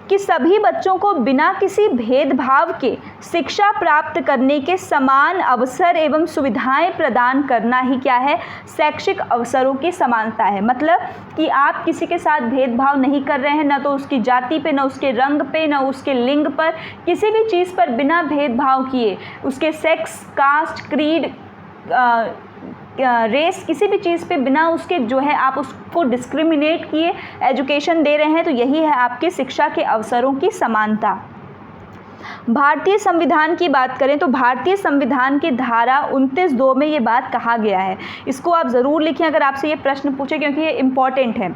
कि सभी बच्चों को बिना किसी भेदभाव के शिक्षा प्राप्त करने के समान अवसर एवं सुविधाएं प्रदान करना ही क्या है, शैक्षिक अवसरों की समानता है। मतलब कि आप किसी के साथ भेदभाव नहीं कर रहे हैं, ना तो उसकी जाति पे, ना उसके रंग पे, ना उसके लिंग पर, किसी भी चीज़ पर बिना भेदभाव किए, उसके सेक्स, कास्ट, क्रीड, रेस, किसी भी चीज़ पे बिना उसके जो है आप उसको डिस्क्रिमिनेट किए एजुकेशन दे रहे हैं, तो यही है आपकी शिक्षा के अवसरों की समानता। भारतीय संविधान की बात करें तो भारतीय संविधान की धारा 29(2) में ये बात कहा गया है। इसको आप ज़रूर लिखें अगर आपसे ये प्रश्न पूछे, क्योंकि ये इम्पॉर्टेंट है।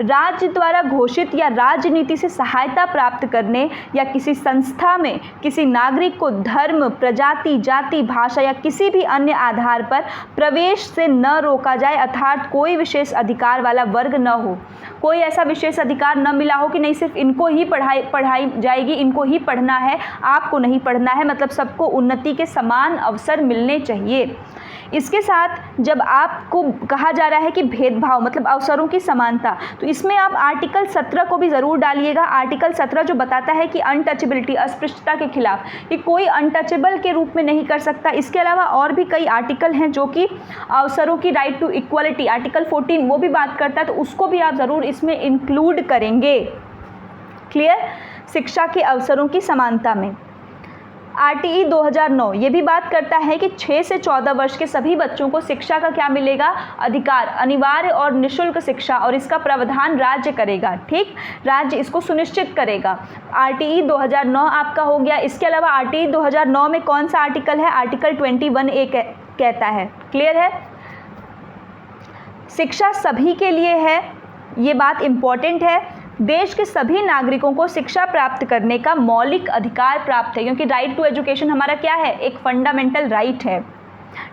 राज्य द्वारा घोषित या राजनीति से सहायता प्राप्त करने या किसी संस्था में किसी नागरिक को धर्म, प्रजाति, जाति, भाषा या किसी भी अन्य आधार पर प्रवेश से न रोका जाए, अर्थात कोई विशेष अधिकार वाला वर्ग न हो। कोई ऐसा विशेष अधिकार न मिला हो कि नहीं सिर्फ इनको ही पढ़ाई जाएगी, इनको ही पढ़ना है, आपको नहीं पढ़ना है। मतलब सबको उन्नति के समान अवसर मिलने चाहिए। इसके साथ जब आपको कहा जा रहा है कि भेदभाव मतलब अवसरों की समानता, तो इसमें आप आर्टिकल 17 को भी ज़रूर डालिएगा। आर्टिकल 17 जो बताता है कि अनटचेबिलिटी, अस्पृश्यता के खिलाफ, कि कोई अनटचेबल के रूप में नहीं कर सकता। इसके अलावा और भी कई आर्टिकल हैं जो कि अवसरों की राइट टू इक्वलिटी, आर्टिकल 14 वो भी बात करता है, तो उसको भी आप ज़रूर इसमें इंक्लूड करेंगे। क्लियर? शिक्षा के अवसरों की समानता में आरटीई 2009 ये भी बात करता है कि 6 से 14 वर्ष के सभी बच्चों को शिक्षा का क्या मिलेगा, अधिकार, अनिवार्य और निःशुल्क शिक्षा, और इसका प्रावधान राज्य करेगा। ठीक, राज्य इसको सुनिश्चित करेगा। आरटीई 2009 आपका हो गया। इसके अलावा आरटीई 2009 में कौन सा आर्टिकल है, आर्टिकल 21A कहता है। क्लियर है? शिक्षा सभी के लिए है, ये बात इम्पॉर्टेंट है। देश के सभी नागरिकों को शिक्षा प्राप्त करने का मौलिक अधिकार प्राप्त है, क्योंकि राइट टू एजुकेशन हमारा क्या है, एक फंडामेंटल राइट है।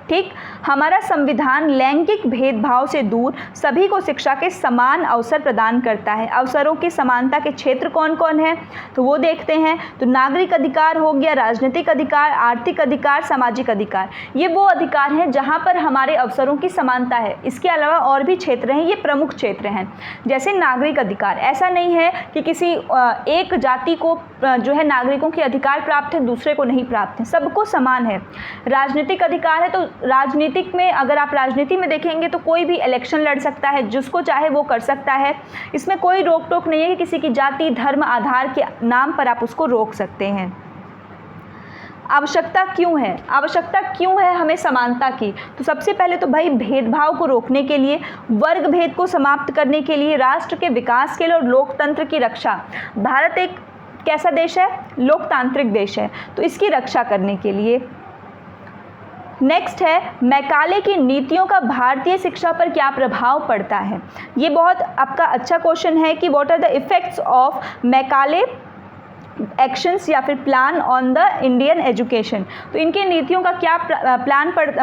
ठीक, हमारा संविधान लैंगिक भेदभाव से दूर सभी को शिक्षा के समान अवसर प्रदान करता है। अवसरों की समानता के क्षेत्र कौन कौन है तो वो देखते हैं। तो नागरिक अधिकार हो गया, राजनीतिक अधिकार, आर्थिक अधिकार, सामाजिक अधिकार, ये वो अधिकार हैं जहाँ पर हमारे अवसरों की समानता है। इसके अलावा और भी क्षेत्र हैं, ये प्रमुख क्षेत्र हैं। जैसे नागरिक अधिकार, ऐसा नहीं है कि किसी एक जाति को जो है नागरिकों के अधिकार प्राप्त है, दूसरे को नहीं प्राप्त है, सबको समान है। राजनीतिक अधिकार है, तो राजनीतिक में अगर आप राजनीति में देखेंगे तो कोई भी इलेक्शन लड़ सकता है, जिसको चाहे वो कर सकता है। इसमें कोई रोक टोक नहीं है कि किसी की जाति, धर्म, आधार के नाम पर आप उसको रोक सकते हैं। आवश्यकता क्यों है, आवश्यकता क्यों है हमें समानता की? तो सबसे पहले तो भाई भेदभाव को रोकने के लिए, वर्ग भेद को समाप्त करने के लिए, राष्ट्र के विकास के लिए और लोकतंत्र की रक्षा। भारत एक कैसा देश है, लोकतांत्रिक देश है, तो इसकी रक्षा करने के लिए। नेक्स्ट है मैकाले की नीतियों का भारतीय शिक्षा पर क्या प्रभाव पड़ता है। ये बहुत आपका अच्छा क्वेश्चन है कि what are the effects of Macaulay actions या फिर plan on the Indian education. तो इनके नीतियों का क्या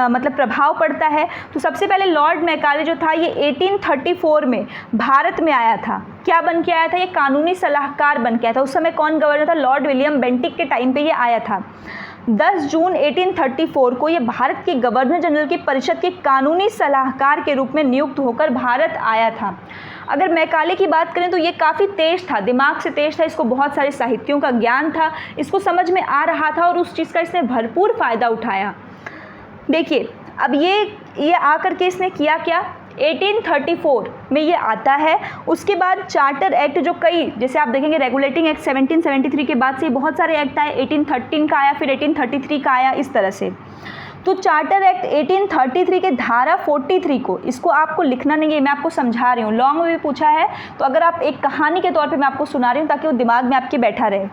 मतलब प्रभाव पड़ता है। तो सबसे पहले लॉर्ड मैकाले जो था ये 1834 में भारत में आया था। क्या बन के आया था, ये कानूनी सलाहकार बन के आया था। उस समय कौन गवर्नर था, लॉर्ड विलियम बेंटिक के टाइम पे ये आया था। 10 जून 1834 को ये भारत के गवर्नर जनरल की परिषद के कानूनी सलाहकार के रूप में नियुक्त होकर भारत आया था। अगर मैकाले की बात करें तो ये काफ़ी तेज था, दिमाग से तेज था, इसको बहुत सारे साहित्यों का ज्ञान था, इसको समझ में आ रहा था और उस चीज़ का इसने भरपूर फ़ायदा उठाया। देखिए अब ये आकर के इसने किया क्या, 1834 में ये आता है। उसके बाद चार्टर एक्ट जो कई, जैसे आप देखेंगे रेगुलेटिंग एक्ट 1773 के बाद से बहुत सारे एक्ट आए, 1813 का आया, फिर 1833 का आया, इस तरह से। तो चार्टर एक्ट 1833 के धारा 43 को, इसको आपको लिखना नहीं है, मैं आपको समझा रही हूँ, लॉन्ग में भी पूछा है, तो अगर आप एक कहानी के तौर पे मैं आपको सुना रही हूँ ताकि वो दिमाग में आपके बैठा रहे।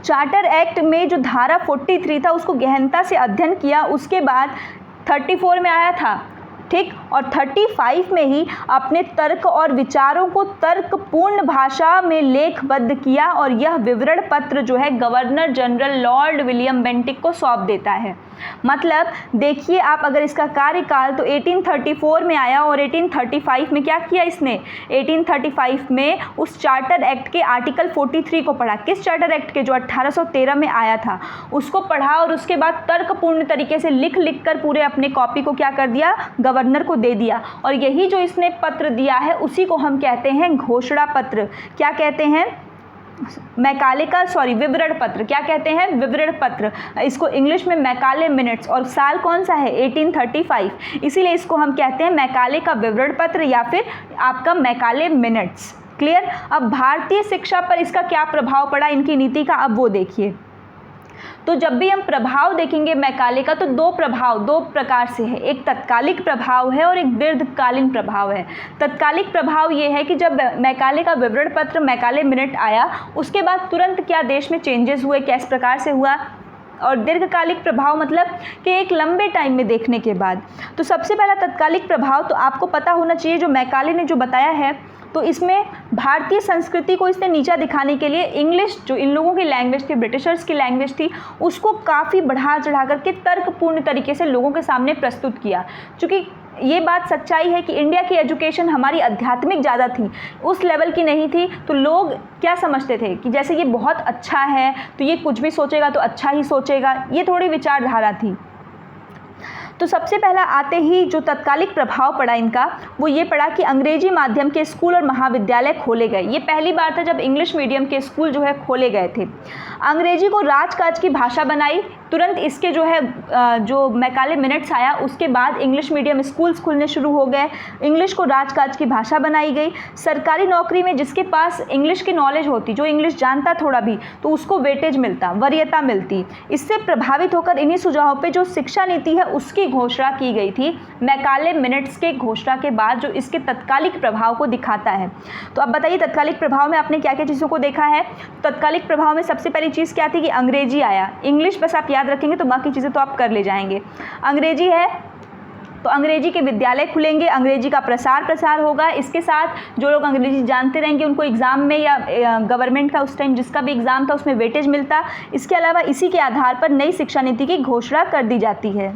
चार्टर एक्ट में जो धारा 43 था उसको गहनता से अध्ययन किया, उसके बाद 34 में आया था, ठीक, और 35 में ही अपने तर्क और विचारों को तर्कपूर्ण भाषा में लेखबद्ध किया और यह विवरण पत्र जो है governor general Lord William Bentinck को सौंप देता है। मतलब देखिए आप अगर इसका कार्यकाल तो 1834 में आया और 1835 में क्या किया इसने, 1835 में उस चार्टर एक्ट के आर्टिकल 43 को पढ़ा। किस चार्टर एक्ट के, जो 1813 में आया था, उसको पढ़ा और उसके बाद तर्कपूर्ण तरीके से लिख कर पूरे अपने कॉपी को क्या कर दिया, गवर्नर को दे दिया। और यही जो इसने पत्र दिया है उसी को हम कहते हैं घोषणा पत्र। क्या कहते हैं, मैकाले का विवरण पत्र। क्या कहते हैं, विवरण पत्र। इसको इंग्लिश में मैकाले मिनट्स, और साल कौन सा है, 1835, इसीलिए इसको हम कहते हैं मैकाले का विवरण पत्र या फिर आपका मैकाले मिनट्स। क्लियर। अब भारतीय शिक्षा पर इसका क्या प्रभाव पड़ा, इनकी नीति का, अब वो देखिए। तो जब भी हम प्रभाव देखेंगे मैकाले का तो दो प्रकार से है, एक तत्कालिक प्रभाव है और एक दीर्घकालीन प्रभाव है। तत्कालिक प्रभाव ये है कि जब मैकाले का विवरण पत्र, मैकाले मिनट आया, उसके बाद तुरंत क्या देश में चेंजेस हुए, किस प्रकार से हुआ। और दीर्घकालिक प्रभाव मतलब कि एक लंबे टाइम में देखने के बाद। तो सबसे पहला तत्कालिक प्रभाव तो आपको पता होना चाहिए, जो मैकाले ने जो बताया है, तो इसमें भारतीय संस्कृति को इसने नीचा दिखाने के लिए इंग्लिश, जो इन लोगों की लैंग्वेज थी, ब्रिटिशर्स की लैंग्वेज थी, उसको काफ़ी बढ़ा चढ़ा करके तर्कपूर्ण तरीके से लोगों के सामने प्रस्तुत किया। क्योंकि ये बात सच्चाई है कि इंडिया की एजुकेशन हमारी आध्यात्मिक ज़्यादा थी, उस लेवल की नहीं थी। तो लोग क्या समझते थे कि जैसे ये बहुत अच्छा है तो ये कुछ भी सोचेगा तो अच्छा ही सोचेगा, ये थोड़ी विचारधारा थी। तो सबसे पहला आते ही जो तत्कालिक प्रभाव पड़ा इनका, वो ये पड़ा कि अंग्रेजी माध्यम के स्कूल और महाविद्यालय खोले गए। ये पहली बार था जब इंग्लिश मीडियम के स्कूल जो है खोले गए थे। अंग्रेजी को राजकाज की भाषा बनाई। तुरंत इसके जो मैकाले मिनट्स आया उसके बाद इंग्लिश मीडियम स्कूल्स खुलने शुरू हो गए, इंग्लिश को राजकाज की भाषा बनाई गई। सरकारी नौकरी में जिसके पास इंग्लिश की नॉलेज होती, जो इंग्लिश जानता थोड़ा भी, तो उसको वेटेज मिलता, वरीयता मिलती। इससे प्रभावित होकर इन्हीं सुझावों पे जो शिक्षा नीति है उसकी घोषणा की गई थी मैकाले मिनट्स के घोषणा के बाद, जो इसके तत्कालिक प्रभाव को दिखाता है। तो अब बताइए तत्कालिक प्रभाव में आपने क्या क्या चीज़ों को देखा है। तत्कालिक प्रभाव में सबसे पहली चीज़ क्या थी कि अंग्रेजी आया। इंग्लिश बस आप याद रखेंगे तो बाकी चीज़ें तो आप कर ले जाएंगे। अंग्रेजी है तो अंग्रेजी के विद्यालय खुलेंगे, अंग्रेजी का प्रसार होगा। इसके साथ जो लोग अंग्रेजी जानते रहेंगे उनको एग्ज़ाम में या गवर्नमेंट का उस टाइम जिसका भी एग्ज़ाम था उसमें वेटेज मिलता। इसके अलावा इसी के आधार पर नई शिक्षा नीति की घोषणा कर दी जाती है।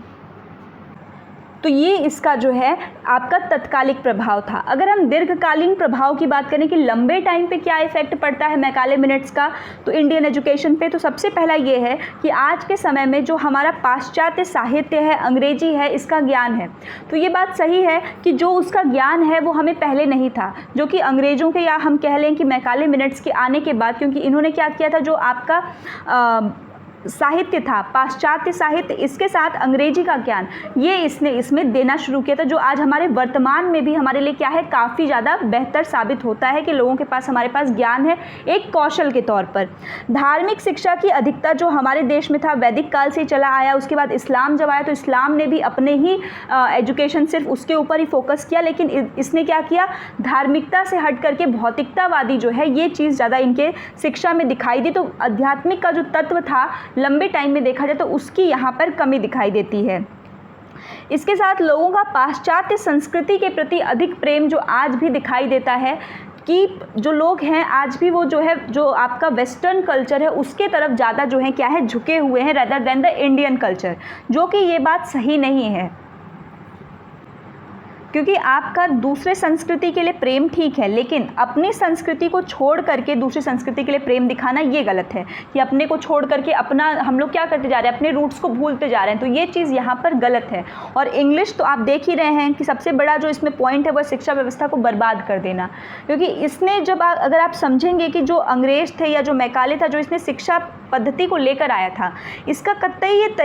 तो ये इसका जो है आपका तत्कालिक प्रभाव था। अगर हम दीर्घकालीन प्रभाव की बात करें कि लंबे टाइम पे क्या इफेक्ट पड़ता है मैकाले मिनट्स का, तो इंडियन एजुकेशन पे, तो सबसे पहला ये है कि आज के समय में जो हमारा पाश्चात्य साहित्य है, अंग्रेजी है, इसका ज्ञान है। तो ये बात सही है कि जो उसका ज्ञान है वो हमें पहले नहीं था, जो कि अंग्रेज़ों के या हम कह लें कि मैकाले मिनट्स के आने के बाद, क्योंकि इन्होंने क्या किया था, जो आपका साहित्य था, पाश्चात्य साहित्य, इसके साथ अंग्रेजी का ज्ञान, ये इसने इसमें देना शुरू किया था, जो आज हमारे वर्तमान में भी हमारे लिए क्या है, काफ़ी ज़्यादा बेहतर साबित होता है कि लोगों के पास हमारे पास ज्ञान है एक कौशल के तौर पर। धार्मिक शिक्षा की अधिकता जो हमारे देश में था वैदिक काल से चला आया। उसके बाद इस्लाम जब आया तो इस्लाम ने भी अपने ही एजुकेशन सिर्फ उसके ऊपर ही फोकस किया, लेकिन इसने क्या किया, धार्मिकता से हट करके भौतिकतावादी जो है ये चीज़ ज़्यादा इनके शिक्षा में दिखाई दी। तो आध्यात्मिक का जो तत्व था लंबे टाइम में देखा जाए तो उसकी यहाँ पर कमी दिखाई देती है। इसके साथ लोगों का पाश्चात्य संस्कृति के प्रति अधिक प्रेम जो आज भी दिखाई देता है कि जो लोग हैं आज भी वो जो है, जो आपका वेस्टर्न कल्चर है उसके तरफ ज़्यादा जो है क्या है, झुके हुए हैं rather than the Indian culture, जो कि ये बात सही नहीं है। क्योंकि आपका दूसरे संस्कृति के लिए प्रेम ठीक है, लेकिन अपनी संस्कृति को छोड़ करके दूसरी संस्कृति के लिए प्रेम दिखाना ये गलत है कि अपने को छोड़ करके अपना हम लोग क्या करते जा रहे हैं, अपने रूट्स को भूलते जा रहे हैं। तो ये चीज़ यहाँ पर गलत है। और इंग्लिश तो आप देख ही रहे हैं कि सबसे बड़ा जो इसमें पॉइंट है वह शिक्षा व्यवस्था को बर्बाद कर देना। क्योंकि इसने जब अगर आप समझेंगे कि जो अंग्रेज थे या जो मैकाले था, जो इसने शिक्षा पद्धति को लेकर आया था, इसका कतई ये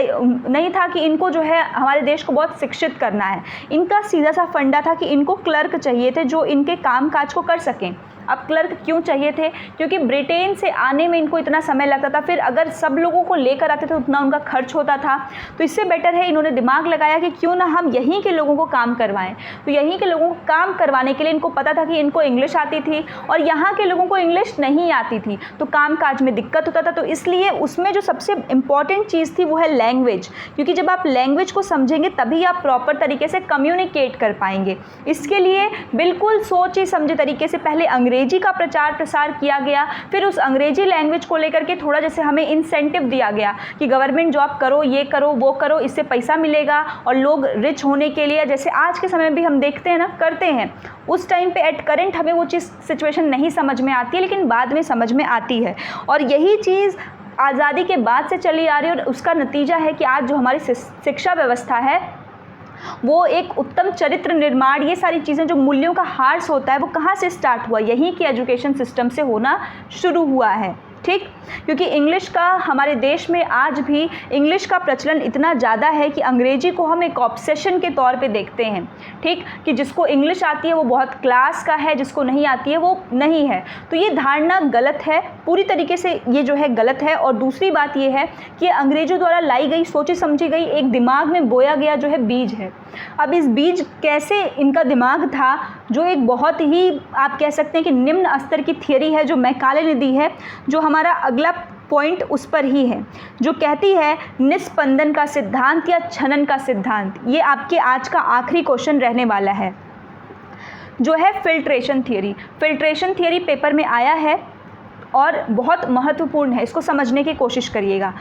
नहीं था कि इनको जो है हमारे देश को बहुत शिक्षित करना है। इनका सीधा सा फंडा था कि इनको क्लर्क चाहिए थे जो इनके काम काज को कर सकें। अब क्लर्क क्यों चाहिए थे, क्योंकि ब्रिटेन से आने में इनको इतना समय लगता था, फिर अगर सब लोगों को लेकर आते थे उतना उनका खर्च होता था। तो इससे बेटर है इन्होंने दिमाग लगाया कि क्यों ना हम यहीं के लोगों को काम करवाएं। तो यहीं के लोगों को काम करवाने के लिए इनको पता था कि इनको इंग्लिश आती थी और यहाँ के लोगों को इंग्लिश नहीं आती थी, तो काम काज में दिक्कत होता था। तो इसलिए उसमें जो सबसे इम्पॉर्टेंट चीज़ थी वो है लैंग्वेज, क्योंकि जब आप लैंग्वेज को समझेंगे तभी आप प्रॉपर तरीके से कम्युनिकेट कर पाएंगे। इसके लिए बिल्कुल सोचे समझे तरीके से पहले अंग्रेजी अंग्रेजी का प्रचार प्रसार किया गया। फिर उस अंग्रेजी लैंग्वेज को लेकर के थोड़ा जैसे हमें इंसेंटिव दिया गया कि गवर्नमेंट जॉब करो, ये करो, वो करो, इससे पैसा मिलेगा और लोग रिच होने के लिए, जैसे आज के समय में भी हम देखते हैं ना, करते हैं। उस टाइम पे एट करेंट हमें वो चीज़ सिचुएशन नहीं समझ में आती है, लेकिन बाद में समझ में आती है। और यही चीज़ आज़ादी के बाद से चली आ रही है और उसका नतीजा है कि आज जो हमारी शिक्षा व्यवस्था है वो एक उत्तम चरित्र निर्माण, ये सारी चीज़ें जो मूल्यों का हार्स होता है वो कहाँ से स्टार्ट हुआ, यहीं के एजुकेशन सिस्टम से होना शुरू हुआ है। ठीक, क्योंकि इंग्लिश का हमारे देश में आज भी इंग्लिश का प्रचलन इतना ज़्यादा है कि अंग्रेजी को हम एक ऑब्सेशन के तौर पे देखते हैं। ठीक, कि जिसको इंग्लिश आती है वो बहुत क्लास का है, जिसको नहीं आती है वो नहीं है। तो ये धारणा गलत है, पूरी तरीके से ये जो है गलत है। और दूसरी बात ये है कि अंग्रेजों द्वारा लाई गई, सोची समझी गई, एक दिमाग में बोया गया जो है बीज है। अब इस बीज कैसे इनका दिमाग था, जो एक बहुत ही आप कह सकते हैं कि निम्न स्तर की थियरी है जो मैकाले ने दी है, जो हमारा अगला पॉइंट उस पर ही है, जो कहती है निस्पंदन का सिद्धांत या छनन का सिद्धांत। ये आपके आज का आखिरी क्वेश्चन रहने वाला है, जो है filtration theory. Filtration theory paper में आया है और बहुत महत्वपूर्ण है, इसको समझने की कोशिश करिएगा।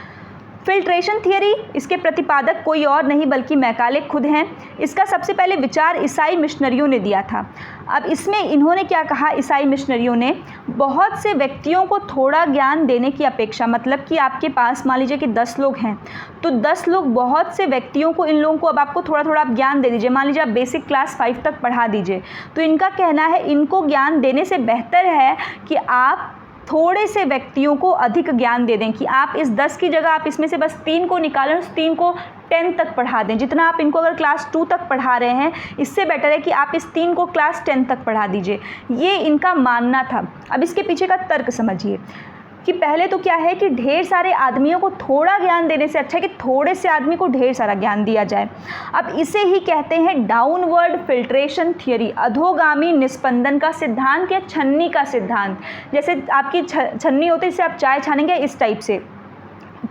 फिल्ट्रेशन थियरी, इसके प्रतिपादक कोई और नहीं बल्कि मैकाले खुद हैं। इसका सबसे पहले विचार ईसाई मिशनरियों ने दिया था। अब इसमें इन्होंने क्या कहा, ईसाई मिशनरियों ने बहुत से व्यक्तियों को थोड़ा ज्ञान देने की अपेक्षा, मतलब कि आपके पास मान लीजिए कि 10 लोग हैं, तो 10 लोग बहुत से व्यक्तियों को, इन लोगों को अब आपको थोड़ा थोड़ा आप ज्ञान दे दीजिए। मान लीजिए आप बेसिक क्लास 5 तक पढ़ा दीजिए, तो इनका कहना है इनको ज्ञान देने से बेहतर है कि आप थोड़े से व्यक्तियों को अधिक ज्ञान दे दें, कि आप इस 10 की जगह आप इसमें से बस 3 को निकालें, उस 3 को 10 तक पढ़ा दें। जितना आप इनको अगर क्लास 2 तक पढ़ा रहे हैं, इससे बेटर है कि आप इस 3 को क्लास 10 तक पढ़ा दीजिए। ये इनका मानना था। अब इसके पीछे का तर्क समझिए कि पहले तो क्या है कि ढेर सारे आदमियों को थोड़ा ज्ञान देने से अच्छा है कि थोड़े से आदमी को ढेर सारा ज्ञान दिया जाए। अब इसे ही कहते हैं डाउनवर्ड फिल्ट्रेशन थियरी, अधोगामी निस्पंदन का सिद्धांत या छन्नी का सिद्धांत। जैसे आपकी छन्नी होती है, जिससे आप चाय छानेंगे, इस टाइप से।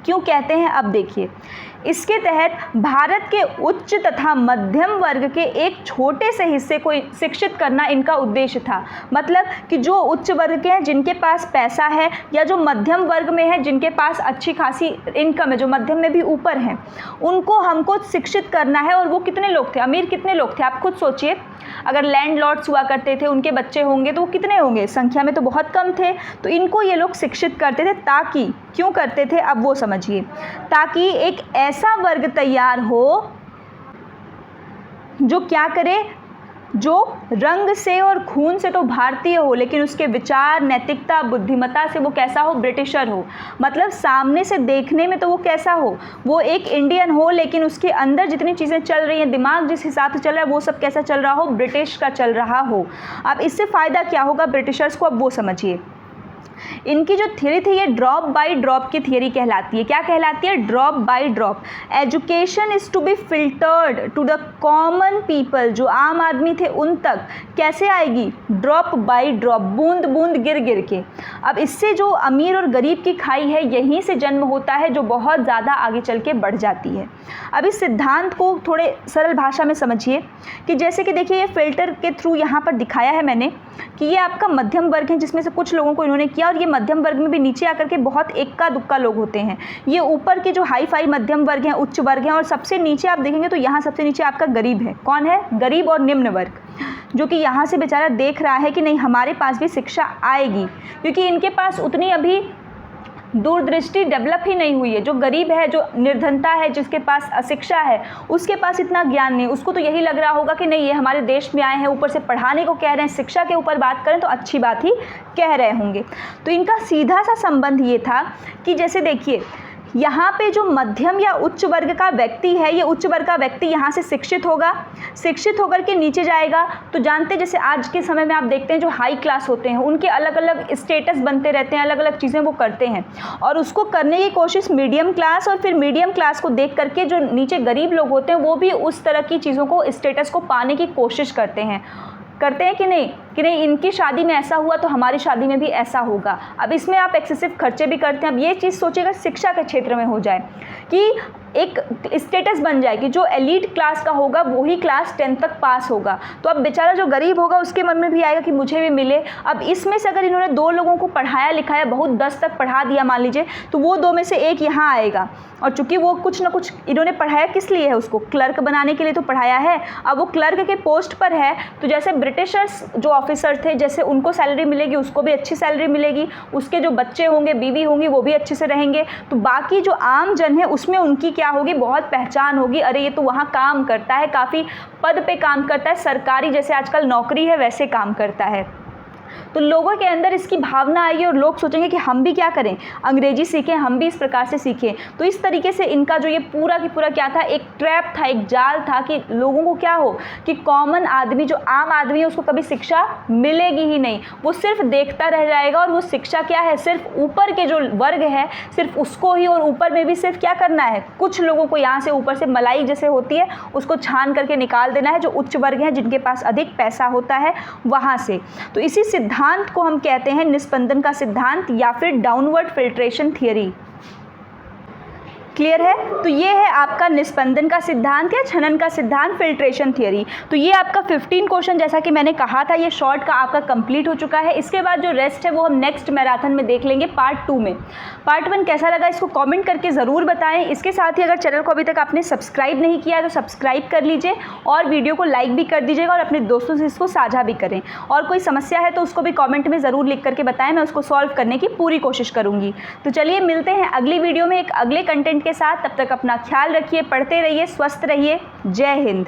क्यों कहते हैं, अब देखिए। इसके तहत भारत के उच्च तथा मध्यम वर्ग के एक छोटे से हिस्से को शिक्षित करना इनका उद्देश्य था। मतलब कि जो उच्च वर्ग के हैं, जिनके पास पैसा है, या जो मध्यम वर्ग में है, जिनके पास अच्छी खासी इनकम है, जो मध्यम में भी ऊपर हैं, उनको हमको शिक्षित करना है। और वो कितने लोग थे, अमीर कितने लोग थे, आप खुद सोचिए। अगर लैंडलॉर्ड्स हुआ करते थे, उनके बच्चे होंगे तो वो कितने होंगे, संख्या में तो बहुत कम थे। तो इनको ये लोग शिक्षित करते थे, ताकि, क्यों करते थे अब वो समझिए, ताकि एक ऐसा वर्ग तैयार हो जो क्या करे, जो रंग से और खून से तो भारतीय हो, लेकिन उसके विचार, नैतिकता, बुद्धिमत्ता से वो कैसा हो, ब्रिटिशर हो। मतलब सामने से देखने में तो वो कैसा हो, वो एक इंडियन हो, लेकिन उसके अंदर जितनी चीज़ें चल रही हैं, दिमाग जिस हिसाब से चल रहा है, वो सब कैसा चल रहा हो, ब्रिटिश का चल रहा हो। अब इससे फ़ायदा क्या होगा ब्रिटिशर्स को, अब वो समझिए। इनकी जो थियरी थी, ये ड्रॉप बाय ड्रॉप की थियरी कहलाती है। क्या कहलाती है, drop by drop. Education is to be filtered to the common people, जो आम आदमी थे उन तक कैसे आएगी, ड्रॉप बाय ड्रॉप, बूंद बूंद गिर गिर के। अब इससे जो अमीर और गरीब की खाई है, यहीं से जन्म होता है, जो बहुत ज़्यादा आगे चल के बढ़ जाती है। अब इस सिद्धांत को थोड़े सरल भाषा में समझिए कि जैसे कि देखिए, ये फिल्टर के थ्रू यहाँ पर दिखाया है मैंने कि ये आपका मध्यम वर्ग है, जिसमें से कुछ लोगों को इन्होंने किया। और ये मध्यम वर्ग में भी नीचे आकर के बहुत इक्का दुक्का लोग होते हैं। ये ऊपर के जो हाई फाई मध्यम वर्ग हैं, उच्च वर्ग हैं, और सबसे नीचे आप देखेंगे तो यहाँ सबसे नीचे आपका गरीब है। कौन है, गरीब और निम्न वर्ग, जो कि यहाँ से बेचारा देख रहा है कि नहीं, हमारे पास भी शिक्षा आएगी, क्योंकि इनके पास उतनी अभी दूरदृष्टि डेवलप ही नहीं हुई है। जो गरीब है, जो निर्धनता है, जिसके पास अशिक्षा है, उसके पास इतना ज्ञान नहीं। उसको तो यही लग रहा होगा कि नहीं, ये हमारे देश में आए हैं, ऊपर से पढ़ाने को कह रहे हैं, शिक्षा के ऊपर बात करें तो अच्छी बात ही कह रहे होंगे। तो इनका सीधा सा संबंध ये था कि जैसे देखिए, यहाँ पे जो मध्यम या उच्च वर्ग का व्यक्ति है, ये उच्च वर्ग का व्यक्ति यहाँ से शिक्षित होगा, शिक्षित होकर के नीचे जाएगा। तो जानते, जैसे आज के समय में आप देखते हैं जो हाई क्लास होते हैं, उनके अलग अलग स्टेटस बनते रहते हैं, अलग अलग चीज़ें वो करते हैं, और उसको करने की कोशिश मीडियम क्लास, और फिर मीडियम क्लास को देख करके जो नीचे गरीब लोग होते हैं, वो भी उस तरह की चीज़ों को, स्टेटस को पाने की कोशिश करते हैं कि नहीं। कि नहीं इनकी शादी में ऐसा हुआ तो हमारी शादी में भी ऐसा होगा। अब इसमें आप एक्सेसिव खर्चे भी करते हैं। अब ये चीज़ सोचिएगा शिक्षा के क्षेत्र में हो जाए कि एक स्टेटस बन जाए कि जो एलीट क्लास का होगा वही क्लास 10th तक पास होगा, तो अब बेचारा जो गरीब होगा उसके मन में भी आएगा कि मुझे भी मिले। अब इसमें से अगर इन्होंने 2 लोगों को पढ़ाया लिखाया, बहुत 10 तक पढ़ा दिया मान लीजिए, तो वो 2 में से एक यहाँ आएगा। और चूंकि वो कुछ ना कुछ इन्होंने पढ़ाया किस लिए है, उसको क्लर्क बनाने के लिए तो पढ़ाया है। अब वो क्लर्क के पोस्ट पर है तो जैसे ब्रिटिशर्स जो ऑफिसर थे जैसे उनको सैलरी मिलेगी, उसको भी अच्छी सैलरी मिलेगी, उसके जो बच्चे होंगे बीवी होंगी वो भी अच्छे से रहेंगे, तो बाकी जो आम जन है उसमें उनकी क्या होगी, बहुत पहचान होगी। अरे ये तो वहाँ काम करता है, काफ़ी पद पे काम करता है, सरकारी जैसे आजकल नौकरी है वैसे काम करता है। तो लोगों के अंदर इसकी भावना आएगी और लोग सोचेंगे कि हम भी क्या करें, अंग्रेजी सीखें, हम भी इस प्रकार से सीखें। तो इस तरीके से इनका जो ये पूरा की पूरा क्या था, एक ट्रैप था, एक जाल था कि लोगों को क्या हो कि कॉमन आदमी जो आम आदमी है उसको कभी शिक्षा मिलेगी ही नहीं, वो सिर्फ देखता रह जाएगा। और वो शिक्षा क्या है, सिर्फ ऊपर के जो वर्ग है सिर्फ उसको ही, और ऊपर में भी सिर्फ क्या करना है, कुछ लोगों को यहाँ से ऊपर से मलाई जैसे होती है उसको छान करके निकाल देना है, जो उच्च वर्ग हैं जिनके पास अधिक पैसा होता है वहाँ से। तो इसी सिद्धांत को हम कहते हैं निस्पंदन का सिद्धांत या फिर डाउनवर्ड फिल्ट्रेशन थियरी। क्लियर है? तो ये है आपका निस्पंदन का सिद्धांत या छनन का सिद्धांत, फिल्ट्रेशन थियरी। तो ये आपका 15 क्वेश्चन जैसा कि मैंने कहा था ये शॉर्ट का आपका कंप्लीट हो चुका है। इसके बाद जो रेस्ट है वो हम नेक्स्ट मैराथन में देख लेंगे पार्ट 2 में। पार्ट 1 कैसा लगा इसको कमेंट करके ज़रूर बताएं। इसके साथ ही अगर चैनल को अभी तक आपने सब्सक्राइब नहीं किया है तो सब्सक्राइब कर लीजिए और वीडियो को लाइक भी कर दीजिएगा और अपने दोस्तों से इसको साझा भी करें। और कोई समस्या है तो उसको भी कॉमेंट में ज़रूर लिख करके बताएं, मैं उसको सॉल्व करने की पूरी कोशिश करूँगी। तो चलिए मिलते हैं अगली वीडियो में एक अगले कंटेंट के साथ। तब तक अपना ख्याल रखिए, पढ़ते रहिए, स्वस्थ रहिए। जय हिंद।